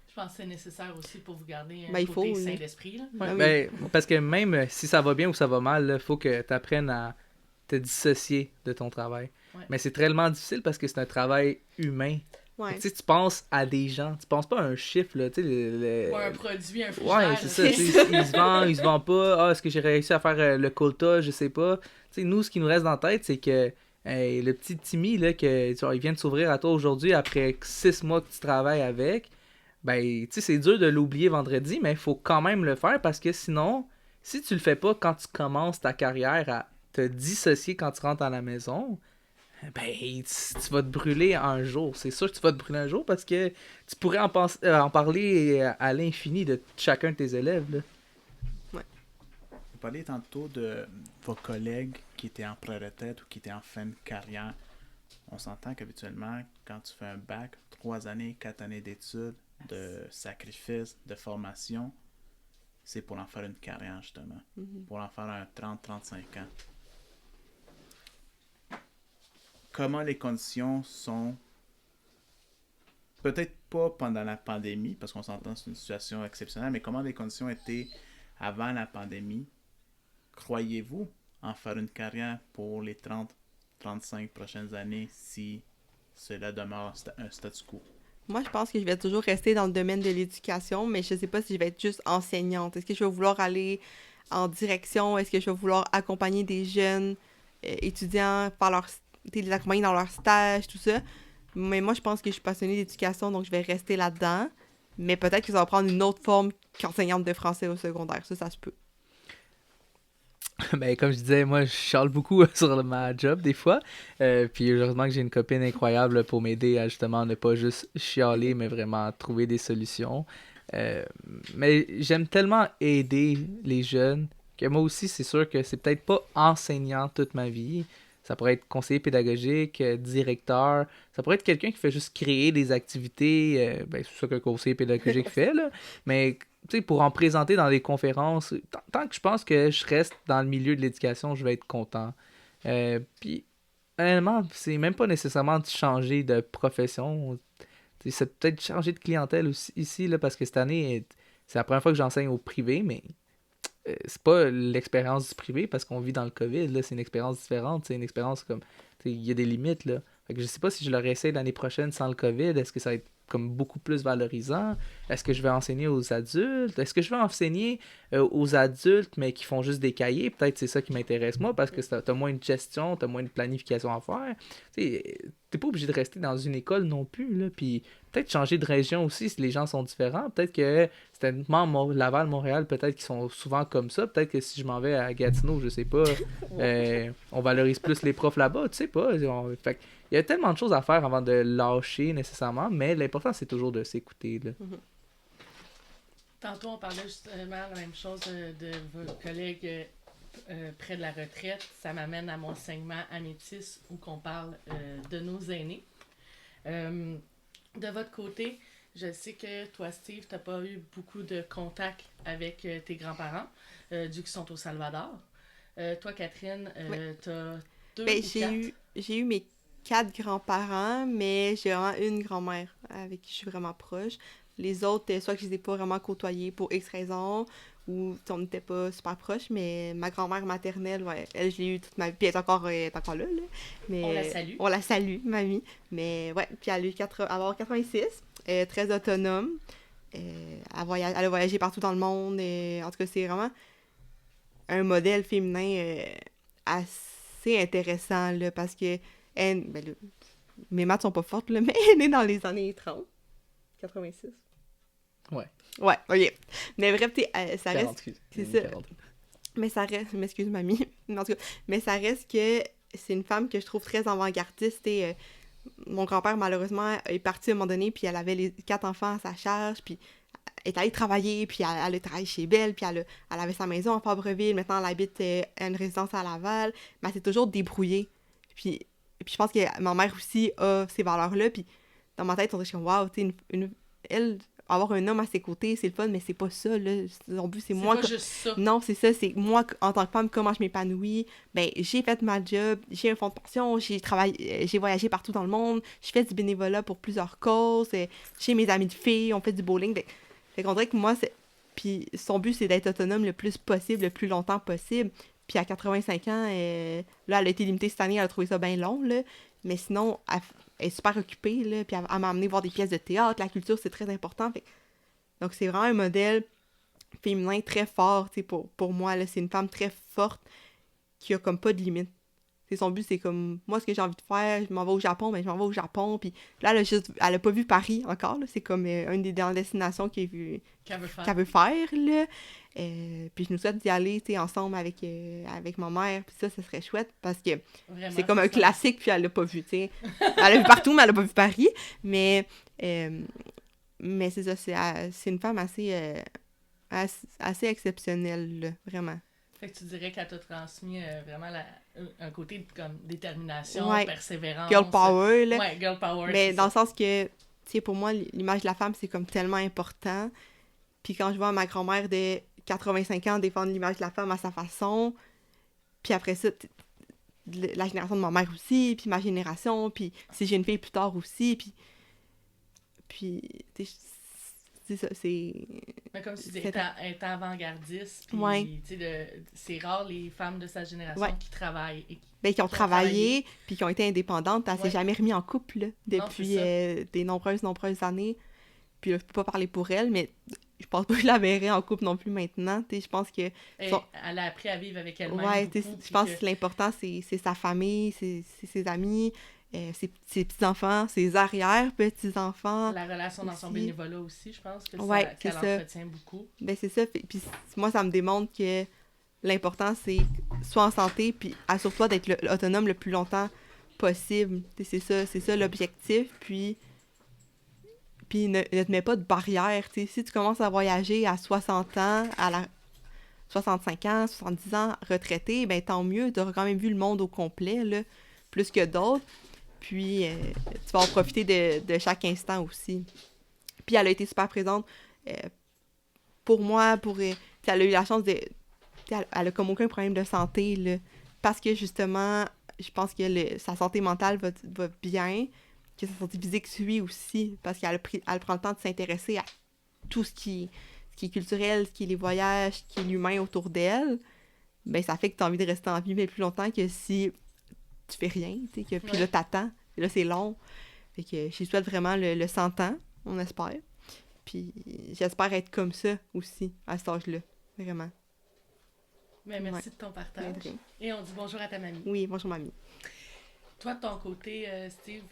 Je pense que c'est nécessaire aussi pour vous garder un Ben, il côté faut, sain oui. d'esprit. Là. Ouais, Ah oui. ben, parce que même si ça va bien ou ça va mal, il faut que tu apprennes à te dissocier de ton travail. Ouais. Mais c'est tellement difficile parce que c'est un travail humain. Ouais. Tu sais, tu penses à des gens, tu penses pas à un chiffre, là, tu sais, Ou un produit, un frigidaire. Ouais, c'est ça, tu sais, il se vend pas, est-ce que j'ai réussi à faire le quota, je sais pas. Tu sais, nous, ce qui nous reste dans la tête, c'est que le petit Timmy, là, il vient de s'ouvrir à toi aujourd'hui après 6 mois que tu travailles avec, ben, tu sais, c'est dur de l'oublier vendredi, mais il faut quand même le faire parce que sinon, si tu le fais pas quand tu commences ta carrière à te dissocier quand tu rentres à la maison, ben, tu vas te brûler un jour. C'est sûr que tu vas te brûler un jour parce que tu pourrais en parler à l'infini de chacun de tes élèves. Là. Vous parliez tantôt de vos collègues qui étaient en pré-retraite ou qui étaient en fin de carrière. On s'entend qu'habituellement, quand tu fais un bac, 3 années, 4 années d'études, de sacrifices, de formation, c'est pour en faire une carrière, justement. Pour en faire un 30-35 ans. Comment les conditions sont, peut-être pas pendant la pandémie, parce qu'on s'entend c'est une situation exceptionnelle, mais comment les conditions étaient avant la pandémie? Croyez-vous en faire une carrière pour les 30-35 prochaines années si cela demeure un statu quo? Moi, je pense que je vais toujours rester dans le domaine de l'éducation, mais je sais pas si je vais être juste enseignante. Est-ce que je vais vouloir aller en direction? Est-ce que je vais vouloir accompagner des jeunes étudiants, les accompagner dans leur stage, tout ça? Mais moi, je pense que je suis passionnée d'éducation, donc je vais rester là-dedans. Mais peut-être que ça va prendre une autre forme qu'enseignante de français au secondaire. Ça se peut. Ben, comme je disais, moi, je chiale beaucoup sur ma job des fois. Puis heureusement que j'ai une copine incroyable pour m'aider à justement ne pas juste chialer, mais vraiment trouver des solutions. Mais j'aime tellement aider les jeunes que moi aussi, c'est sûr que c'est peut-être pas enseignant toute ma vie. Ça pourrait être conseiller pédagogique, directeur. Ça pourrait être quelqu'un qui fait juste créer des activités. Ben, c'est ça qu'un conseiller pédagogique fait, là. Mais tu sais, pour en présenter dans des conférences, tant que je pense que je reste dans le milieu de l'éducation, je vais être content. Puis, honnêtement, c'est même pas nécessairement de changer de profession. T'sais, c'est peut-être changer de clientèle aussi, ici, là, parce que cette année, c'est la première fois que j'enseigne au privé, mais c'est pas l'expérience du privé parce qu'on vit dans le COVID, là, c'est une expérience différente, c'est une expérience comme, il y a des limites, là. Fait que je sais pas si je le réessaye l'année prochaine sans le COVID, est-ce que ça va être comme beaucoup plus valorisant? Est-ce que je vais enseigner aux adultes? Est-ce que je vais enseigner aux adultes mais qui font juste des cahiers? Peut-être c'est ça qui m'intéresse moi parce que t'as moins de gestion, t'as moins de planification à faire. T'es pas obligé de rester dans une école non plus, là. Puis peut-être changer de région aussi si les gens sont différents. Peut-être que c'est tellement Laval, Montréal, peut-être qu'ils sont souvent comme ça. Peut-être que si je m'en vais à Gatineau, je sais pas, on valorise plus les profs là-bas, tu sais pas. Fait que il y a tellement de choses à faire avant de lâcher nécessairement, mais l'important c'est toujours de s'écouter. Là. Tantôt, on parlait justement la même chose de vos collègues près de la retraite. Ça m'amène à mon segment à Métis où on parle de nos aînés. De votre côté, je sais que toi, Steve, tu n'as pas eu beaucoup de contact avec tes grands-parents, dû qu'ils sont au Salvador. Toi, Catherine, Oui. tu as 2 Ben, ou 4? j'ai eu mes 4 grands-parents, mais j'ai vraiment une grand-mère avec qui je suis vraiment proche. Les autres, soit que je les ai pas vraiment côtoyés pour X raisons, ou on n'était pas super proches, mais ma grand-mère maternelle, ouais, elle, je l'ai eue toute ma vie, puis elle est encore là, là. Mais, On la salue. On la salue, mamie. Mais ouais, puis elle a eu avoir 86, très autonome. Elle a voyagé partout dans le monde. En tout cas, c'est vraiment un modèle féminin assez intéressant, là, parce que mes maths sont pas fortes, là, mais elle est née dans les années 30. 86. Ouais. Ouais, ok. Mais bref, ça 40, reste... excuse. C'est ça. 40. Mais ça reste... M'excuse, mamie. Mais en tout cas, mais ça reste que c'est une femme que je trouve très avant-gardiste. Mon grand-père, malheureusement, est parti à un moment donné, puis elle avait les 4 enfants à sa charge, puis elle est allée travailler, puis elle a travaillé chez Belle, puis elle avait sa maison à Fabreville. Maintenant, elle habite à une résidence à Laval. Mais elle s'est toujours débrouillée. Puis je pense que ma mère aussi a ces valeurs-là, puis dans ma tête, on dirait comme, wow, tu sais, elle, avoir un homme à ses côtés, c'est le fun, mais c'est pas ça, là. Son but, c'est moi... C'est pas juste ça. Non, c'est ça, c'est moi, en tant que femme, comment je m'épanouis. Ben, j'ai fait ma job, j'ai un fonds de pension, j'ai travaillé, j'ai voyagé partout dans le monde, j'ai fait du bénévolat pour plusieurs causes, j'ai mes amis de filles, on fait du bowling. Fait qu'on dirait que moi, c'est... Puis son but, c'est d'être autonome le plus possible, le plus longtemps possible. Puis à 85 ans, là, elle a été limitée cette année, elle a trouvé ça bien long, là. Mais sinon, elle est super occupée, là. Puis elle m'a amené voir des pièces de théâtre. La culture, c'est très important. Donc, c'est vraiment un modèle féminin très fort, tu sais, pour moi, là. C'est une femme très forte qui a comme pas de limite. Son but, c'est comme, moi, ce que j'ai envie de faire, je m'en vais au Japon, mais je m'en vais au Japon. Puis là, elle a pas vu Paris encore, là. C'est comme une des dernières destinations qu'elle veut faire, là. Puis je nous souhaite d'y aller, tu sais, ensemble avec ma mère. Puis ça serait chouette parce que Vraiment, c'est comme un ça. classique, puis elle l'a pas vu, tu sais. Elle l'a vu partout, mais elle a pas vu Paris. Mais c'est ça, c'est une femme assez exceptionnelle, là, vraiment. Fait que tu dirais qu'elle t'a transmis vraiment un côté de comme détermination, Ouais. persévérance. Girl power, là. Ouais, girl power. Mais c'est dans ça. le sens que, tu sais, pour moi, l'image de la femme, c'est comme tellement important. Puis quand je vois ma grand-mère de 85 ans défendre l'image de la femme à sa façon, puis après ça, la génération de ma mère aussi, puis ma génération, puis si j'ai une fille plus tard aussi, puis tu sais, c'est ça, c'est... Mais comme tu dis, c'est- être avant-gardiste, puis Ouais. tu sais, c'est rare les femmes de sa génération Ouais. qui travaillent. Et Ben, qui ont travaillé, puis qui ont été indépendantes. Elle Ouais. s'est jamais remis en couple, là, depuis c'est des nombreuses années. Puis là, je peux pas parler pour elle, mais je pense pas que je la verrais en couple non plus maintenant. Tu sais, je pense que... elle a appris à vivre avec elle-même. Ouais, beaucoup, tu sais, je puis pense que l'important, c'est sa famille, c'est ses amis, ses petits-enfants, ses arrière-petits-enfants. la relation dans son aussi. bénévolat aussi, je pense que Ouais, qu'elle c'est ça. entretient beaucoup. Ben, c'est ça. Puis moi, ça me démontre que l'important, c'est soit en santé, puis assure-toi d'être autonome le plus longtemps possible. Tu sais, c'est ça l'objectif. Puis ne te mets pas de barrière. Tu sais, si tu commences à voyager à 60 ans, 65 ans, 70 ans, retraité, ben tant mieux, tu auras quand même vu le monde au complet, là, plus que d'autres. Puis, tu vas en profiter de chaque instant aussi. Puis, elle a été super présente pour moi, elle a eu la chance de... Elle a comme aucun problème de santé, là, parce que, justement, je pense que sa santé mentale va bien, que sa santé physique suit aussi, parce qu'elle prend le temps de s'intéresser à tout ce qui est culturel, ce qui est les voyages, ce qui est l'humain autour d'elle. Ben, ça fait que tu as envie de rester en vie mais plus longtemps que si tu fais rien, tu sais, puis là, t'attends, puis là, c'est long. Fait que je lui souhaite vraiment le 100 ans, on espère. Puis j'espère être comme ça aussi, à cet âge-là, vraiment. Mais merci de ton partage. Et on dit bonjour à ta mamie. Oui, bonjour mamie. Toi, de ton côté, Steve,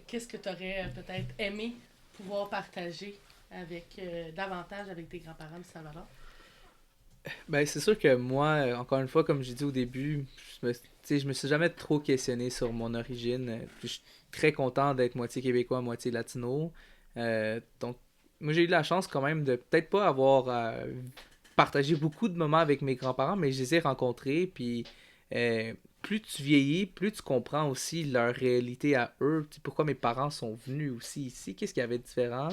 qu'est-ce que tu aurais peut-être aimé pouvoir partager davantage avec tes grands-parents de Salvador? Ben, c'est sûr que moi, encore une fois, comme j'ai dit au début, je me suis jamais trop questionné sur mon origine. Puis je suis très content d'être moitié québécois, moitié latino. Donc, moi, j'ai eu la chance quand même de peut-être pas avoir partagé beaucoup de moments avec mes grands-parents, mais je les ai rencontrés. Puis, plus tu vieillis, plus tu comprends aussi leur réalité à eux. Pourquoi mes parents sont venus aussi ici, qu'est-ce qu'il y avait de différent.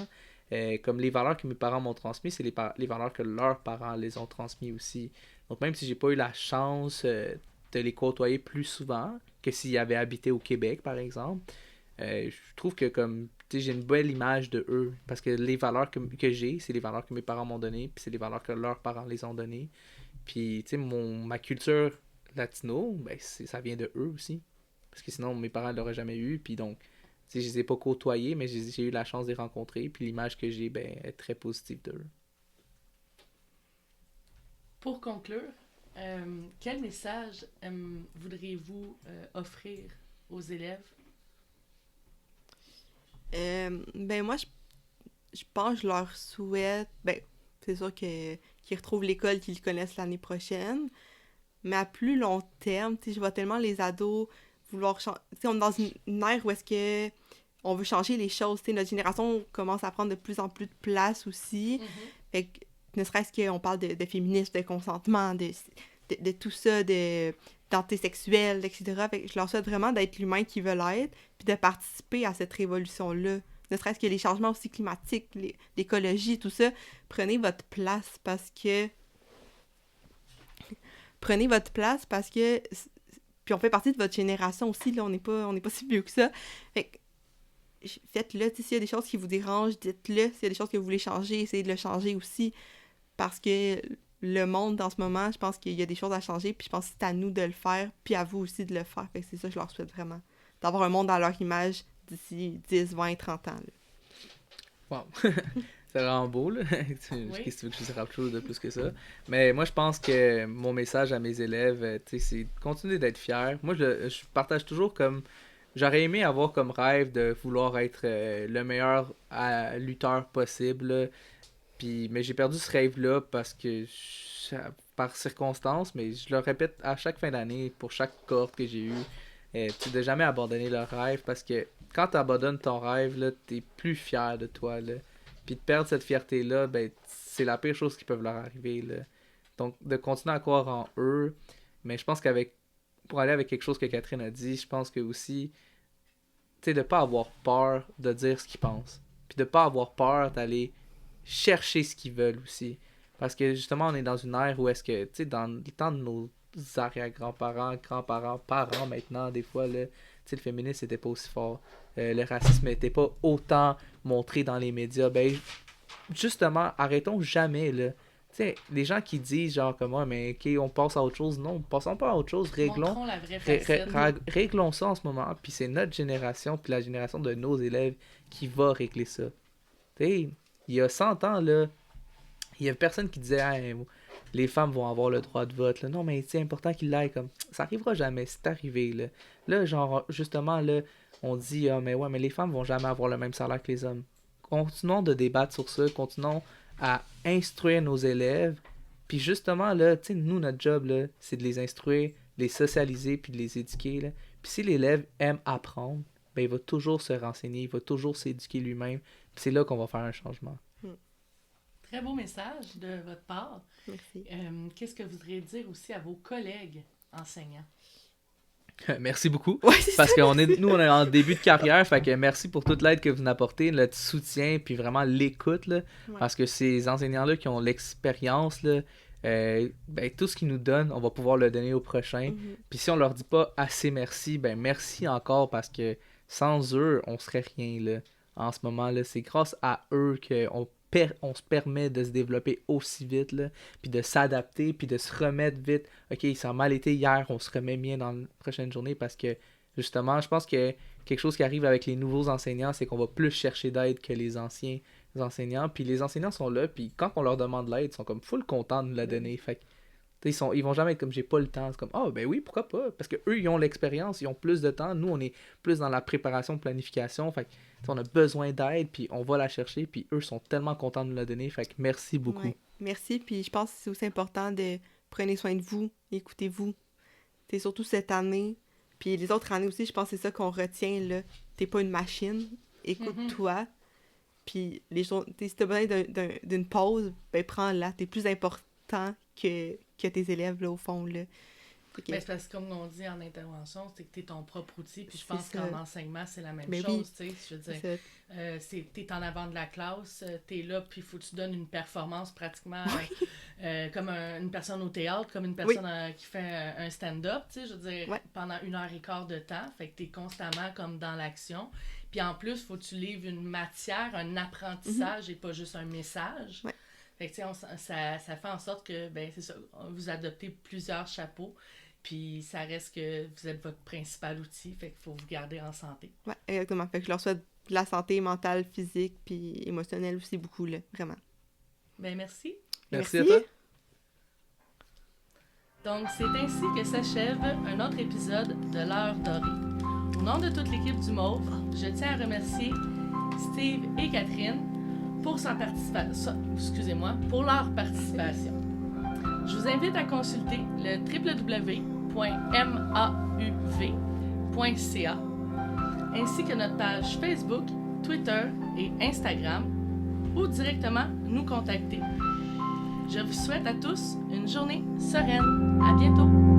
Comme les valeurs que mes parents m'ont transmises, c'est les valeurs que leurs parents les ont transmises aussi. Donc même si j'ai pas eu la chance de les côtoyer plus souvent que s'ils avaient habité au Québec, par exemple, je trouve que comme j'ai une belle image de eux. Parce que les valeurs que j'ai, c'est les valeurs que mes parents m'ont données, puis c'est les valeurs que leurs parents les ont données. Puis ma culture latino, ben, ça vient de eux aussi. Parce que sinon, mes parents ne l'auraient jamais eu, puis donc... je ne les ai pas côtoyés, mais j'ai eu la chance de les rencontrer. Puis l'image que j'ai est très positive d'eux. Pour conclure, quel message voudriez-vous offrir aux élèves? Ben moi, je pense que je leur souhaite, c'est sûr qu'ils retrouvent l'école qu'ils connaissent l'année prochaine, mais à plus long terme, tu sais, je vois tellement les ados vouloir changer. Tu sais, on est dans une ère où est-ce que on veut changer les choses, tu sais, notre génération commence à prendre de plus en plus de place aussi, fait que, ne serait-ce qu'on parle de féminisme, de consentement, de tout ça, d'identité sexuelle, etc. Fait que je leur souhaite vraiment d'être l'humain qu'ils veulent être, puis de participer à cette révolution-là. Ne serait-ce que les changements aussi climatiques, l'écologie, tout ça. Prenez votre place parce que... Prenez votre place parce que... Puis on fait partie de votre génération aussi, là, on n'est pas si vieux que ça. Fait que faites-le, s'il y a des choses qui vous dérangent, dites-le. S'il y a des choses que vous voulez changer, essayez de le changer aussi. Parce que le monde, en ce moment, je pense qu'il y a des choses à changer, puis je pense que c'est à nous de le faire, puis à vous aussi de le faire. Fait que c'est ça que je leur souhaite vraiment. D'avoir un monde à leur image d'ici 10, 20, 30 ans. Là. Wow! C'est vraiment beau, là. Qu'est-ce que tu veux que je dise quelque chose de plus que ça? Mais moi, je pense que mon message à mes élèves, c'est de continuer d'être fiers. Moi, je partage toujours comme... J'aurais aimé avoir comme rêve de vouloir être le meilleur lutteur possible, là. Mais j'ai perdu ce rêve-là parce que, par circonstance, mais je le répète à chaque fin d'année, pour chaque cohorte que j'ai eue, de jamais abandonner leur rêve, parce que quand tu abandonnes ton rêve, là, t'es plus fier de toi, là. Puis de perdre cette fierté-là, c'est la pire chose qui peut leur arriver, là. Donc, de continuer à croire en eux, mais je pense pour aller avec quelque chose que Catherine a dit, je pense que aussi, tu sais, de pas avoir peur de dire ce qu'ils pensent, puis de pas avoir peur d'aller chercher ce qu'ils veulent aussi. Parce que justement, on est dans une ère où est-ce que, tu sais, dans le temps de nos arrière-grands-parents, grands-parents, parents maintenant, des fois, là, tu sais, le féminisme n'était pas aussi fort. Le racisme n'était pas autant montré dans les médias. Justement, arrêtons jamais, là. Tu sais, les gens qui disent, genre, comme moi, mais OK, on passe à autre chose. Non, passons pas à autre chose. Réglons, la vraie réglons ça en ce moment. Puis c'est notre génération, puis la génération de nos élèves qui va régler ça. Tu sais, il y a 100 ans, là, il y avait personne qui disait hey, les femmes vont avoir le droit de vote. Là. Non, mais c'est important qu'ils l'aillent. Comme ça arrivera jamais, c'est arrivé. Là, genre, justement, là, on dit mais les femmes vont jamais avoir le même salaire que les hommes. Continuons de débattre sur ça, continuons à instruire nos élèves. Puis justement, là, tu sais, nous, notre job, là, c'est de les instruire, les socialiser, puis de les éduquer. Là. Puis si l'élève aime apprendre, il va toujours se renseigner, il va toujours s'éduquer lui-même. Puis c'est là qu'on va faire un changement. Très beau message de votre part. Merci. Qu'est-ce que vous voudriez dire aussi à vos collègues enseignants? Merci beaucoup. Ouais, parce qu'on est en début de carrière, fait que merci pour toute l'aide que vous nous apportez, le soutien, puis vraiment l'écoute, là, parce que ces enseignants-là qui ont l'expérience, là, tout ce qu'ils nous donnent, on va pouvoir le donner au prochain. Puis si on leur dit pas assez merci, merci encore, parce que sans eux, on serait rien, là. En ce moment, là, c'est grâce à eux qu'on se permet de se développer aussi vite, là, puis de s'adapter, puis de se remettre vite. OK, ça a mal été hier, on se remet bien dans la prochaine journée parce que, justement, je pense que quelque chose qui arrive avec les nouveaux enseignants, c'est qu'on va plus chercher d'aide que les anciens enseignants. Puis les enseignants sont là, puis quand on leur demande l'aide, ils sont comme full contents de nous la donner. Fait que, ils vont jamais être comme j'ai pas le temps. C'est comme oui, pourquoi pas? Parce que eux ils ont l'expérience, ils ont plus de temps. Nous, on est plus dans la préparation, planification. Fait que on a besoin d'aide, puis on va la chercher, puis eux sont tellement contents de nous la donner. Fait que merci beaucoup. Ouais, merci, puis je pense que c'est aussi important de prenez soin de vous, écoutez-vous. C'est surtout cette année, puis les autres années aussi, je pense que c'est ça qu'on retient, là. T'es pas une machine, écoute-toi. Puis les choses, si t'as besoin d'une pause, prends-la. T'es plus important que tes élèves, là, au fond, là. Okay. C'est parce que, comme on dit en intervention, c'est que t'es ton propre outil, puis je pense ça. qu'en enseignement, c'est la même chose, tu sais, je veux dire, t'es en avant de la classe, t'es là, puis il faut que tu donnes une performance pratiquement comme une personne au théâtre, comme une personne qui fait un stand-up, tu sais, je veux dire, pendant 1h15 de temps, fait que t'es constamment comme dans l'action, puis en plus, il faut que tu livres une matière, un apprentissage et pas juste un message. Fait que, ça fait en sorte que, c'est ça, vous adoptez plusieurs chapeaux, puis ça reste que vous êtes votre principal outil, fait qu'il faut vous garder en santé. Ouais, exactement. Fait que je leur souhaite de la santé mentale, physique, puis émotionnelle aussi beaucoup, là, vraiment. Merci. Merci à toi. Donc, c'est ainsi que s'achève un autre épisode de l'heure dorée. Au nom de toute l'équipe du Mauve, je tiens à remercier Steve et Catherine pour pour leur participation. Je vous invite à consulter le www.mauv.ca ainsi que notre page Facebook, Twitter et Instagram ou directement nous contacter. Je vous souhaite à tous une journée sereine. À bientôt!